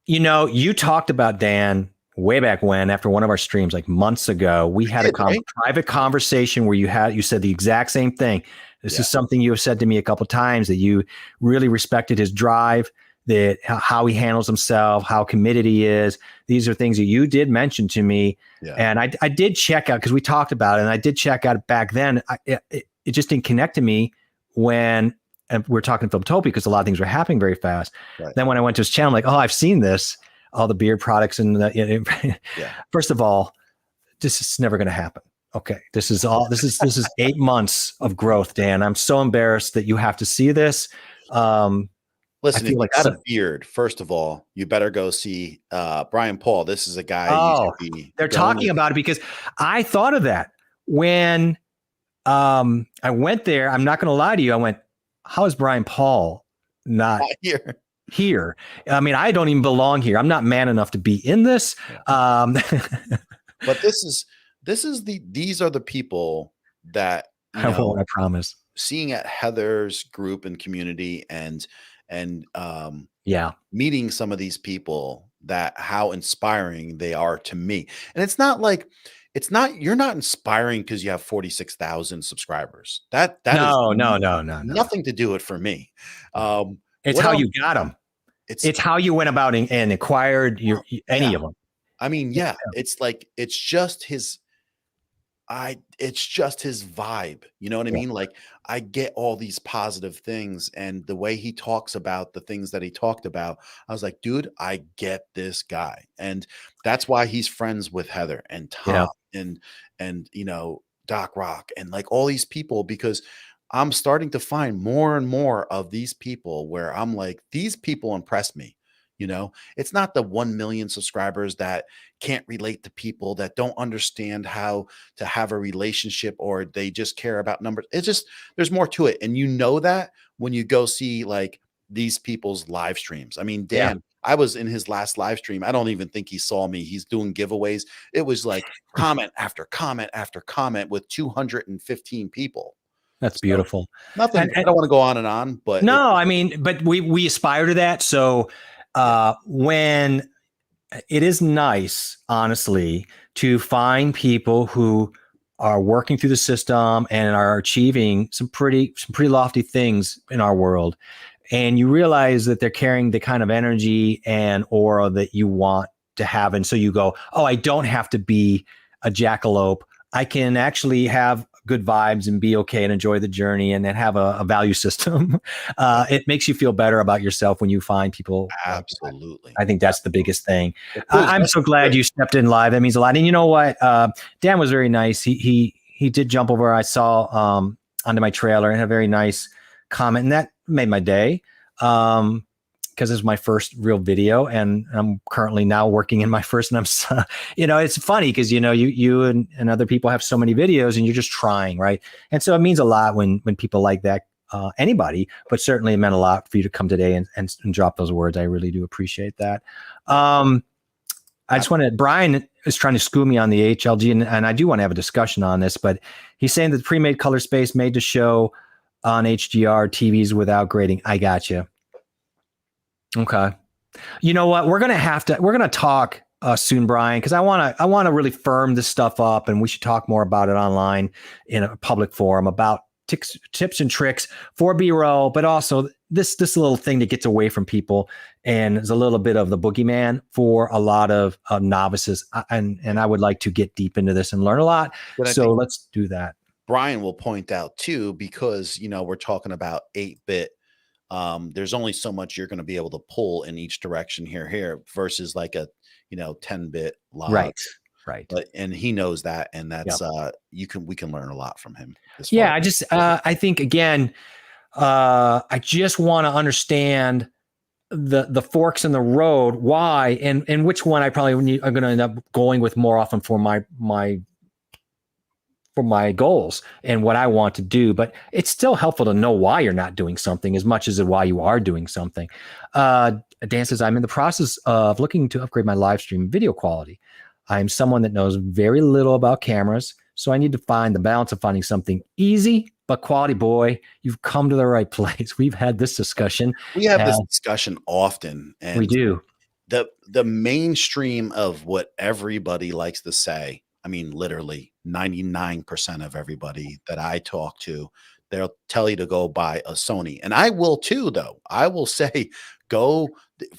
You talked about Dan way back when, after one of our streams, like months ago, we had a private conversation where you said the exact same thing. This is something you have said to me a couple of times, that you really respected his drive, that how he handles himself, how committed he is. These are things that you did mention to me. Yeah. And I did check out, because we talked about it, and I did check out back then. It just didn't connect to me when we're talking Filmtopia, because a lot of things were happening very fast. Right. Then when I went to his channel, I'm like, oh, I've seen this, all the beard products. And first of all, this is never going to happen. Okay. This is 8 months of growth, Dan. I'm so embarrassed that you have to see this. Listen, if feel you like got a beard, first of all, you better go see Brian Paul. This is a guy you oh, should be they're going talking to. about it because I thought of that when I went there. I'm not going to lie to you. I went, how is Brian Paul not Here. here? I mean, I don't even belong here. I'm not man enough to be in this. But these are the people that, I won't, I promise. seeing at Heather's group and community and Yeah. meeting some of these people, that how inspiring they are to me. And it's not you're not inspiring because you have 46,000 subscribers. That is No. nothing to do it for me. It's how you got them. It's how you went about and acquired any of them. I mean, yeah, it's like it's just his vibe. You know what I mean? Like, I get all these positive things, and the way he talks about the things that he talked about, I was like, dude, I get this guy. And that's why he's friends with Heather and Tom and Doc Rock and like all these people, because I'm starting to find more and more of these people where I'm like, these people impress me. It's not the 1 million subscribers that can't relate to people, that don't understand how to have a relationship, or they just care about numbers. It's just, there's more to it. And that when you go see like these people's live streams. I mean, Dan, I was in his last live stream. I don't even think he saw me. He's doing giveaways. It was like comment after comment after comment with 215 people. That's beautiful. Nothing. I don't want to go on and on, but no, I mean, but we aspire to that. So when it is nice, honestly, to find people who are working through the system and are achieving some pretty lofty things in our world, and you realize that they're carrying the kind of energy and aura that you want to have, and so you go, oh, I don't have to be a jackalope. I can actually have good vibes and be okay and enjoy the journey and then have a value system. It makes you feel better about yourself when you find people. Absolutely. I think that's the biggest thing. I'm so glad you stepped in live. That means a lot. And you know what? Dan was very nice. He did jump over. I saw onto my trailer and had a very nice comment, and that made my day. Because it's my first real video, and I'm currently now working in my first. And I'm, it's funny because you and other people have so many videos, and you're just trying, right? And so it means a lot when people like that. Anybody, but certainly it meant a lot for you to come today and drop those words. I really do appreciate that. I just wanted, Brian is trying to school me on the HLG, and I do want to have a discussion on this, but he's saying that the pre-made color space made to show on HDR TVs without grading. I got you. Okay. You know what? We're going to talk soon, Brian, because I want to really firm this stuff up, and we should talk more about it online in a public forum about tips and tricks for B-roll, but also this little thing that gets away from people and is a little bit of the boogeyman for a lot of novices. And I would like to get deep into this and learn a lot. So let's do that. Brian will point out too, because, we're talking about 8-bit. There's only so much you're going to be able to pull in each direction here versus like a 10-bit log. Right. But, and he knows that, and that's we can learn a lot from him. I think again, I just want to understand the forks in the road, why and which one I probably are going to end up going with more often for my goals and what I want to do. But it's still helpful to know why you're not doing something as much as why you are doing something. Dan says, I'm in the process of looking to upgrade my live stream video quality. I'm someone that knows very little about cameras, so I need to find the balance of finding something easy but quality. Boy, you've come to the right place. We've had this discussion. We have this discussion often. And we do. The mainstream of what everybody likes to say, I mean, literally 99% of everybody that I talk to, they'll tell you to go buy a Sony. And I will too, though. I will say, go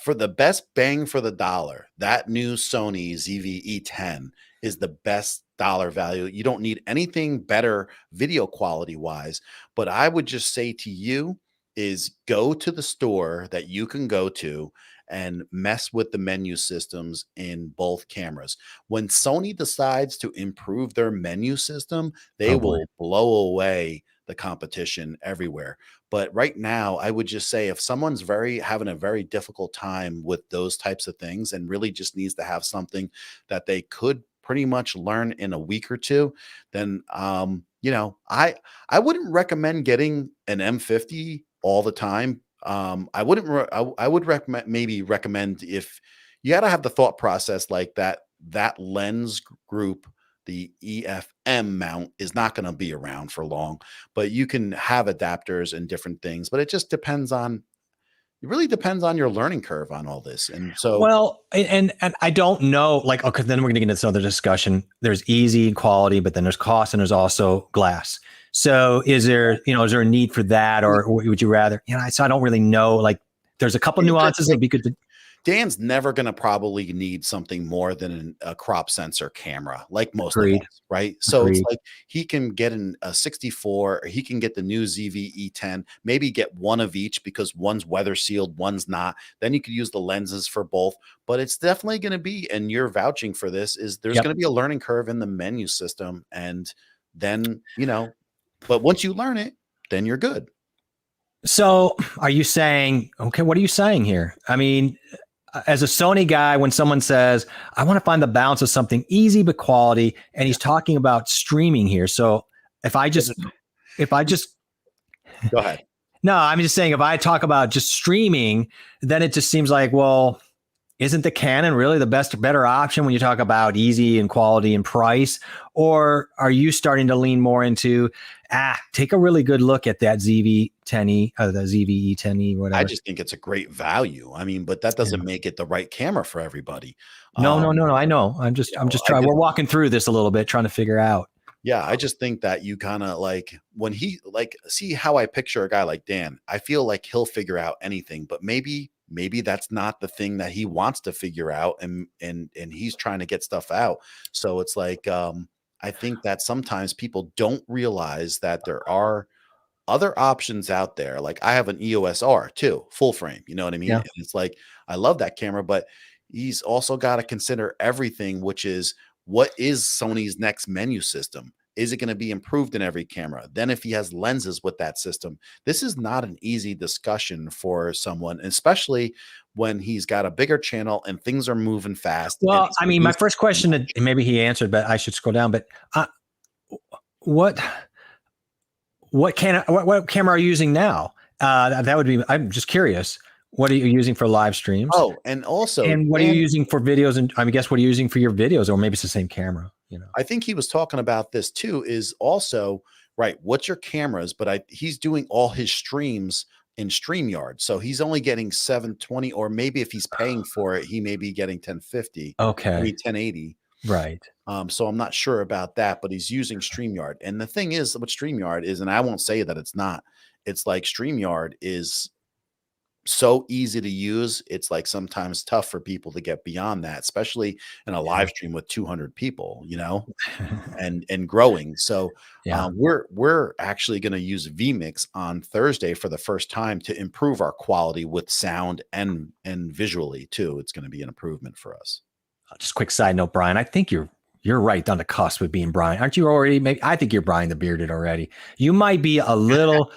for the best bang for the dollar. That new Sony ZV-E10 is the best dollar value. You don't need anything better video quality wise. But I would just say to you is go to the store that you can go to and mess with the menu systems in both cameras. When Sony decides to improve their menu system, they Oh boy. will blow away the competition everywhere. But right now, I would just say if someone's having a very difficult time with those types of things and really just needs to have something that they could pretty much learn in a week or two, then I wouldn't recommend getting an M50 all the time. I wouldn't. I would recommend if you got to have the thought process like that lens group, the EFM mount is not going to be around for long, but you can have adapters and different things. But it really depends on your learning curve on all this. And so, Well, and I don't know, like, okay, then we're going to get into this other discussion. There's easy quality, but then there's cost and there's also glass. So is there a need for that, or would you rather, so I don't really know, like there's a couple nuances that'd be good to. Dan's never going to probably need something more than a crop sensor camera, like most of Agreed. us, right? So Agreed. it's like he can get a 64, or he can get the new ZV-E10, maybe get one of each because one's weather sealed, one's not. Then you could use the lenses for both. But it's definitely going to be, and you're vouching for this, is there's going to be a learning curve in the menu system. And then, but once you learn it, then you're good. So are you saying, okay, what are you saying here? I mean, as a Sony guy, when someone says, I want to find the balance of something easy but quality, and he's talking about streaming here. So if I just go ahead. No, I'm just saying if I talk about just streaming, then it just seems like, well, isn't the Canon really the better option when you talk about easy and quality and price? Or are you starting to lean more into, take a really good look at that ZV-10E, the ZV-E10E, whatever? I just think it's a great value. I mean, but that doesn't make it the right camera for everybody. No. I know. I'm just trying. We're walking through this a little bit, trying to figure out. Yeah, I just think that you kind of like when he see how I picture a guy like Dan. I feel like he'll figure out anything, but maybe that's not the thing that he wants to figure out, and he's trying to get stuff out. So it's like I think that sometimes people don't realize that there are other options out there. Like I have an EOS R too, full frame. You know what I mean? Yeah. And it's like I love that camera, but he's also got to consider everything, which is what is Sony's next menu system? Is it going to be improved in every camera? Then if he has lenses with that system, this is not an easy discussion for someone, especially when he's got a bigger channel and things are moving fast. Well, I mean, my first question, and maybe he answered, but I should scroll down. But what camera are you using now? That would be. I'm just curious. What are you using for live streams? Oh, and also, what are you using for videos? And I guess what are you using for your videos, or maybe it's the same camera. I think he was talking about this too. Is also right. What's your cameras? But he's doing all his streams in StreamYard, so he's only getting 720, or maybe if he's paying for it, he may be getting 1050. Okay, 1080. Right. So I'm not sure about that, but he's using StreamYard. And the thing is, what StreamYard is, and I won't say that it's not. It's like StreamYard is so easy to use. It's like sometimes tough for people to get beyond that, especially in a live stream with 200 people, and growing. So we're actually going to use vMix on Thursday for the first time to improve our quality with sound and visually too. It's going to be an improvement for us. Just a quick side note, Brian, I think you're right on the cusp with being Brian. Aren't you already? Maybe I think you're Brian the Bearded already. You might be a little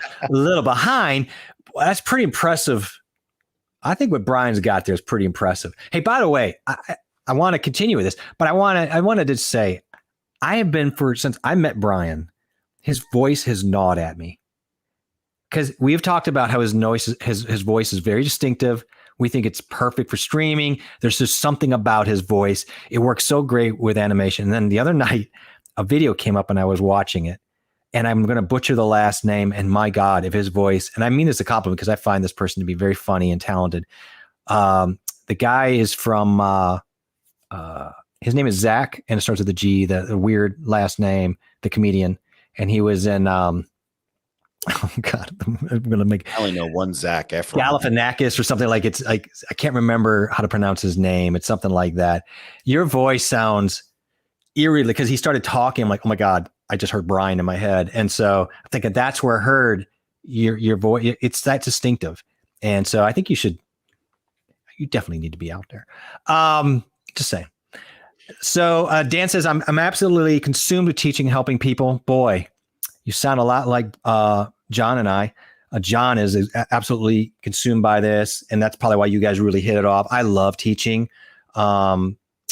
behind. That's pretty impressive. I think what Brian's got there is pretty impressive. Hey, by the way, I want to continue with this, but I wanted to say, I have been since I met Brian, his voice has gnawed at me, because we have talked about how his voice is very distinctive. We think it's perfect for streaming. There's just something about his voice. It works so great with animation. And then the other night, a video came up and I was watching it, and I'm going to butcher the last name. And my God, if his voice, and I mean this a compliment because I find this person to be very funny and talented. The guy is from, his name is Zach, and it starts with a G, the weird last name, the comedian. And he was in, oh God, I'm going to make. I only know one Zach Efron. Galifianakis or something like it's like, I can't remember how to pronounce his name. It's something like that. Your voice sounds eerily, because he started talking. I'm like, oh my God, I just heard Brian in my head. And so I think that's where I heard your voice. It's that distinctive. And so I think you should you definitely need to be out there. Just saying. So Dan says, I'm absolutely consumed with teaching and helping people. Boy, you sound a lot like John and I. John is absolutely consumed by this, and that's probably why you guys really hit it off. I love teaching.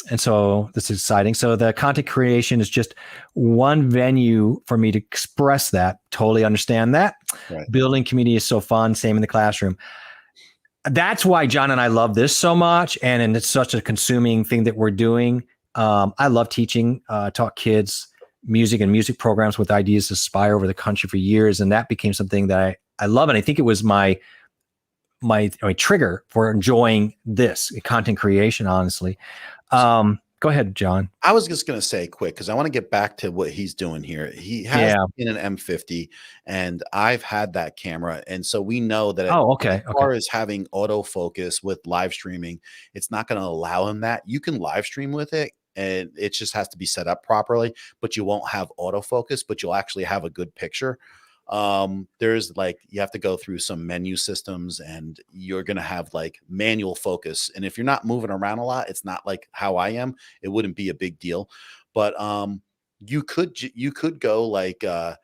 And so this is exciting. So the content creation is just one venue for me to express that. Totally understand that. Right. Building community is so fun. Same in the classroom. That's why John and I love this so much. And it's such a consuming thing that we're doing. I love teaching, taught kids music and music programs with ideas to aspire over the country for years. And that became something that I love. And I think it was my trigger for enjoying this content creation, honestly. Go ahead, John. I was just going to say quick, because I want to get back to what he's doing here. He has in an M50, and I've had that camera. And so we know that as far as having autofocus with live streaming, it's not going to allow him that. You can live stream with it, and it just has to be set up properly, but you won't have autofocus, but you'll actually have a good picture. There's you have to go through some menu systems, and you're going to have manual focus. And if you're not moving around a lot, it's not like how I am, it wouldn't be a big deal. But, you could go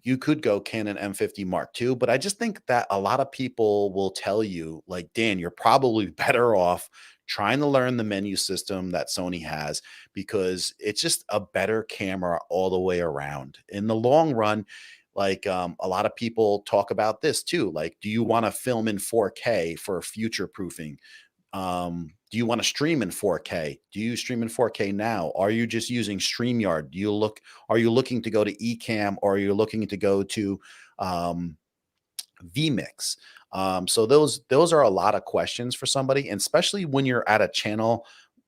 you could go Canon M50 Mark II, but I just think that a lot of people will tell you, Dan, you're probably better off trying to learn the menu system that Sony has, because it's just a better camera all the way around. In the long run, a lot of people talk about this too. Do you want to film in 4K for future proofing? Do you want to stream in 4K? Do you stream in 4K now? Are you just using StreamYard? Are you looking to go to Ecamm, or are you looking to go to vMix? So those are a lot of questions for somebody, and especially when you're at a channel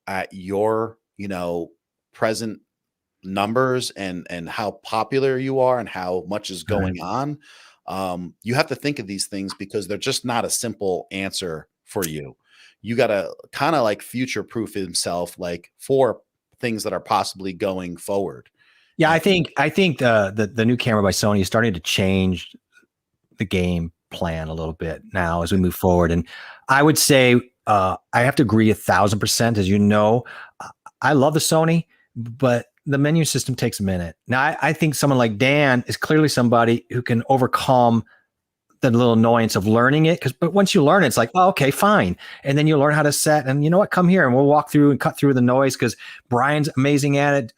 at your, present numbers and how popular you are and how much is going on. You have to think of these things, because they're just not a simple answer for you. You got to kind of future proof himself, for things that are possibly going forward. Yeah. I think the new camera by Sony is starting to change the game plan a little bit now as we move forward. And I would say, I have to agree 1,000%. As you know, I love the Sony, but the menu system takes a minute. Now, I think someone like Dan is clearly somebody who can overcome the little annoyance of learning it. But once you learn it, it's okay, fine. And then you learn how to set, and you know what, come here and we'll walk through and cut through the noise, because Brian's amazing at it.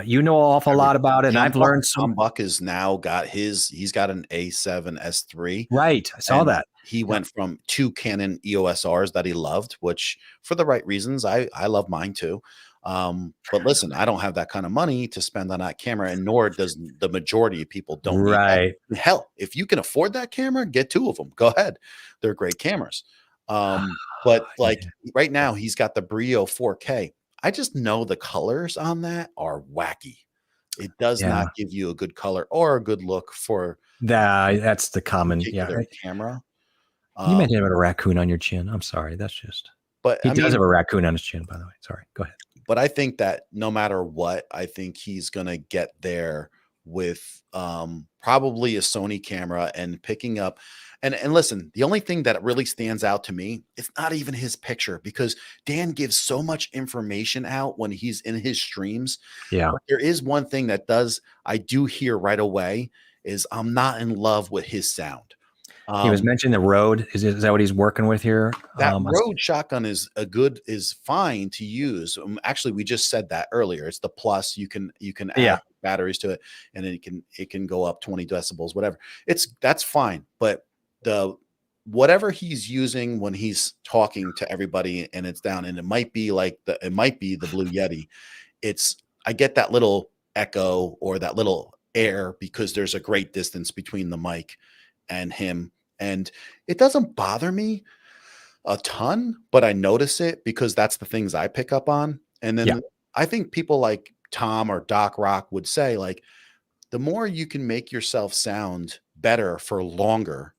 You know an awful lot about it. And I've learned Tom Buck has now got he's got an A7 S3. Right. I saw that. He went from 2 Canon EOS Rs that he loved, which for the right reasons, I love mine too. But listen, I don't have that kind of money to spend on that camera, and nor does the majority of people. Don't right. Hell, if you can afford that camera, get 2 of them. Go ahead. They're great cameras. But right now he's got the Brio 4K. I just know the colors on that are wacky. It does not give you a good color or a good look for that's the common camera. You might have a raccoon on your chin. I'm sorry. That's just, but he does have a raccoon on his chin, by the way. Sorry. Go ahead. But I think that no matter what, I think he's going to get there with probably a Sony camera and picking up. And listen, the only thing that really stands out to me, it's not even his picture, because Dan gives so much information out when he's in his streams. Yeah. But there is one thing that I do hear right away, is I'm not in love with his sound. He was mentioning the Rode. Is that what he's working with here? That Rode shotgun is fine to use. Actually, we just said that earlier. It's the Plus. You can add batteries to it, and then it can go up 20 decibels, whatever. That's fine. But whatever he's using when he's talking to everybody and it's down, and it might be the Blue Yeti. I get that little echo or that little air, because there's a great distance between the mic and him. And it doesn't bother me a ton, but I notice it because that's the things I pick up on. And then I think people like Tom or Doc Rock would say, the more you can make yourself sound better for longer,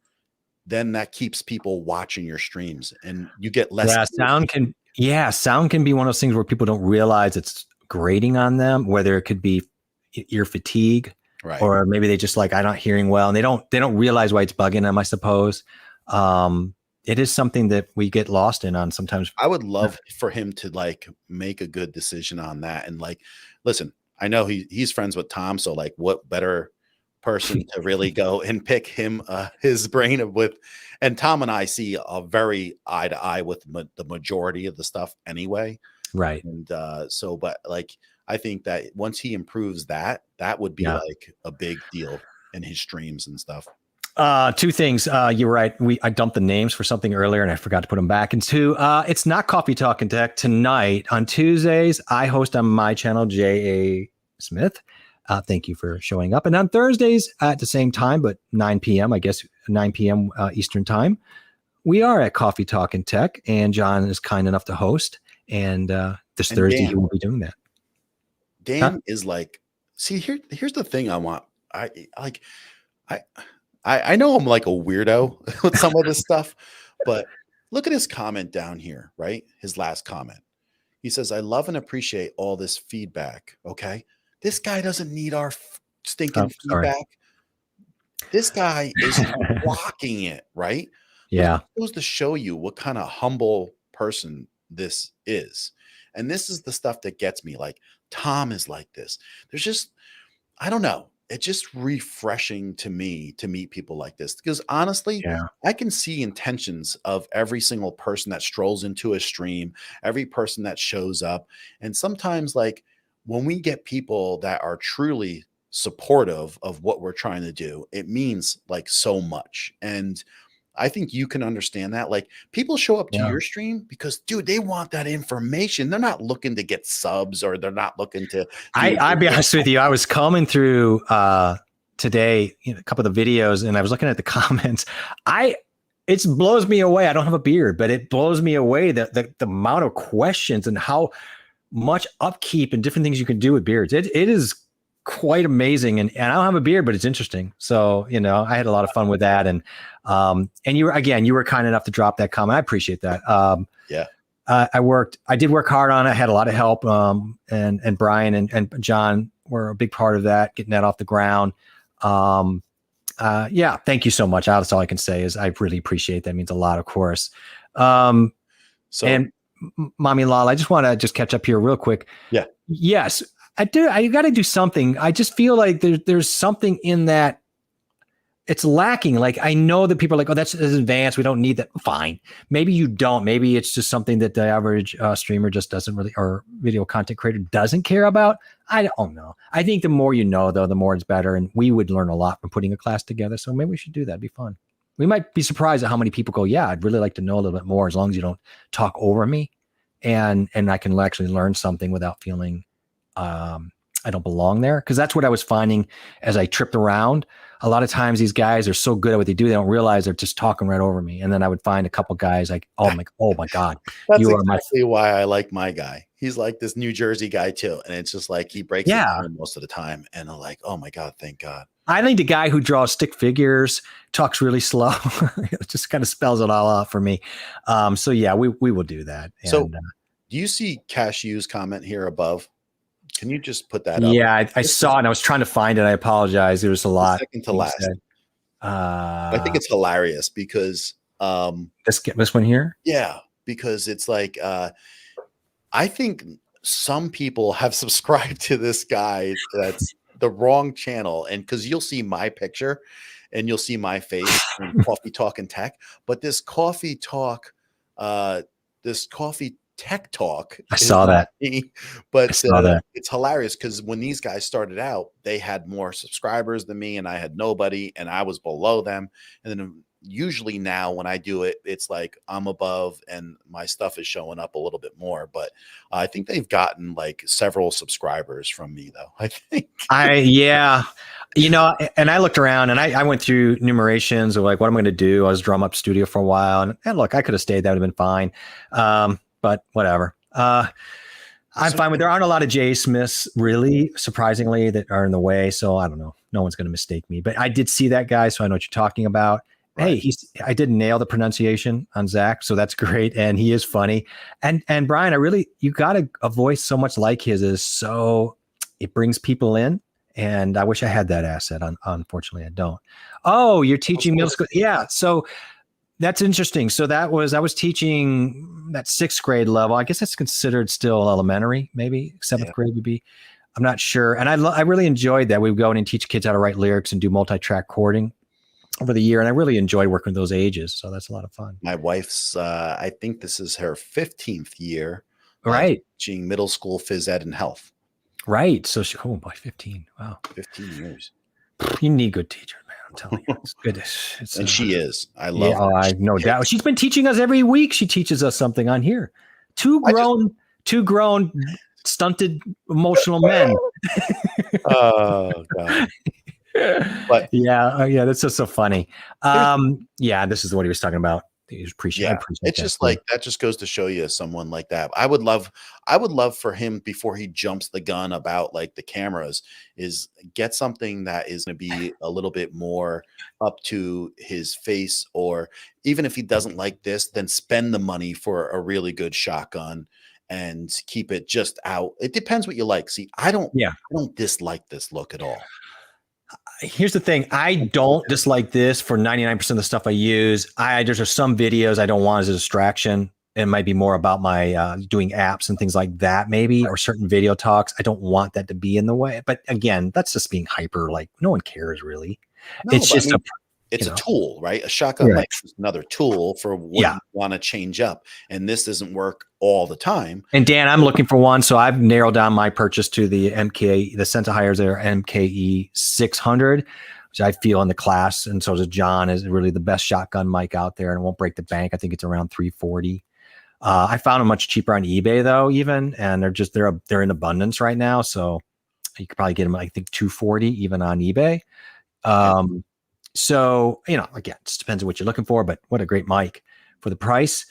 then that keeps people watching your streams, and you get less. Sound can be one of those things where people don't realize it's grating on them, whether it could be ear fatigue. Right. Or maybe they just I'm not hearing well, and they don't realize why it's bugging them, I suppose. it is something that we get lost in on sometimes. I would love for him to like make a good decision on that. And like, listen, I know he's friends with Tom. So like what better person to really go and pick him, his brain with, and Tom and I see a very eye to eye with the majority of the stuff anyway. Right. And so, but like, I think that once he improves that would be like a big deal in his streams and stuff. Two things. You're right. I dumped the names for something earlier and I forgot to put them back. And two, it's not Coffee Talk and Tech tonight. On Tuesdays, I host on my channel, J.A. Smith. Thank you for showing up. And on Thursdays at the same time, but 9 p.m., I guess 9 p.m. Eastern time, we are at Coffee Talk and Tech. And John is kind enough to host. And this Thursday, he will be doing that. Dan is like, see, here's the thing I want. I know I'm like a weirdo with some of this stuff, but look at his comment down here, right? His last comment. He says, I love and appreciate all this feedback. Okay. This guy doesn't need our stinking feedback. This guy is rocking it, right? Yeah. It goes to show you what kind of humble person this is. And this is the stuff that gets me. Like, Tom is like this. There's just, I don't know. It's just refreshing to me to meet people like this, because honestly, I can see intentions of every single person that strolls into a stream, every person that shows up. And sometimes, like, when we get people that are truly supportive of what we're trying to do, it means like so much. And I think you can understand that. Like, people show up to your stream because, dude, they want that information. They're not looking to get subs, or they're not looking to. I'll be honest with you. I was combing through today, a couple of the videos, and I was looking at the comments. It blows me away. I don't have a beard, but it blows me away the amount of questions and how much upkeep and different things you can do with beards. It is quite amazing. And I don't have a beard, but it's interesting. So, I had a lot of fun with that. And you were kind enough to drop that comment. I appreciate that. I did work hard on it. I had a lot of help. And Brian and John were a big part of that, getting that off the ground. Thank you so much. That's all I can say is I really appreciate that. It means a lot, of course. And Mommy Lala, I just want to catch up here real quick. Yeah. Yes, I do. I got to do something. I just feel like there's something in that. It's lacking. Like, I know that people are like, oh, that's advanced. We don't need that. Fine. Maybe you don't. Maybe it's just something that the average streamer just doesn't really, or video content creator doesn't care about. I don't know. I think the more you know, though, the more it's better. And we would learn a lot from putting a class together. So maybe we should do that. It'd be fun. We might be surprised at how many people go, yeah, I'd really like to know a little bit more, as long as you don't talk over me. And I can actually learn something without feeling I don't belong there. Because that's what I was finding as I tripped around. A lot of times these guys are so good at what they do, they don't realize they're just talking right over me. And then I would find a couple guys like, oh my God. That's exactly why I like my guy. He's like this New Jersey guy too. And it's just like, he breaks it down most of the time. And I'm like, oh my God, thank God. I need a guy who draws stick figures, talks really slow. It just kind of spells it all out for me. We will do that. And, so do you see Cashew's comment here above? Can you just put that up? Yeah, I saw it and I was trying to find it. I apologize. There was a lot. Second to last. I think it's hilarious because this one here? Yeah, because it's like I think some people have subscribed to this guy that's the wrong channel, and because you'll see my picture and you'll see my face in Coffee Talk and Tech, but this Coffee Tech Talk. I saw that. But it's hilarious because when these guys started out, they had more subscribers than me and I had nobody and I was below them. And then usually now when I do it, it's like I'm above and my stuff is showing up a little bit more. But I think they've gotten like several subscribers from me though. I think. And I looked around and I went through numerations of like, what am I going to do? I was drum up studio for a while and look, I could have stayed. That would have been fine. But whatever. I'm fine with. There aren't a lot of J. Smiths, really, surprisingly, that are in the way. So I don't know. No one's going to mistake me. But I did see that guy, so I know what you're talking about. Right. Hey, I did nail the pronunciation on Zach, so that's great, and he is funny. And Brian, you got a voice so much like his, it brings people in. And I wish I had that asset. Unfortunately, I don't. Oh, you're teaching middle school. Yeah. So That's interesting. So I was teaching that 6th grade level. I guess that's considered still elementary, maybe 7th grade would be. I'm not sure. And I really enjoyed that. We would go in and teach kids how to write lyrics and do multi-track chording over the year. And I really enjoyed working with those ages. So that's a lot of fun. My wife's, I think this is her 15th year. Right. Teaching middle school phys ed and health. Right. So oh boy, 15. Wow. 15 years. You need good teachers, man. I'm telling you. It's good. And she is. I love her. I no doubt. She's been teaching us every week. She teaches us something on here. Two grown, stunted, emotional men. Oh God. But yeah, that's just so funny. This is what he was talking about. I appreciate it's just like that just goes to show you someone like that. I would love for him, before he jumps the gun about like the cameras, is get something that is going to be a little bit more up to his face, or even if he doesn't like this, then spend the money for a really good shotgun and keep it just out. It depends what you like. See, I don't dislike this look at all. Here's the thing. I don't dislike this for 99% of the stuff I use. There's some videos I don't want as a distraction. It might be more about my doing apps and things like that, maybe, or certain video talks. I don't want that to be in the way. But again, that's just being hyper. Like, no one cares really. No, it's just it's a tool, right? A shotgun might be another tool for what you want to change up. And this doesn't work all the time. And Dan, I'm looking for one. So I've narrowed down my purchase to the Senta their MKE 600, which I feel in the class. And so does John, is really the best shotgun mic out there, and it won't break the bank. I think it's around $340. I found them much cheaper on eBay though, even, and they're in abundance right now. So you could probably get them, I think, $240 even on eBay. So, again, it just depends on what you're looking for, but what a great mic for the price.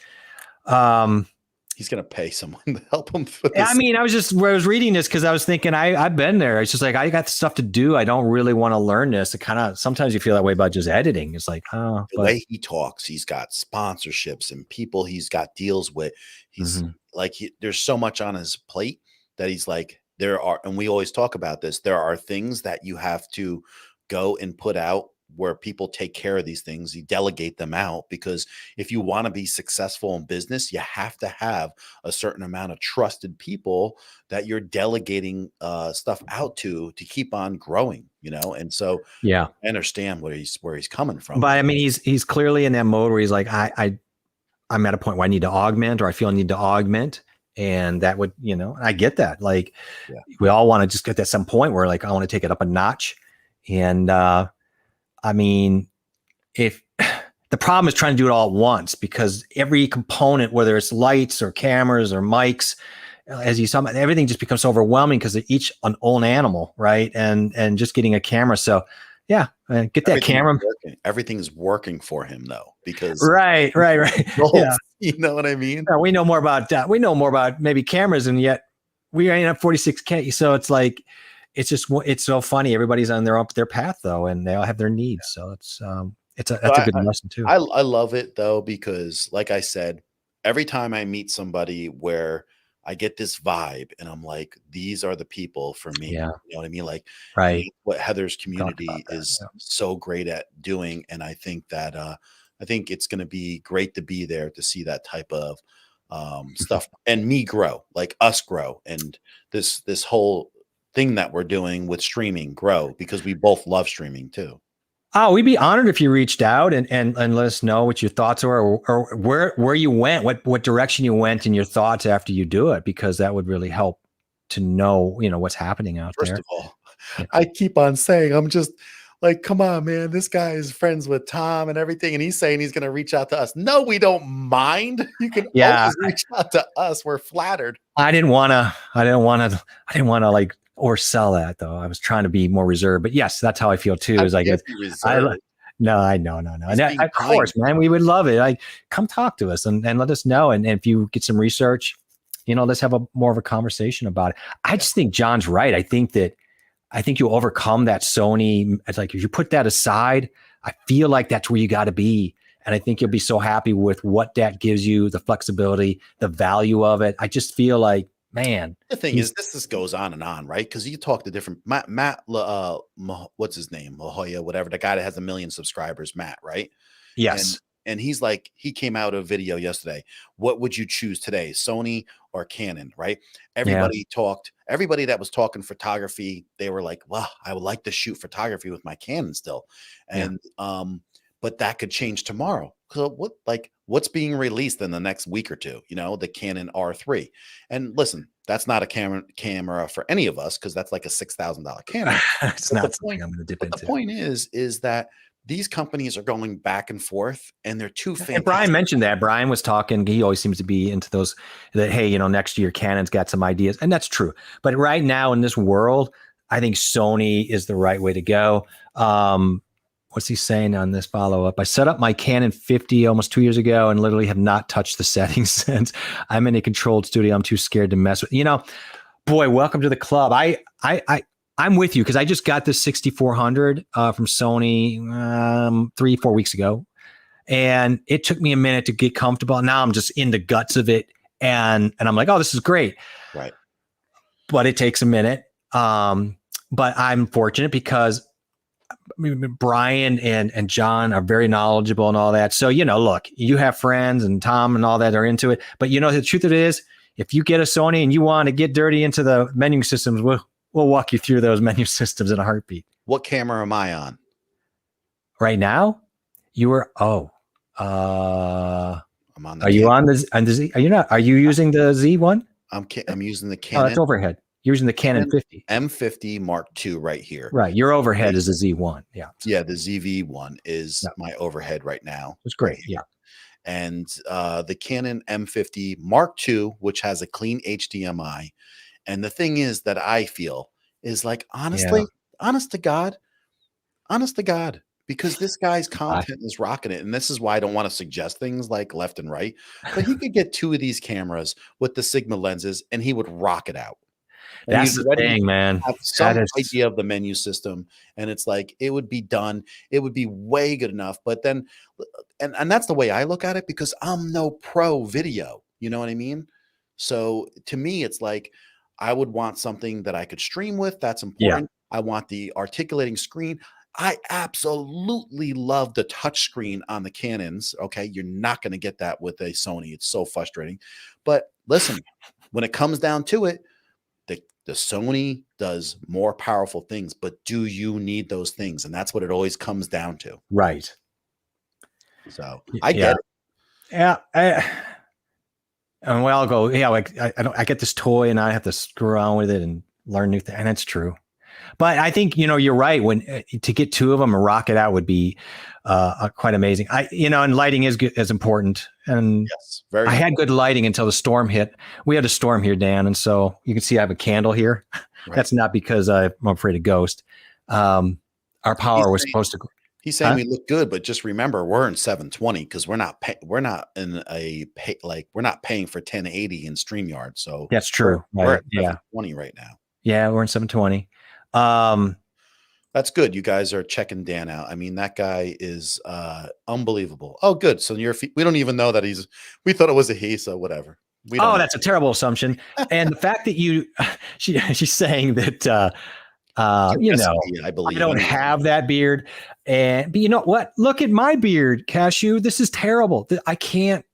He's going to pay someone to help him. I was reading this because I was thinking I've been there. It's just like, I got stuff to do. I don't really want to learn this. It kind of, sometimes you feel that way about just editing. It's like, the way he talks, he's got sponsorships and people he's got deals with. He's there's so much on his plate that he's like, and we always talk about this, there are things that you have to go and put out where people take care of these things. You delegate them out, because if you want to be successful in business, you have to have a certain amount of trusted people that you're delegating stuff out to keep on growing, And so I understand where he's coming from. But I mean, he's clearly in that mode where he's like, I'm at a point where I need to augment, or I feel I need to augment. And that would, I get that. Like we all want to just get to some point where like, I want to take it up a notch. And, I mean, if the problem is trying to do it all at once, because every component, whether it's lights or cameras or mics, as you saw, everything just becomes overwhelming because they're each an own animal, right? And just getting a camera. So get that camera. Everything's working for him though, because right. Yeah. You know what I mean? Yeah, we know more about that. We know more about maybe cameras, and yet we ain't at 46K. So it's like, it's so funny. Everybody's on their path though, and they all have their needs. So that's a good lesson too. I love it though, because like I said, every time I meet somebody where I get this vibe and I'm like, these are the people for me. Yeah. You know what I mean? Like, what Heather's community is so great at doing. And I think that, I think it's going to be great to be there to see that type of stuff and me grow, like us grow. And this whole thing that we're doing with streaming grow, because we both love streaming too. Oh, we'd be honored if you reached out and let us know what your thoughts are, or where you went, what direction you went and your thoughts after you do it, because that would really help to know, what's happening out there. First of all, I keep on saying, I'm just like, come on, man, this guy is friends with Tom and everything. And he's saying he's going to reach out to us. No, we don't mind. You can always reach out to us. We're flattered. I didn't want to like, or sell that though. I was trying to be more reserved, but yes, that's how I feel too. Is like, no. And of course, man, we would love it. Like, come talk to us and let us know. And if you get some research, let's have more of a conversation about it. I just think John's right. I think you'll overcome that Sony. It's like, if you put that aside, I feel like that's where you got to be. And I think you'll be so happy with what that gives you, the flexibility, the value of it. I just feel like, man, the thing is, this goes on and on, right? Because you talk to different Matt, what's his name, La Jolla, whatever, the guy that has 1 million subscribers, Matt, right? Yes. And he's like, he came out of video yesterday. What would you choose today, Sony or Canon? Right? Everybody that was talking photography, they were like, well, I would like to shoot photography with my Canon still. And but that could change tomorrow. So what's being released in the next week or two? The Canon R3. And listen, that's not a camera for any of us, because that's like a $6,000 camera. It's not something I'm going to dip into. The point is that these companies are going back and forth, and they're too fantastic. And Brian mentioned that. Brian was talking. He always seems to be into those, that, hey, next year Canon's got some ideas, and that's true. But right now in this world, I think Sony is the right way to go. What's he saying on this follow-up? I set up my Canon 50 almost 2 years ago and literally have not touched the settings since. I'm in a controlled studio. I'm too scared to mess with. Boy, welcome to the club. I'm with you, because I just got this 6400 from Sony 3-4 weeks ago, and it took me a minute to get comfortable. Now I'm just in the guts of it, and I'm like, oh, this is great. Right. But it takes a minute. But I'm fortunate because Brian and John are very knowledgeable and all that. So, look, you have friends and Tom and all that are into it. But the truth of it is, if you get a Sony and you want to get dirty into the menu systems, we'll walk you through those menu systems in a heartbeat. What camera am I on right now? You are. I'm on the. Are you on the Z? Are you not? Are you using the Z1? I'm using the Canon. Oh, that's overhead. You're using the Canon 50. M50 Mark II right here. Right. Your overhead is a Z1. Yeah. Yeah. The ZV1 is my overhead right now. It's great. Yeah. And the Canon M50 Mark II, which has a clean HDMI. And the thing is that I feel is like, honestly, honest to God, because this guy's content is rocking it. And this is why I don't want to suggest things like left and right, but he could get 2 of these cameras with the Sigma lenses and he would rock it out. And that's the thing, man. Have some idea of the menu system, and it's like it would be done. It would be way good enough. But then, and that's the way I look at it, because I'm no pro video. You know what I mean? So to me, it's like I would want something that I could stream with. That's important. Yeah. I want the articulating screen. I absolutely love the touch screen on the Canons. Okay, you're not going to get that with a Sony. It's so frustrating. But listen, when it comes down to it, the Sony does more powerful things, but do you need those things? And that's what it always comes down to. Right. So I get it. Yeah. And I'll go, I get this toy and I have to screw around with it and learn new things. And that's true. But I think, you're right. When to get 2 of them and rock it out would be quite amazing. And lighting is important. And yes, very I had good lighting until the storm hit. We had a storm here, Dan. And so you can see I have a candle here. Right. That's not because I'm afraid of ghosts. Our power was supposed to go. He's saying we look good, but just remember we're in 720 because we're not paying for 1080 in StreamYard. So that's true. We're at 720 right now. Yeah, we're in 720. That's good. You guys are checking Dan out. I mean, that guy is unbelievable. Oh, good. So we don't even know that we thought it was a he, so whatever. That's a terrible assumption. And the fact that she's saying that I believe I don't have that beard. But you know what? Look at my beard, Cashew. This is terrible. I can't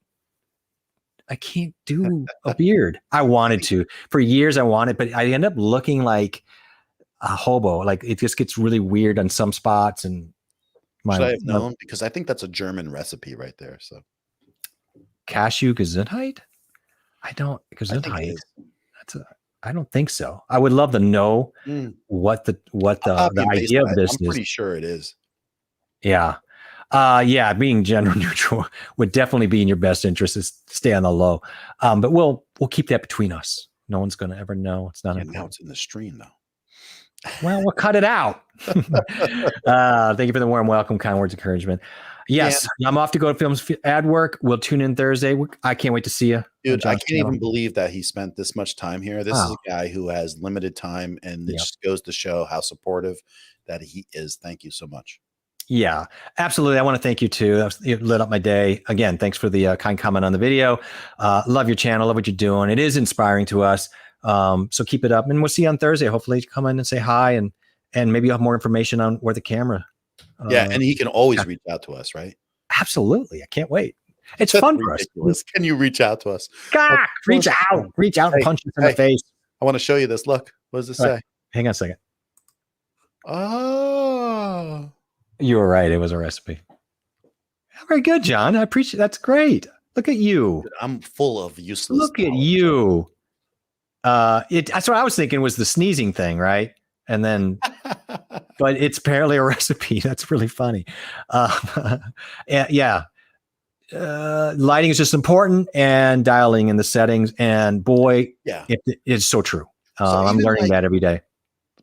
do a beard. I wanted to. For years I wanted, but I end up looking like a hobo. Like it just gets really weird on some spots. And should I have known? Because I think that's a German recipe right there. So Cashew Gesundheit? I don't Gesundheit. I don't think so. I would love to know what the idea of this is. I'm pretty sure it is. Yeah. Being gender neutral would definitely be in your best interest to stay on the low. But we'll keep that between us. No one's going to ever know. It's not now it's in the stream though. Well, we'll cut it out. Thank you for the warm welcome, kind words of encouragement. Yes, I'm off to go to Films ad work. We'll tune in Thursday. I can't wait to see you. Dude, I can't even believe that he spent this much time here. This is a guy who has limited time, and it just goes to show how supportive that he is. Thank you so much. Yeah, absolutely. I want to thank you too. It lit up my day. Again, thanks for the kind comment on the video. Love your channel. Love what you're doing. It is inspiring to us. So keep it up, and we'll see you on Thursday. Hopefully come in and say hi, and maybe you'll have more information on where the camera. And he can always reach out to us, right? Absolutely. I can't wait. It's That's fun ridiculous. for us. Can you reach out to us? God, reach out and punch us in the face. I want to show you this. Look, what does it say? Hang on a second. Oh, You were right. It was a recipe. Very good, John. I appreciate. That's great. Look at you. I'm full of useless. Look at you. That's what I was thinking was the sneezing thing, right? And then, but it's apparently a recipe. That's really funny. Yeah. Lighting is just important, and dialing in the settings. And boy, it's so true. I'm learning that every day.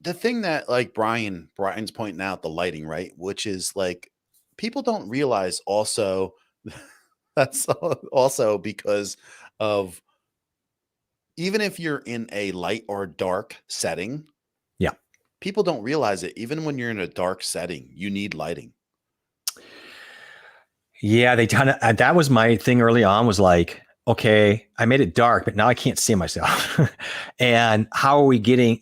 The thing that like Brian's pointing out, the lighting, right? Which is like people don't realize also that's also because of even if you're in a light or dark setting, people don't realize it. Even when you're in a dark setting, you need lighting. Yeah, they kind of, that was my thing early on was like, okay, I made it dark, but now I can't see myself. And how are we getting,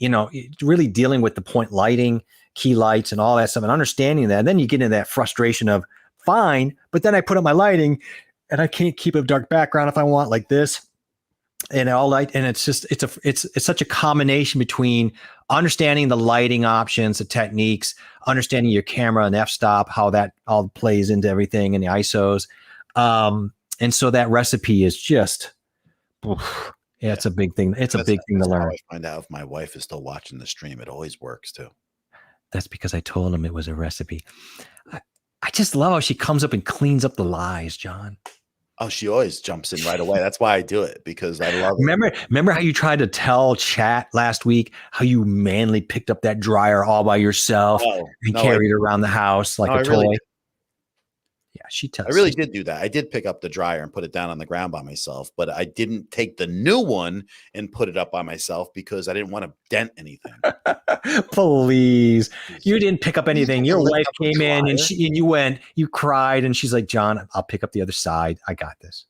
really dealing with the point lighting, key lights and all that stuff and understanding that. And then you get into that frustration of fine, but then I put up my lighting and I can't keep a dark background if I want like this. And all light, and it's just it's such a combination between understanding the lighting options, the techniques, understanding your camera and f-stop, how that all plays into everything and the ISOs. And so that recipe is just, it's a big thing. It's a big thing to learn. I find out if my wife is still watching the stream. It always works too. That's because I told him it was a recipe. I just love how she comes up and cleans up the lies, John. Oh, she always jumps in right away. That's why I do it, because I love it. Remember how you tried to tell chat last week how you manly picked up that dryer all by yourself and carried it around the house like a toy? Really, yeah, she tells. I really did do that. I did pick up the dryer and put it down on the ground by myself, but I didn't take the new one and put it up by myself because I didn't want to dent anything. Please, you didn't pick up anything. Your wife came in and you cried, and she's like, "John, I'll pick up the other side. I got this."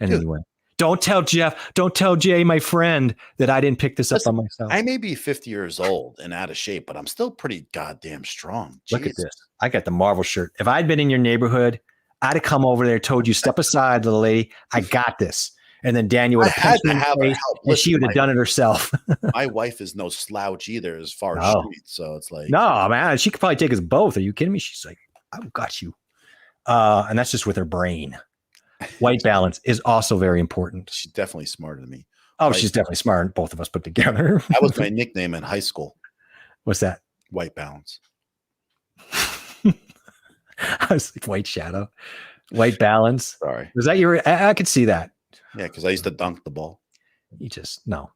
And then you went. Don't tell Jeff. Don't tell Jay, my friend, that I didn't pick this up by myself. I may be 50 years old and out of shape, but I'm still pretty goddamn strong. Jeez. Look at this. I got the Marvel shirt. If I'd been in your neighborhood, I'd have come over there, told you, step aside, little lady. I got this. And then Daniel would have punched me in the face, and she would have done it herself. My wife is no slouch either as far as streets. So it's like, no, man, she could probably take us both. Are you kidding me? She's like, I got you. And that's just with her brain. White balance is also very important. She's definitely smarter than me. Oh, she's definitely smart. Both of us put together. That was my nickname in high school. What's that? White balance. I was like, white shadow, white balance. Sorry. Was that your? I could see that. Yeah, because I used to dunk the ball. You just no,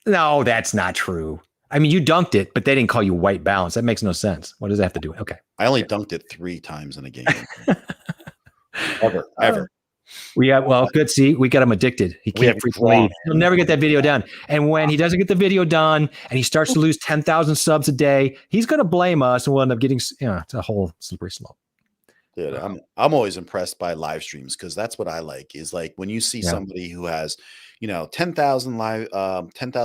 that's not true. I mean, you dunked it, but they didn't call you white balance. That makes no sense. What does that have to do? Okay. I only dunked it 3 times in a game. Ever. Good. See, we got him addicted. He can't freaking leave. He'll never get that video done. And when he doesn't get the video done and he starts to lose 10,000 subs a day, he's going to blame us and we'll end up getting, it's a whole slippery slope. Dude, I'm always impressed by live streams because that's what I like is like when you see somebody who has, 10,000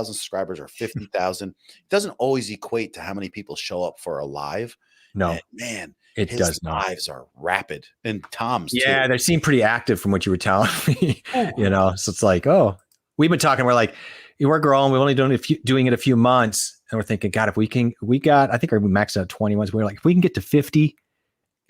subscribers or 50,000, it doesn't always equate to how many people show up for a live. No, and man. It does not. Lives are rapid, and Tom's too. They seem pretty active from what you were telling me. So it's like, we've been talking. We're like, we're growing. We've only doing it a few months, and we're thinking, God, if we can, we maxed out 20 ones. We're like, if we can get to 50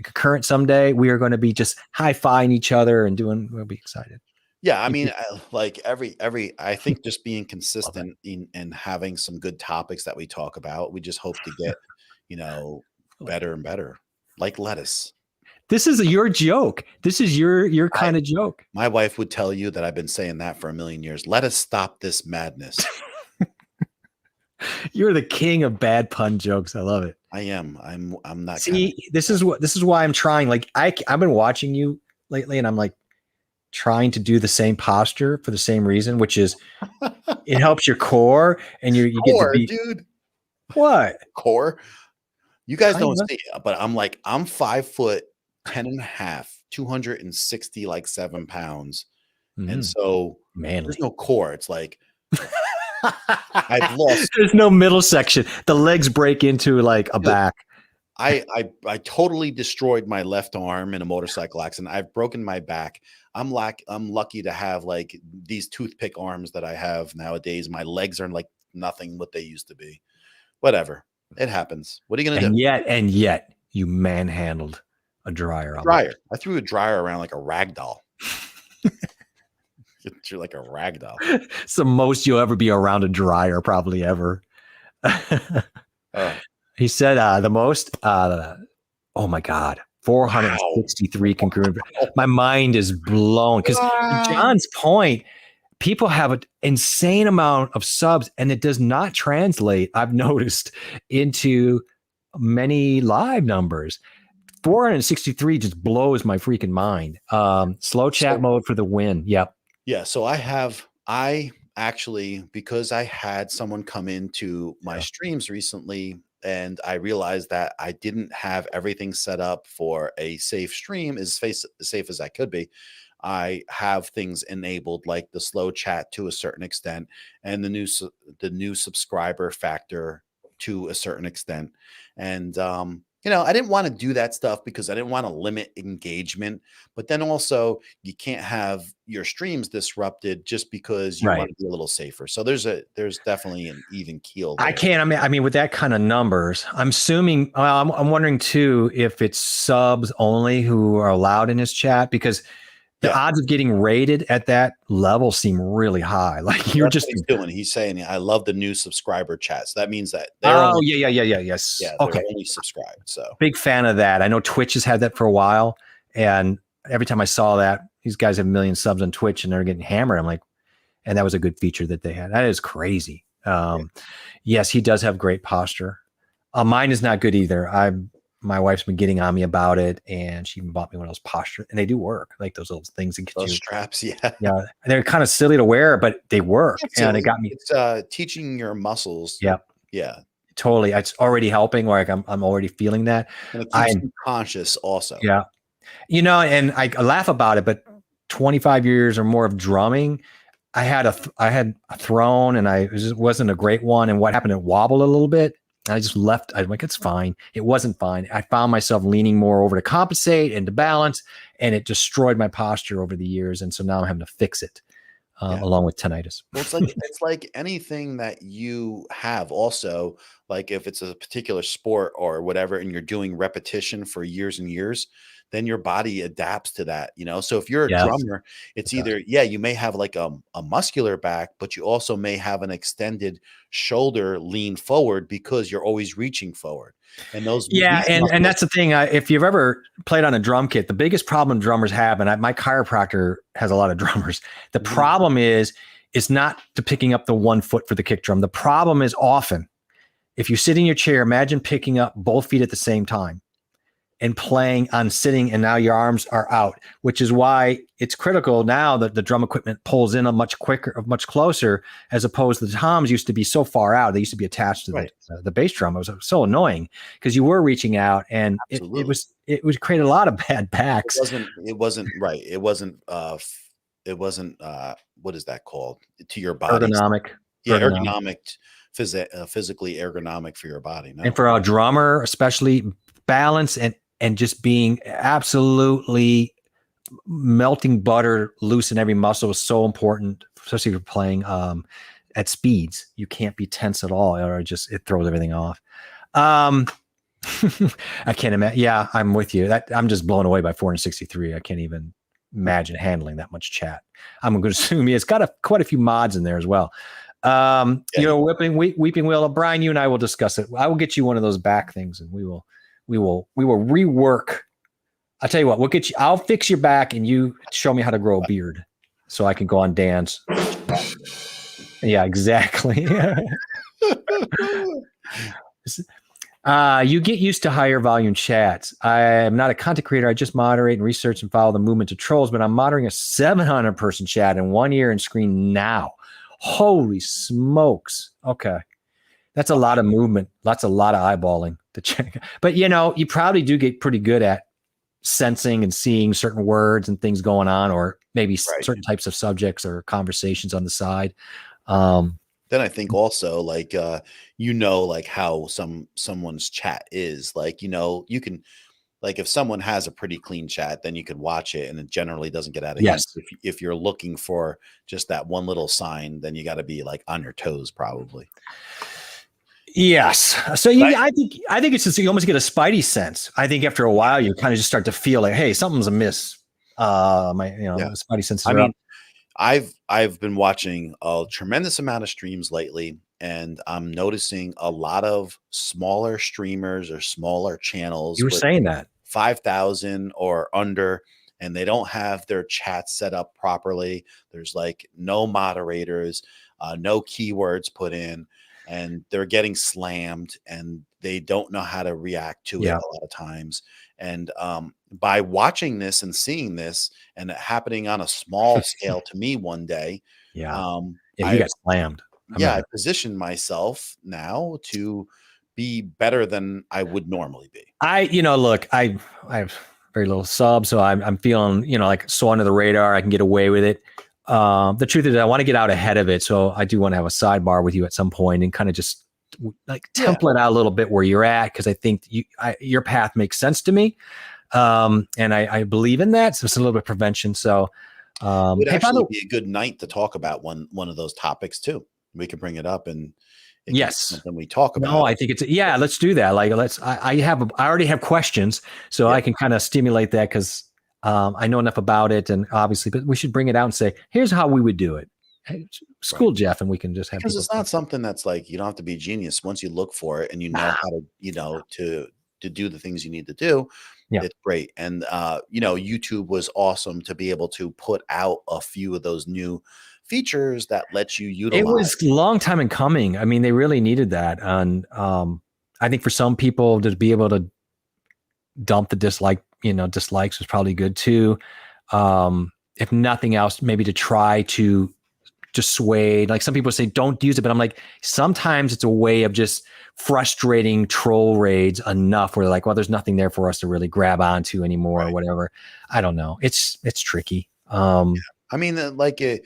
concurrent someday, we are going to be just high-fiving each other and we'll be excited. Yeah, I mean, like I think just being consistent in having some good topics that we talk about. We just hope to get, better and better. Like lettuce. This is your joke. This is your kind of joke. My wife would tell you that I've been saying that for a million years. Let us stop this madness. You're the king of bad pun jokes. I love it. I am. I'm not. See, this is why I'm trying. Like I've been watching you lately, and I'm like trying to do the same posture for the same reason, which is it helps your core, and you get to be. Dude. What core? You guys don't see it, but I'm 5'10.5", 267 pounds. And so there's no core. It's like I've lost. There's no middle section. The legs break into like a back. I totally destroyed my left arm in a motorcycle accident. I've broken my back. I'm lucky to have like these toothpick arms that I have nowadays. My legs are like nothing what they used to be. Whatever. It happens. What are you gonna do? And yet you manhandled a dryer. I threw a dryer around like a rag doll. You're like a rag doll. It's the most you'll ever be around a dryer, probably ever. He said the most, oh my God, 463 congruent. My mind is blown because John's point, people have an insane amount of subs and it does not translate, I've noticed, into many live numbers. 463 just blows my freaking mind. Slow chat mode for the win. Yep. Yeah. So I actually, because I had someone come into my streams recently and I realized that I didn't have everything set up for a safe stream, as safe as I could be. I have things enabled like the slow chat to a certain extent and the new subscriber factor to a certain extent. And, I didn't want to do that stuff because I didn't want to limit engagement, but then also you can't have your streams disrupted just because you want to be a little safer. So there's definitely an even keel there. I mean, with that kind of numbers, I'm assuming, I'm wondering too, if it's subs only who are allowed in his chat, because the odds of getting rated at that level seem really high. Like you're just doing. He's saying, I love the new subscriber chat. So that means that they're yes. Yeah, they're only subscribed. So big fan of that. I know Twitch has had that for a while. And every time I saw that, these guys have 1 million subs on Twitch and they're getting hammered. I'm like, and that was a good feature that they had. That is crazy. Yes, he does have great posture. Mine is not good either. My wife's been getting on me about it, and she even bought me one of those posture, and they do work, like those little things that get those you straps. Yeah, they're kind of silly to wear, but they work, and it got me. It's teaching your muscles. Yeah, totally. It's already helping. Like I'm already feeling that. And it keeps you conscious, also. Yeah, and I laugh about it, but 25 years or more of drumming, I had a throne, and it just wasn't a great one. And what happened? It wobbled a little bit. I just left. I'm like, it's fine. It wasn't fine. I found myself leaning more over to compensate and to balance, and it destroyed my posture over the years. And so now I'm having to fix it along with tinnitus. Well, it's like anything that you have also, like if it's a particular sport or whatever, and you're doing repetition for years and years, then your body adapts to that, So if you're a drummer, it's either, you may have like a muscular back, but you also may have an extended shoulder lean forward because you're always reaching forward. And those, and that's the thing. If you've ever played on a drum kit, the biggest problem drummers have, and my chiropractor has a lot of drummers. The problem is, it's not to picking up the 1 foot for the kick drum. The problem is often, if you sit in your chair, imagine picking up both feet at the same time and playing on sitting, and now your arms are out, which is why it's critical now that the drum equipment pulls in much closer, as opposed to the toms used to be so far out. They used to be attached to the bass drum. It was so annoying because you were reaching out, and it was create a lot of bad backs. It wasn't right. It wasn't what is that called to your body? Ergonomic. Ergonomic, physically ergonomic for your body. No. And for a drummer, especially, balance and just being absolutely melting butter loose in every muscle is so important, especially if you're playing at speeds. You can't be tense at all, or it throws everything off. I can't imagine. Yeah, I'm with you. I'm just blown away by 463. I can't even imagine handling that much chat. I'm going to assume it's got quite a few mods in there as well. Weeping Wheel. Brian, you and I will discuss it. I will get you one of those back things, and we will rework. I'll tell you what, I'll fix your back and you show me how to grow a beard so I can go on Dan's. Yeah, exactly. You get used to higher volume chats. I am not a content creator. I just moderate and research and follow the movement of trolls, but I'm moderating a 700 person chat in 1 year and screen now. Holy smokes. Okay. That's a lot of movement. A lot of eyeballing to check. But, you probably do get pretty good at sensing and seeing certain words and things going on, or maybe certain types of subjects or conversations on the side. Then I think also like like how someone's chat is like, you can like if someone has a pretty clean chat, then you could watch it and it generally doesn't get out of hand. Yes. If you're looking for just that one little sign, then you got to be like on your toes probably. Yes. So I think it's just you almost get a spidey sense. I think after a while you kind of just start to feel like, hey, something's amiss. Spidey senses are up. I've been watching a tremendous amount of streams lately, and I'm noticing a lot of smaller streamers or smaller channels You were with saying that. 5,000 or under, and they don't have their chat set up properly. There's like no moderators, no keywords put in, and they're getting slammed and they don't know how to react to it a lot of times. And by watching this and seeing this and it happening on a small scale to me one day, You got slammed. I positioned myself now to be better than I would normally be. Look, I have very little subs, so I'm feeling, like so under the radar. I can get away with it. The truth is, I want to get out ahead of it, so I do want to have a sidebar with you at some point and kind of just like template out a little bit where you're at, because I think your path makes sense to me, and I believe in that. So it's a little bit of prevention. So it would actually be a good night to talk about one of those topics too. We could bring it up and. Yes. Something we talk about. No, I think let's do that. Like, I already have questions, so I can kind of stimulate that because I know enough about it, and obviously, but we should bring it out and say, here's how we would do it. Hey, school Jeff, and we can just have, because it's not something that's like, you don't have to be a genius once you look for it and you know how to, to do the things you need to do. It's great. And, YouTube was awesome to be able to put out a few of those new features that let you utilize. It was a long time in coming. I mean, they really needed that. And I think for some people to be able to dump the dislikes was probably good too. If nothing else, maybe to try to dissuade, like some people say, don't use it. But I'm like, sometimes it's a way of just frustrating troll raids enough where they're like, well, there's nothing there for us to really grab onto anymore or whatever. I don't know. It's tricky. I mean, it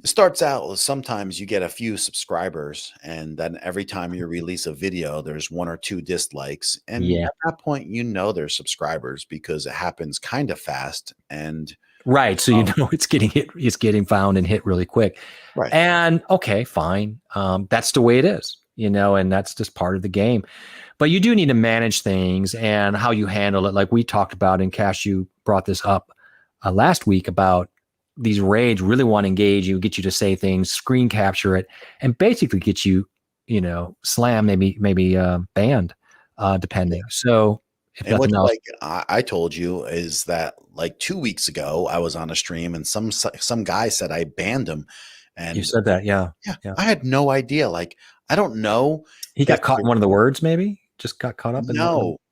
starts out sometimes you get a few subscribers, and then every time you release a video, there's 1 or 2 dislikes. And at that point, there's subscribers because it happens kind of fast. And right. So, it's getting found and hit really quick. Right. And okay, fine. That's the way it is, and that's just part of the game. But you do need to manage things and how you handle it. Like we talked about, and Cash, you brought this up last week about these raids really want to engage you, get you to say things, screen capture it, and basically get you, slam, maybe banned, depending. So if nothing else, like I told you is that like 2 weeks ago, I was on a stream and some guy said I banned him. And you said that. Yeah. I had no idea. Like, I don't know. He got caught in one of the words, maybe just got caught up.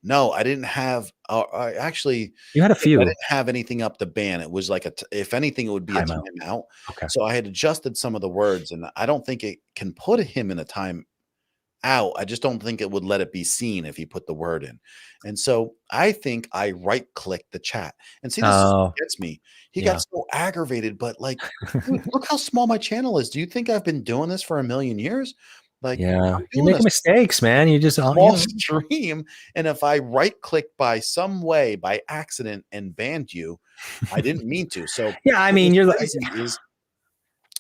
No, I didn't have, actually, you had a few. I didn't have anything up to ban. It was like if anything, it would be a timeout. Okay. So I had adjusted some of the words, and I don't think it can put him in a time out. I just don't think it would let it be seen if he put the word in. And so I think I right clicked the chat, and see, this gets me. He got so aggravated, but like, dude, look how small my channel is. Do you think I've been doing this for a million years? Like, you're making mistakes, man. You just small stream, and if I right click by some way by accident and banned you, I didn't mean to. So I mean, you're like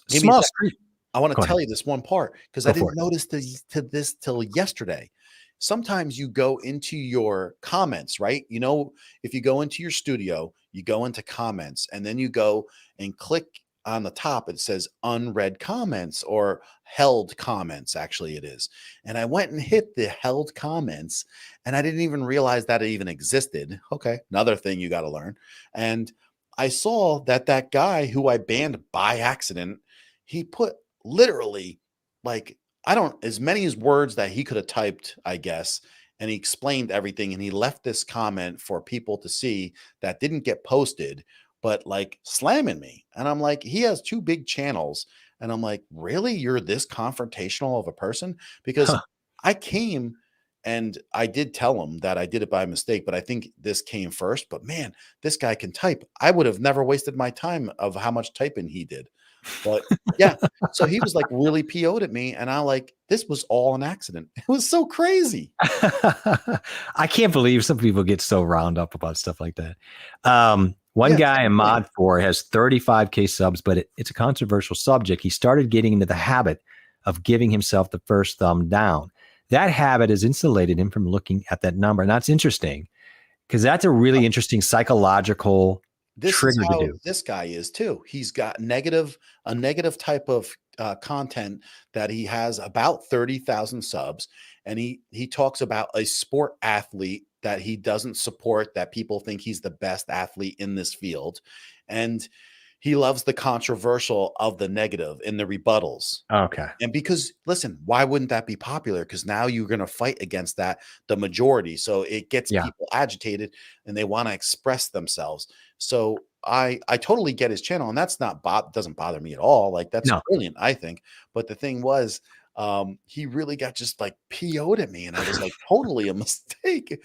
small stream. I want to tell you this one part because I didn't notice this till yesterday. Sometimes you go into your comments, right? If you go into your studio, you go into comments, and then you go and click on the top, it says unread comments or held comments. Actually, it is. And I went and hit the held comments, and I didn't even realize that it even existed. Okay. Another thing you got to learn. And I saw that guy who I banned by accident, he put literally like, as many as words that he could have typed, I guess. And he explained everything, and he left this comment for people to see that didn't get posted, but like slamming me. And I'm like, he has 2 big channels. And I'm like, really? You're this confrontational of a person? Because I came and I did tell him that I did it by mistake, but I think this came first. But man, this guy can type. I would have never wasted my time of how much typing he did. But yeah, so he was like really PO'd at me, and I like, this was all an accident. It was so crazy. I can't believe some people get so round up about stuff like that. One Yeah, guy in same thing. Mod 4 has 35K subs, but it's a controversial subject. He started getting into the habit of giving himself the first thumb down. That habit has insulated him from looking at that number. And that's interesting because that's a really interesting psychological This is trigger to how do. this guy is too. He's got a negative type of content that he has about 30,000 subs, and he talks about a sport athlete that he doesn't support, that people think he's the best athlete in this field, and he loves the controversial of the negative in the rebuttals. Okay. And because, listen, why wouldn't that be popular? Because now you're going to fight against the majority. So it gets people agitated and they want to express themselves. So I totally get his channel, and that's doesn't bother me at all. Like, that's brilliant, I think. But the thing was, he really got just like PO'd at me, and I was like, totally a mistake.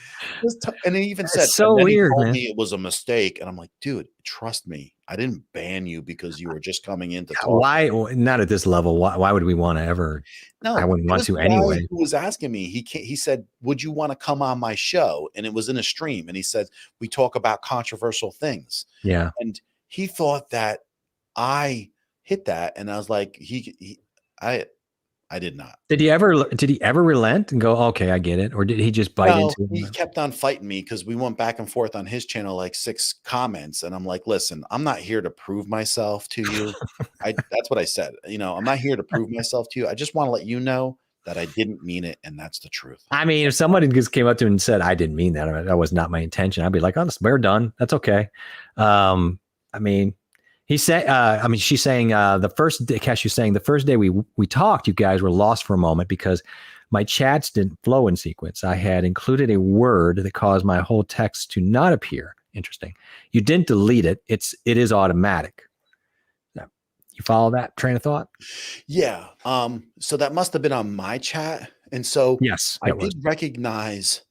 And he even said, so and then weird, he told man. me it was a mistake. And I'm like, dude, trust me, I didn't ban you because you were just coming in to talk. Why? Not at this level. Why would we want to ever? No, I wouldn't want to anyway. Who was asking me? He said, would you want to come on my show? And it was in a stream. And he said, we talk about controversial things. Yeah. And he thought that I hit that. And I was like, I did not. Did he ever relent and go, okay, I get it? Or did he just bite into it? He kept on fighting me because we went back and forth on his channel, like 6 comments. And I'm like, listen, I'm not here to prove myself to you. That's what I said. I'm not here to prove myself to you. I just want to let you know that I didn't mean it. And that's the truth. I mean, if somebody just came up to him and said, I didn't mean that, that was not my intention, I'd be like, oh, we're done. That's okay. I mean, she's saying the first day, Cashew's saying the first day we talked, you guys were lost for a moment because my chats didn't flow in sequence. I had included a word that caused my whole text to not appear. Interesting. You didn't delete it. It is automatic. Now, you follow that train of thought? Yeah. So that must have been on my chat. And so yes, I did recognize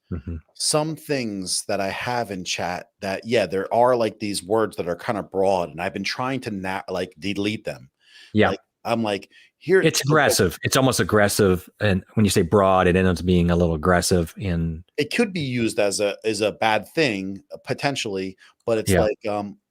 some things that I have in chat that, there are like these words that are kind of broad, and I've been trying to delete them. Yeah. Like, I'm like, here. It's aggressive. It's almost aggressive. And when you say broad, it ends up being a little aggressive. It could be used as a bad thing potentially, but it's like,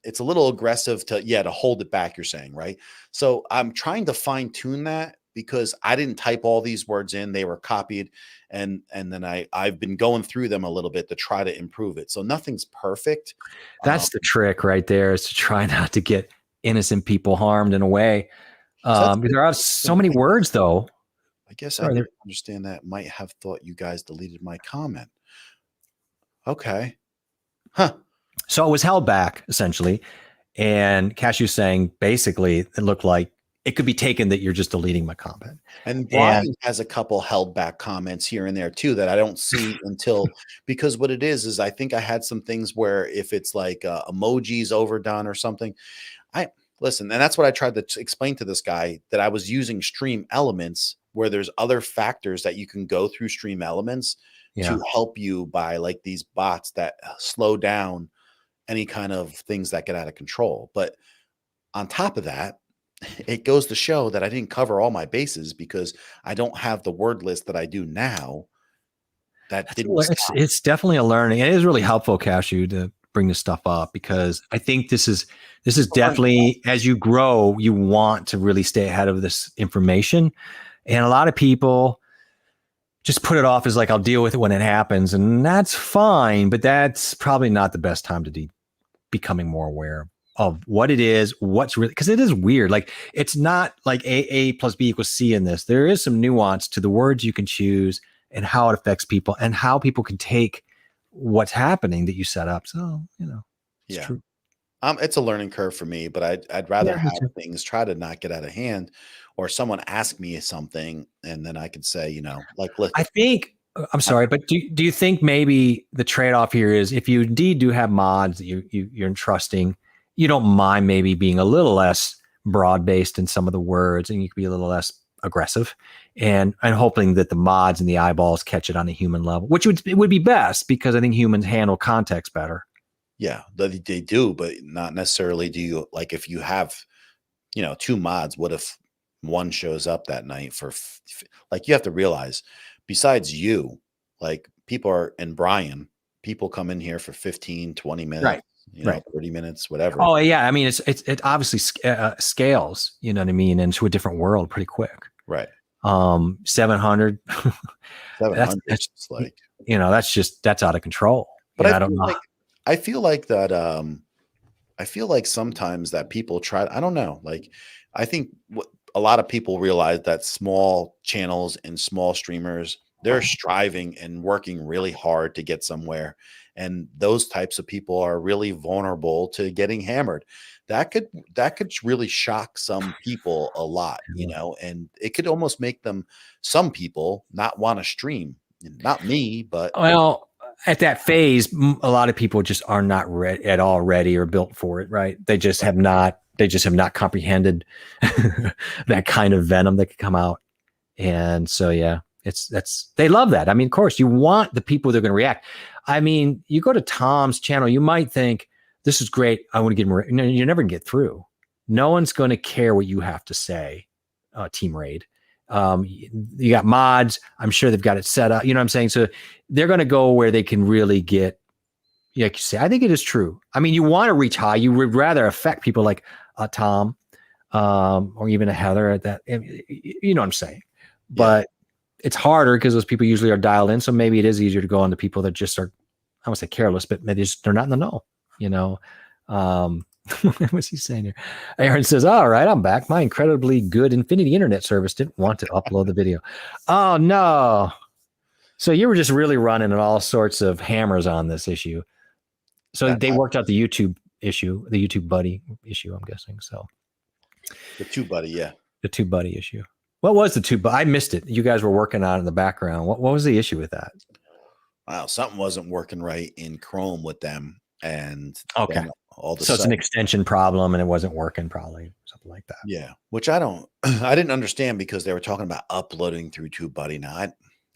it's a little aggressive to hold it back, you're saying, right? So I'm trying to fine tune that, because I didn't type all these words in, they were copied. And then I've been going through them a little bit to try to improve it. So nothing's perfect. That's the trick right there, is to try not to get innocent people harmed in a way. There are so many words though. I guess I didn't understand that. Might have thought you guys deleted my comment. Okay. Huh. So it was held back essentially. And Cashew's saying basically it looked like it could be taken that you're just deleting my comment. And Brian has a couple held back comments here and there too that I don't see until, because what it is I think I had some things where if it's like emojis overdone or something, listen, and that's what I tried to explain to this guy, that I was using Stream Elements, where there's other factors that you can go through Stream Elements to help you by like these bots that slow down any kind of things that get out of control. But on top of that, it goes to show that I didn't cover all my bases, because I don't have the word list that I do now. It's definitely a learning. It is really helpful, Cashew, to bring this stuff up, because I think this is definitely, as you grow, you want to really stay ahead of this information. And a lot of people just put it off as like, I'll deal with it when it happens. And that's fine, but that's probably not the best time to be becoming more aware of what it is, what's really, because it is weird. Like, it's not like A plus B equals C in this. There is some nuance to the words you can choose and how it affects people and how people can take what's happening that you set up. So, it's true. It's a learning curve for me, but I'd rather have things try to not get out of hand, or someone ask me something and then I could say, like, look, I think, I'm sorry, but do you think maybe the trade-off here is, if you indeed do have mods that you're entrusting, you don't mind maybe being a little less broad-based in some of the words, and you can be a little less aggressive, and hoping that the mods and the eyeballs catch it on a human level, which would be best, because I think humans handle context better. Yeah, they do, but not necessarily do you, like, if you have, two mods. What if one shows up that night for like, you have to realize, besides you, like people are, and Brian, people come in here for 15, 20 minutes, Right. 30 minutes, whatever. Oh yeah. I mean, it obviously scales, you know what I mean? Into a different world pretty quick. Right. 700, 700. that's like, that's out of control. but I don't know. I feel like that, I feel like sometimes that people try, I don't know, like, I think what a lot of people realize that small channels and small streamers, they're striving and working really hard to get somewhere. And those types of people are really vulnerable to getting hammered. That could really shock some people a lot, and it could almost make some people not want to stream. Not me, but Well, at that phase, a lot of people just are not at all ready or built for it. Right. They just have not comprehended that kind of venom that could come out. And so, yeah, they love that. I mean, of course you want the people that are going to react. I mean, you go to Tom's channel, you might think this is great. I want to get more. No, you're never gonna get through. No one's going to care what you have to say. Team Raid. You got mods. I'm sure they've got it set up. You know what I'm saying? So they're going to go where they can really get, like you say, I think it is true. I mean, you want to reach high. You would rather affect people like Tom, or even a Heather at that. You know what I'm saying? But it's harder because those people usually are dialed in. So maybe it is easier to go on to people that just are, I won't say careless, but maybe they're not in the know, What's he saying here? Aaron says, all right, I'm back. My incredibly good Infinity internet service didn't want to upload the video. Oh no. So you were just really running all sorts of hammers on this issue. So they worked out the YouTube issue, the YouTube buddy issue, I'm guessing. So the TubeBuddy, yeah. The TubeBuddy issue. What was the TubeBuddy? I missed it. You guys were working on it in the background. What was the issue with that? Wow, something wasn't working right in Chrome with them. And okay. So it's an extension problem and it wasn't working, probably something like that. Yeah. Which I didn't understand because they were talking about uploading through TubeBuddy. Now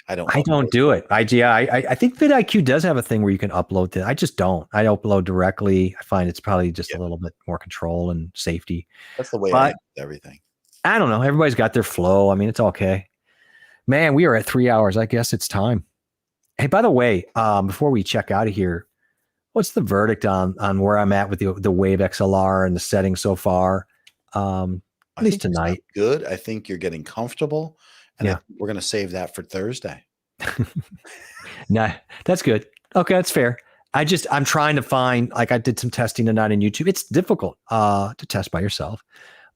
I don't do it. I think vidIQ does have a thing where you can upload to. I just don't. I upload directly. I find it's probably just a little bit more control and safety. That's the way I do everything. I don't know. Everybody's got their flow. I mean, it's okay. Man, we are at 3 hours. I guess it's time. Hey, by the way, before we check out of here, what's the verdict on where I'm at with the Wave XLR and the settings so far? At least tonight. Good. I think you're getting comfortable. And we're going to save that for Thursday. Nah, that's good. Okay, that's fair. I'm trying to find, like I did some testing tonight on YouTube. It's difficult to test by yourself,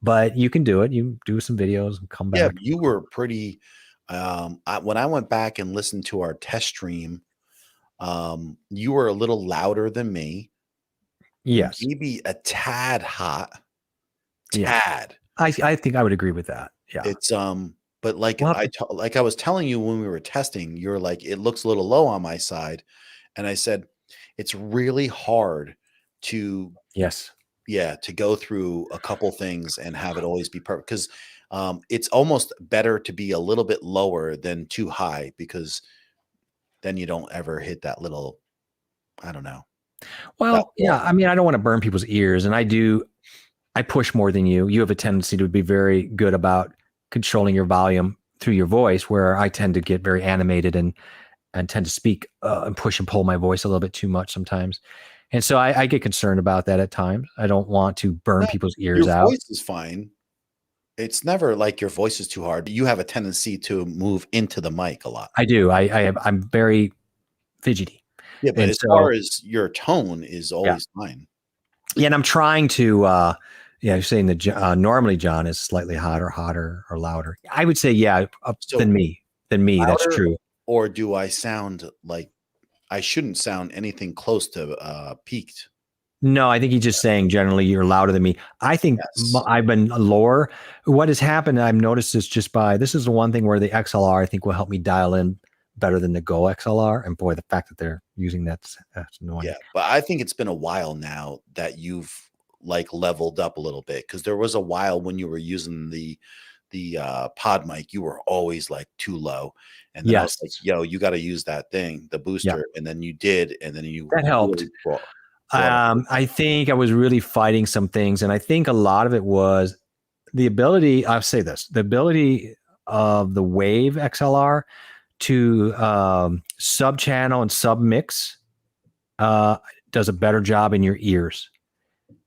but you can do it. You do some videos and come back. Yeah, you were pretty, when I went back and listened to our test stream, you were a little louder than me. Yes. Maybe a tad hot. Tad. Yeah. I think I would agree with that. Yeah. It's, but like I was telling you when we were testing, you're like, it looks a little low on my side. And I said, it's really hard to go through a couple things and have it always be perfect. Because it's almost better to be a little bit lower than too high, because then you don't ever hit that little, I don't know. Well, yeah, I mean, I don't want to burn people's ears, and I push more than you. You have a tendency to be very good about controlling your volume through your voice, where I tend to get very animated and tend to speak and push and pull my voice a little bit too much sometimes. And so I get concerned about that at times. I don't want to burn people's ears out. Your voice is fine. It's never like your voice is too hard. You have a tendency to move into the mic a lot. I do. I'm very fidgety. Yeah, but as far as your tone is always fine. Yeah, and I'm trying to you're saying that normally John is slightly hotter or louder. I would say, than me. Louder, that's true. Or do I sound like I shouldn't sound anything close to peaked? No, I think he's just saying generally you're louder than me. I think I've been lower. What has happened, I've noticed, is this is the one thing where the XLR I think will help me dial in better than the Go XLR. And boy, the fact that they're using that's annoying. Yeah, but I think it's been a while now that you've like leveled up a little bit, because there was a while when you were using the pod mic, you were always like too low. And then I was like, yo, you got to use that thing, the booster. And then you did. And then that helped. I think I was really fighting some things. And I think a lot of it was the ability, I'll say this, the ability of the Wave XLR to sub channel and sub mix does a better job in your ears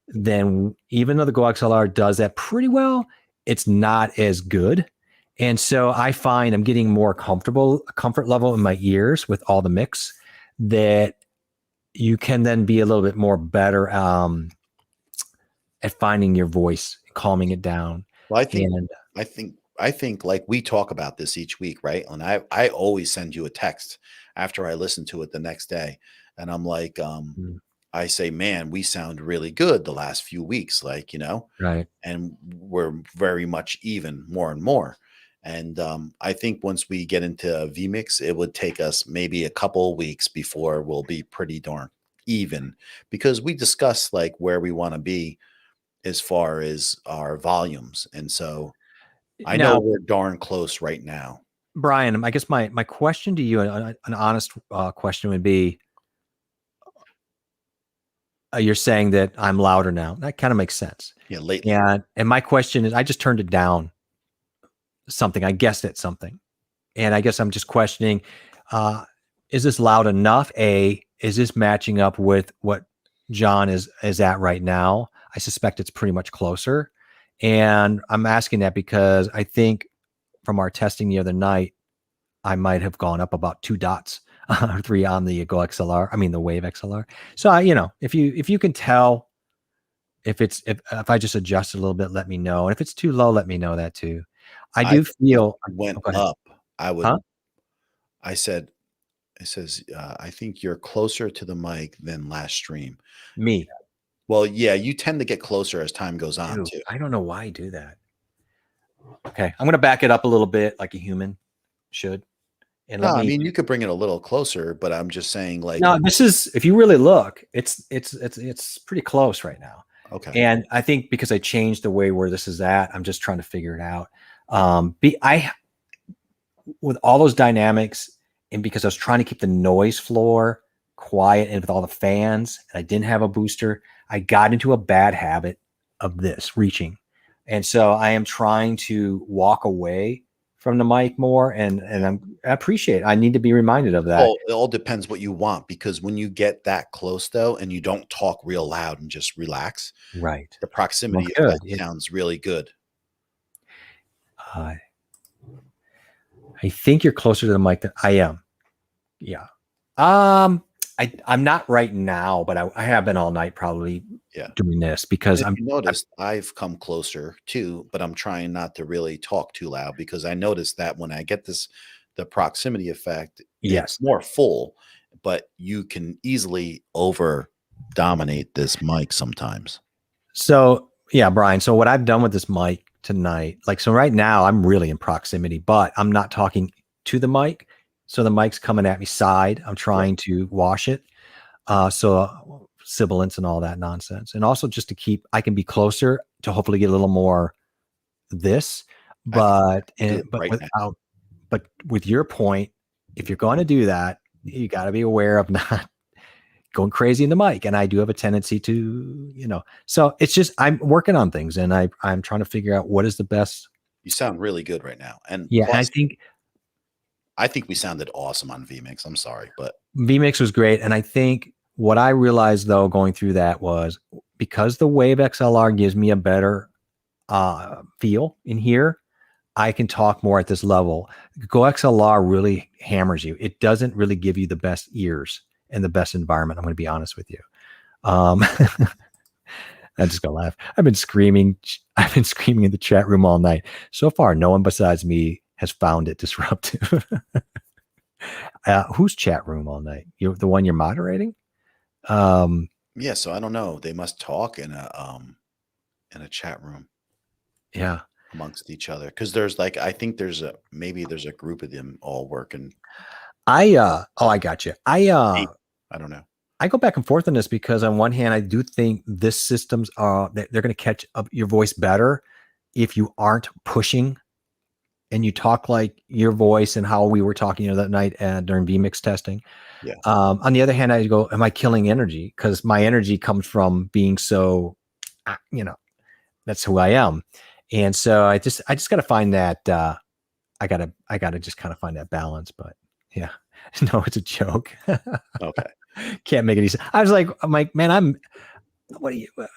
than, even though the Go XLR does that pretty well, it's not as good. And so I find I'm getting more comfort level in my ears with all the mix, that you can then be a little bit more better at finding your voice, calming it down. Well, I think like we talk about this each week, right? And I always send you a text after I listen to it the next day. And I'm like, I say, man, we sound really good the last few weeks, like, Right. And we're very much even more and more. And I think once we get into vMix, it would take us maybe a couple of weeks before we'll be pretty darn even, because we discuss like where we want to be as far as our volumes. And so I know we're darn close right now. Brian, I guess my question to you, an honest question would be, you're saying that I'm louder now. That kind of makes sense. Yeah, lately. And my question is, I just turned it down something. I guessed at something. And I guess I'm just questioning, is this loud enough? Is this matching up with what John is at right now? I suspect it's pretty much closer. And I'm asking that because I think from our testing the other night, I might have gone up about 2 dots or 3 on the Go XLR. I mean, the Wave XLR. So if you can tell if I just adjust a little bit, let me know. And if it's too low, let me know that too. I do feel went up. I said, it says, I think you're closer to the mic than last stream. Me. Well, yeah, you tend to get closer as time goes on too. I don't know why I do that. Okay. I'm going to back it up a little bit like a human should. And I mean, you could bring it a little closer, but I'm just saying, like, no, this is, if you really look, it's pretty close right now. Okay. And I think because I changed the way where this is at, I'm just trying to figure it out. With all those dynamics, and because I was trying to keep the noise floor quiet, and with all the fans, and I didn't have a booster, I got into a bad habit of this reaching. And so I am trying to walk away from the mic more, and I appreciate it. I need to be reminded of that. Well, it all depends what you want, because when you get that close though, and you don't talk real loud and just relax, right, the proximity sounds really good. I think you're closer to the mic than I am. Yeah. I'm not right now, but I have been all night probably doing this, because you noticed I've come closer too, but I'm trying not to really talk too loud, because I noticed that when I get the proximity effect, it's more full, but you can easily over dominate this mic sometimes. So yeah, Brian. So what I've done with this mic tonight, so right now I'm really in proximity, but I'm not talking to the mic. So the mic's coming at me side. I'm trying to wash it. So sibilance and all that nonsense. And also just I can be closer to hopefully get a little more this, but with your point, if you're going to do that, you got to be aware of not going crazy in the mic. And I do have a tendency to, so it's just, I'm working on things, and I'm trying to figure out what is the best. You sound really good right now. And yeah, plus, and I think we sounded awesome on vMix. I'm sorry, but vMix was great. And I think what I realized though, going through that, was because the Wave XLR gives me a better feel in here, I can talk more at this level. Go XLR really hammers you. It doesn't really give you the best ears and the best environment. I'm going to be honest with you. I'm just gonna laugh. I've been screaming in the chat room all night. So far, no one besides me has found it disruptive. Whose chat room all night? The one you're moderating? Yeah. So I don't know. They must talk in a chat room. Yeah. Amongst each other, because there's I think there's a group of them all working. I got you. I don't know. I go back and forth on this, because on one hand, I do think this system's they're going to catch up your voice better if you aren't pushing and you talk like your voice and how we were talking that night during vMix testing. Yeah. On the other hand, I go, am I killing energy? Because my energy comes from being so, that's who I am. And so I just got to find that, I gotta just kind of find that balance, but yeah, no, it's a joke. Okay. Can't make it easy. I'm like, man,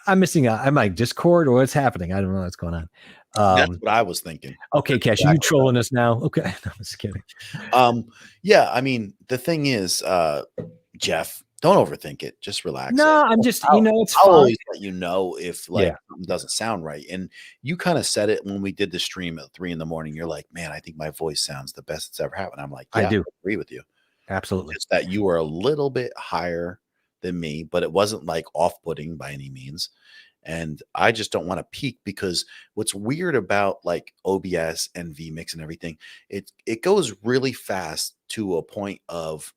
I'm missing out. I'm like Discord or what's happening. I don't know what's going on. That's what I was thinking. Okay, That's Cash, are you trolling us now? Okay. No, I'm just kidding. Yeah, I mean, the thing is, Jeff, don't overthink it. Just relax. No, I'm just, it's I'll fine. always let you know if Yeah. something doesn't sound right. And you kind of said it when we did the stream at 3 a.m. You're like, man, I think my voice sounds the best it's ever happened. I'm like, yeah, I do. agree with you. Absolutely. Just that you were a little bit higher than me, but it wasn't like off-putting by any means. And I just don't want to peak, because what's weird about like OBS and vMix and everything, it goes really fast to a point of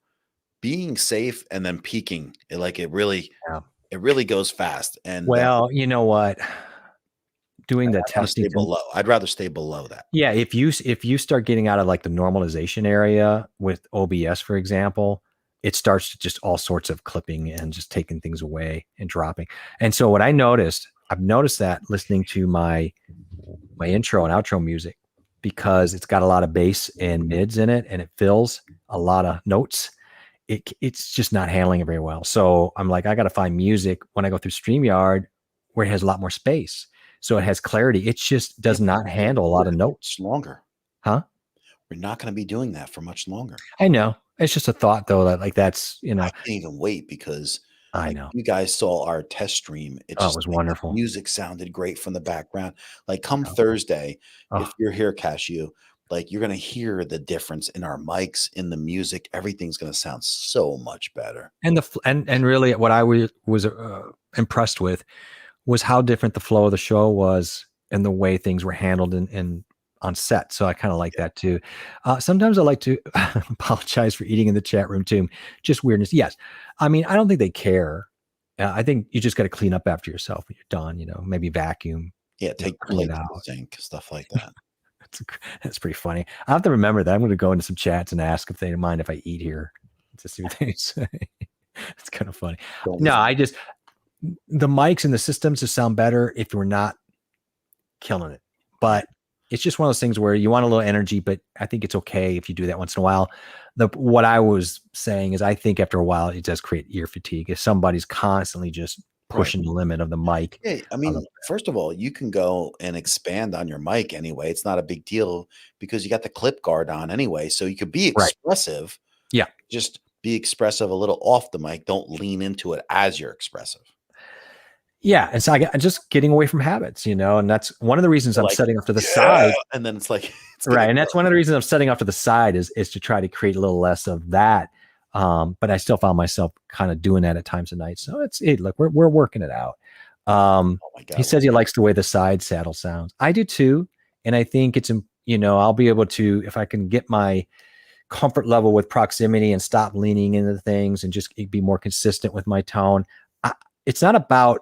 being safe and then peaking. It really goes fast. And Well, you know what? Doing the testing below. I'd rather stay below that. Yeah, if you start getting out of like the normalization area with OBS, for example, it starts to just all sorts of clipping and just taking things away and dropping. And so what I've noticed that listening to my intro and outro music, because it's got a lot of bass and mids in it and it fills a lot of notes. It's just not handling it very well. So I'm like, I got to find music when I go through StreamYard where it has a lot more space. So it has clarity. It just does not handle a lot of notes. Longer. Huh? We're not going to be doing that for much longer. I know. It's just a thought, though, that like that's, I can't even wait, because I know you guys saw our test stream. It was wonderful. The music sounded great from the background. Like come Thursday, if you're here, Cashew, like you're going to hear the difference in our mics, in the music. Everything's going to sound so much better. And and really what I was impressed with was how different the flow of the show was and the way things were handled in on set. So I kind of like that too. Sometimes I like to apologize for eating in the chat room too. Just weirdness. Yes. I mean, I don't think they care. I think you just got to clean up after yourself when you're done, maybe vacuum. Yeah. Take the plate out, sink, stuff like that. That's pretty funny. I have to remember that. I'm going to go into some chats and ask if they mind if I eat here to see what they say. It's kind of funny. The mics and the systems just sound better if we're not killing it. But it's just one of those things where you want a little energy, but I think it's okay if you do that once in a while. What I was saying is I think after a while, it does create ear fatigue if somebody's constantly just pushing the limit of the mic. Yeah, I mean, first of all, you can go and expand on your mic anyway. It's not a big deal because you got the clip guard on anyway. So you could be expressive. Yeah. Just be expressive a little off the mic. Don't lean into it as you're expressive. Yeah. And so I'm just getting away from habits, and that's one of the reasons I'm setting off to the side. And then it's like, right. And that's one of the reasons I'm setting off to the side is to try to create a little less of that. But I still found myself kind of doing that at times of night. So look, we're working it out. Oh my God, he says he likes the way the side saddle sounds. I do too. And I think it's, I'll be able to, if I can get my comfort level with proximity and stop leaning into things and just be more consistent with my tone. It's not about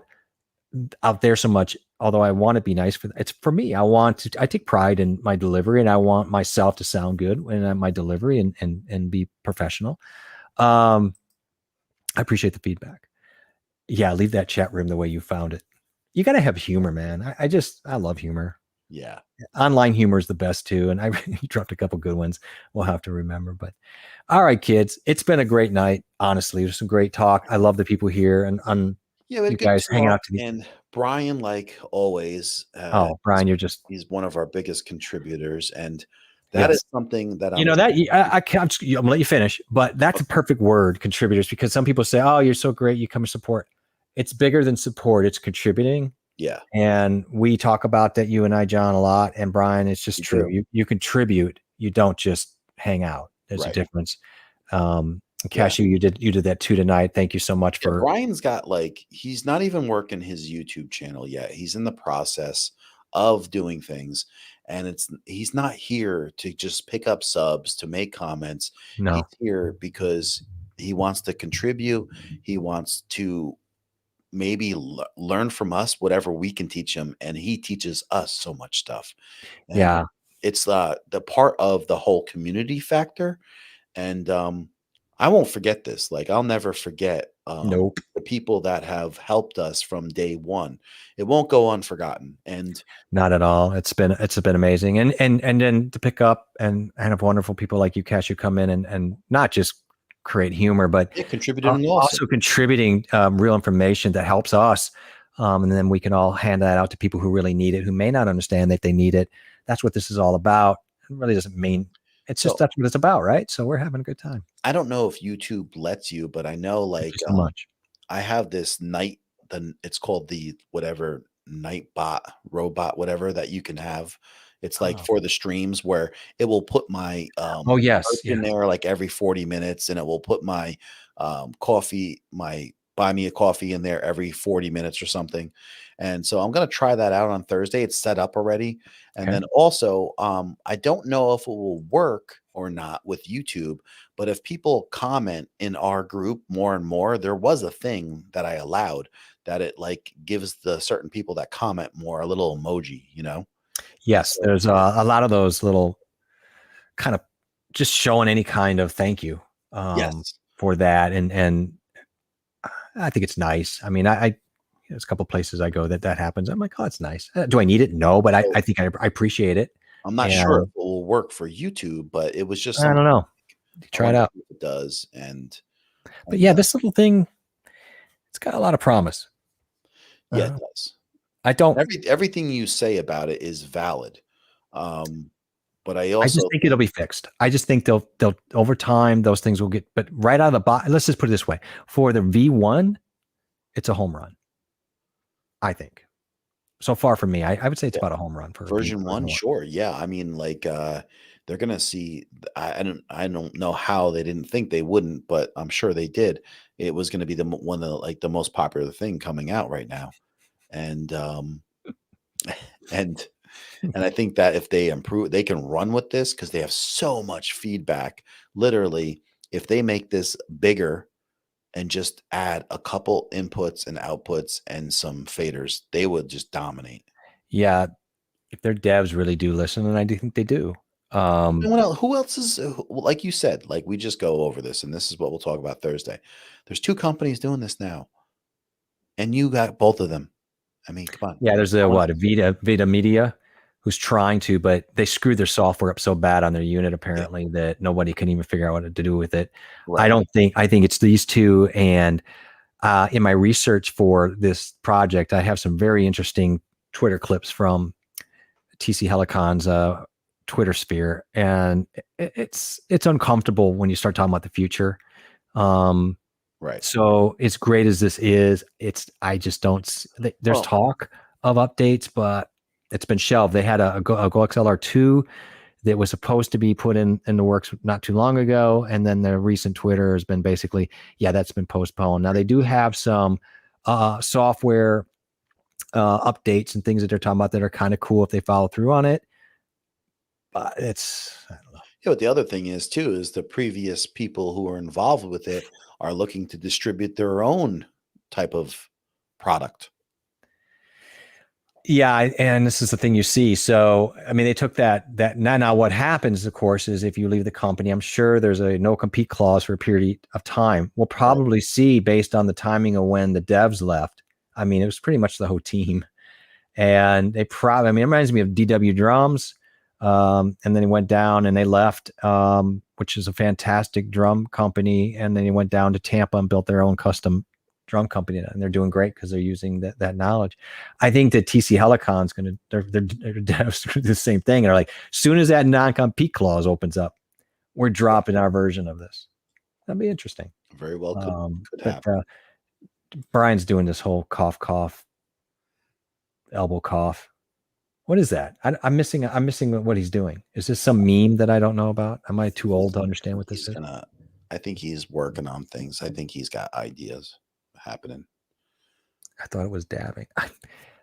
out there so much, although I want to be nice it's for me. I take pride in my delivery and I want myself to sound good in my delivery and be professional. I appreciate the feedback. Yeah. Leave that chat room the way you found it. You got to have humor, man. I love humor. Yeah. Online humor is the best too. And you dropped a couple good ones. We'll have to remember, but all right, kids, it's been a great night. Honestly, there's some great talk. I love the people here and yeah, you guys hanging out to me. And Brian, like always, Brian, he's one of our biggest contributors. And that is something that I'm gonna let you finish, but that's a perfect word, contributors, because some people say, oh, you're so great, you come and support. It's bigger than support, it's contributing. Yeah. And we talk about that, you and I, John, a lot. And Brian, it's just true. You contribute, you don't just hang out. There's a difference. Cashew, you did that too tonight. Thank you so much for Brian's got he's not even working his YouTube channel yet. He's in the process of doing things, and he's not here to just pick up subs to make comments. No. He's here because he wants to contribute. He wants to maybe learn from us whatever we can teach him, and he teaches us so much stuff. And it's the part of the whole community factor. And I won't forget this. I'll never forget Nope. the people that have helped us from day one. It won't go unforgotten. And not at all. It's been amazing. And then to pick up and have wonderful people like you, Cash, who come in and not just create humor, but it contributed also contributing real information that helps us. And then we can all hand that out to people who really need it, who may not understand that they need it. That's what this is all about. It really doesn't mean it's just that's what it's about, right? So we're having a good time. I don't know if YouTube lets you, but I know like so much. I have this it's called the whatever Nightbot robot, whatever that you can have. It's like for the streams where it will put my in there like every 40 minutes, and it will put my buy me a coffee in there every 40 minutes or something. And so I'm going to try that out on Thursday. It's set up already. And then also, I don't know if it will work or not with YouTube, but if people comment in our group more and more, there was a thing that I allowed that it like gives the certain people that comment more a little emoji, you know? Yes. So, there's a lot of those little kind of just showing any kind of thank you for that. And I think it's nice. I mean, there's a couple places I go that happens. I'm like, oh, it's nice. Do I need it? No, but I think I appreciate it. I'm not sure if it will work for YouTube, but it was just I don't know. Try it out. It does. But yeah, this little thing, it's got a lot of promise. Yeah, it does. I don't. Everything you say about it is valid. But I just think it'll be fixed. I just think they'll over time, those things will get, but right out of the box, let's just put it this way. For the V1, it's a home run. I think. So far for me, I would say it's about a home run for version 1. Sure. Yeah. I mean, like, they're going to see, I don't know how they didn't think they wouldn't, but I'm sure they did. It was going to be one of the most popular thing coming out right now. And, and I think that if they improve, they can run with this because they have so much feedback. Literally, if they make this bigger and just add a couple inputs and outputs and some faders, they would just dominate. Yeah. If their devs really do listen, and I do think they do. Who else is, like you said, like we just go over this, and this is what we'll talk about Thursday. There's 2 companies doing this now, and you got both of them. I mean, come on. Yeah, there's Vita Media, who's trying to, but they screwed their software up so bad on their unit apparently that nobody can even figure out what to do with it. Right. I think it's these 2. And in my research for this project, I have some very interesting Twitter clips from TC Helicon's Twitter sphere, and it's uncomfortable when you start talking about the future. Right. So as great as this is, I just don't. There's talk of updates, but it's been shelved. They had a Go XLR2 that was supposed to be put in the works not too long ago, and then the recent Twitter has been basically, that's been postponed. Now they do have some software updates and things that they're talking about that are kind of cool if they follow through on it. But I don't know. Yeah, but the other thing is too, is the previous people who are involved with it are looking to distribute their own type of product. Yeah, and this is the thing you see. So, I mean, they took that now what happens, of course, is if you leave the company, I'm sure there's a no compete clause for a period of time. We'll probably see based on the timing of when the devs left. I mean, it was pretty much the whole team. And they probably, I mean, it reminds me of DW Drums. And then he went down and they left, which is a fantastic drum company. And then he went down to Tampa and built their own custom drum company, and they're doing great because they're using that knowledge. I think that TC Helicon's going to, they're the same thing. They're like, as soon as that non-compete clause opens up, we're dropping our version of this. That'd be interesting. Very well could happen. Brian's doing this whole cough, elbow cough. What is that? I'm missing what he's doing. Is this some meme that I don't know about? Am I too old to understand what this is? I think he's working on things. I think he's got ideas happening. I thought it was dabbing.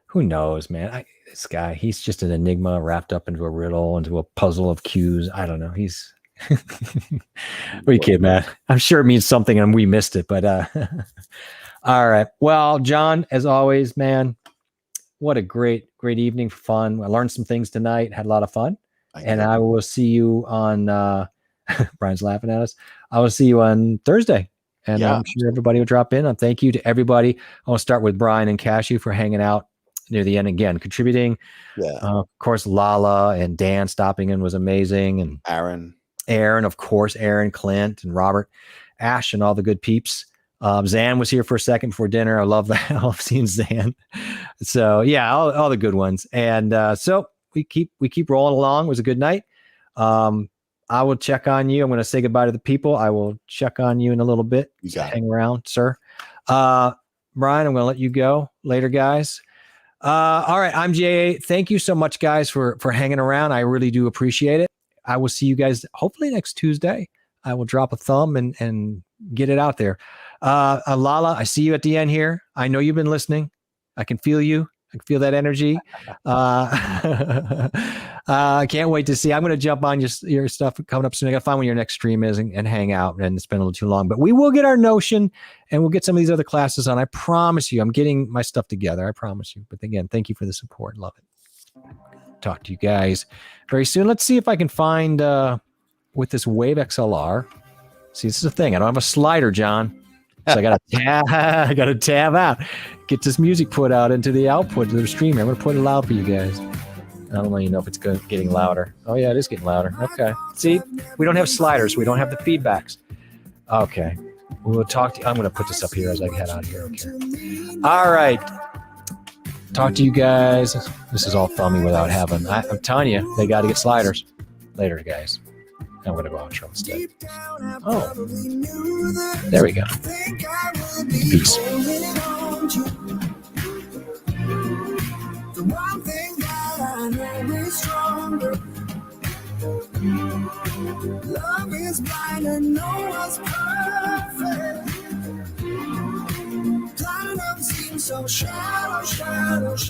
Who knows, man? This guy, he's just an enigma wrapped up into a riddle, into a puzzle of cues. I don't know. He's what are you kidding, man? I'm sure it means something and we missed it, but all right. Well, John, as always, man, what a great evening for fun. I learned some things tonight, had a lot of fun. I will see you on Brian's laughing at us. I will see you on Thursday. And I'm sure everybody will drop in. And thank you to everybody. I want to start with Brian and Cashew for hanging out near the end again, contributing. Yeah. Of course, Lala and Dan stopping in was amazing. And Aaron, of course, Aaron, Clint, and Robert, Ash, and all the good peeps. Zan was here for a second before dinner. I love that. I love seeing Zan. So yeah, all the good ones. And so we keep rolling along. It was a good night. I will check on you. I'm going to say goodbye to the people. I will check on you in a little bit. Hang around, sir. Brian, I'm going to let you go later, guys. All right. I'm JA. Thank you so much, guys, for hanging around. I really do appreciate it. I will see you guys hopefully next Tuesday. I will drop a thumb and get it out there. Lala, I see you at the end here. I know you've been listening. I can feel you. I can feel that energy. I can't wait to see. I'm going to jump on your stuff coming up soon. I got to find when your next stream is and hang out. And it's been a little too long, but we will get our Notion and we'll get some of these other classes on. I promise you, I'm getting my stuff together. I promise you. But again, thank you for the support. Love it. Talk to you guys very soon. Let's see if I can find with this Wave XLR. See, this is the thing. I don't have a slider, John. So I got to tab out, get this music put out into the output of the streamer. I'm going to put it loud for you guys. I don't know, if it's getting louder. Oh yeah, it is getting louder. Okay. See, we don't have sliders. We don't have the feedbacks. Okay. We'll talk to you. I'm going to put this up here as I head out of here. Okay. All right. Talk to you guys. This is all thumbing without having. I'm telling you, they got to get sliders. Later, guys. I'm going to go outro instead. Oh, there we go. Peace. The one thing that I know is stronger. Love is blind and no one's perfect. Platinum seems so shallow.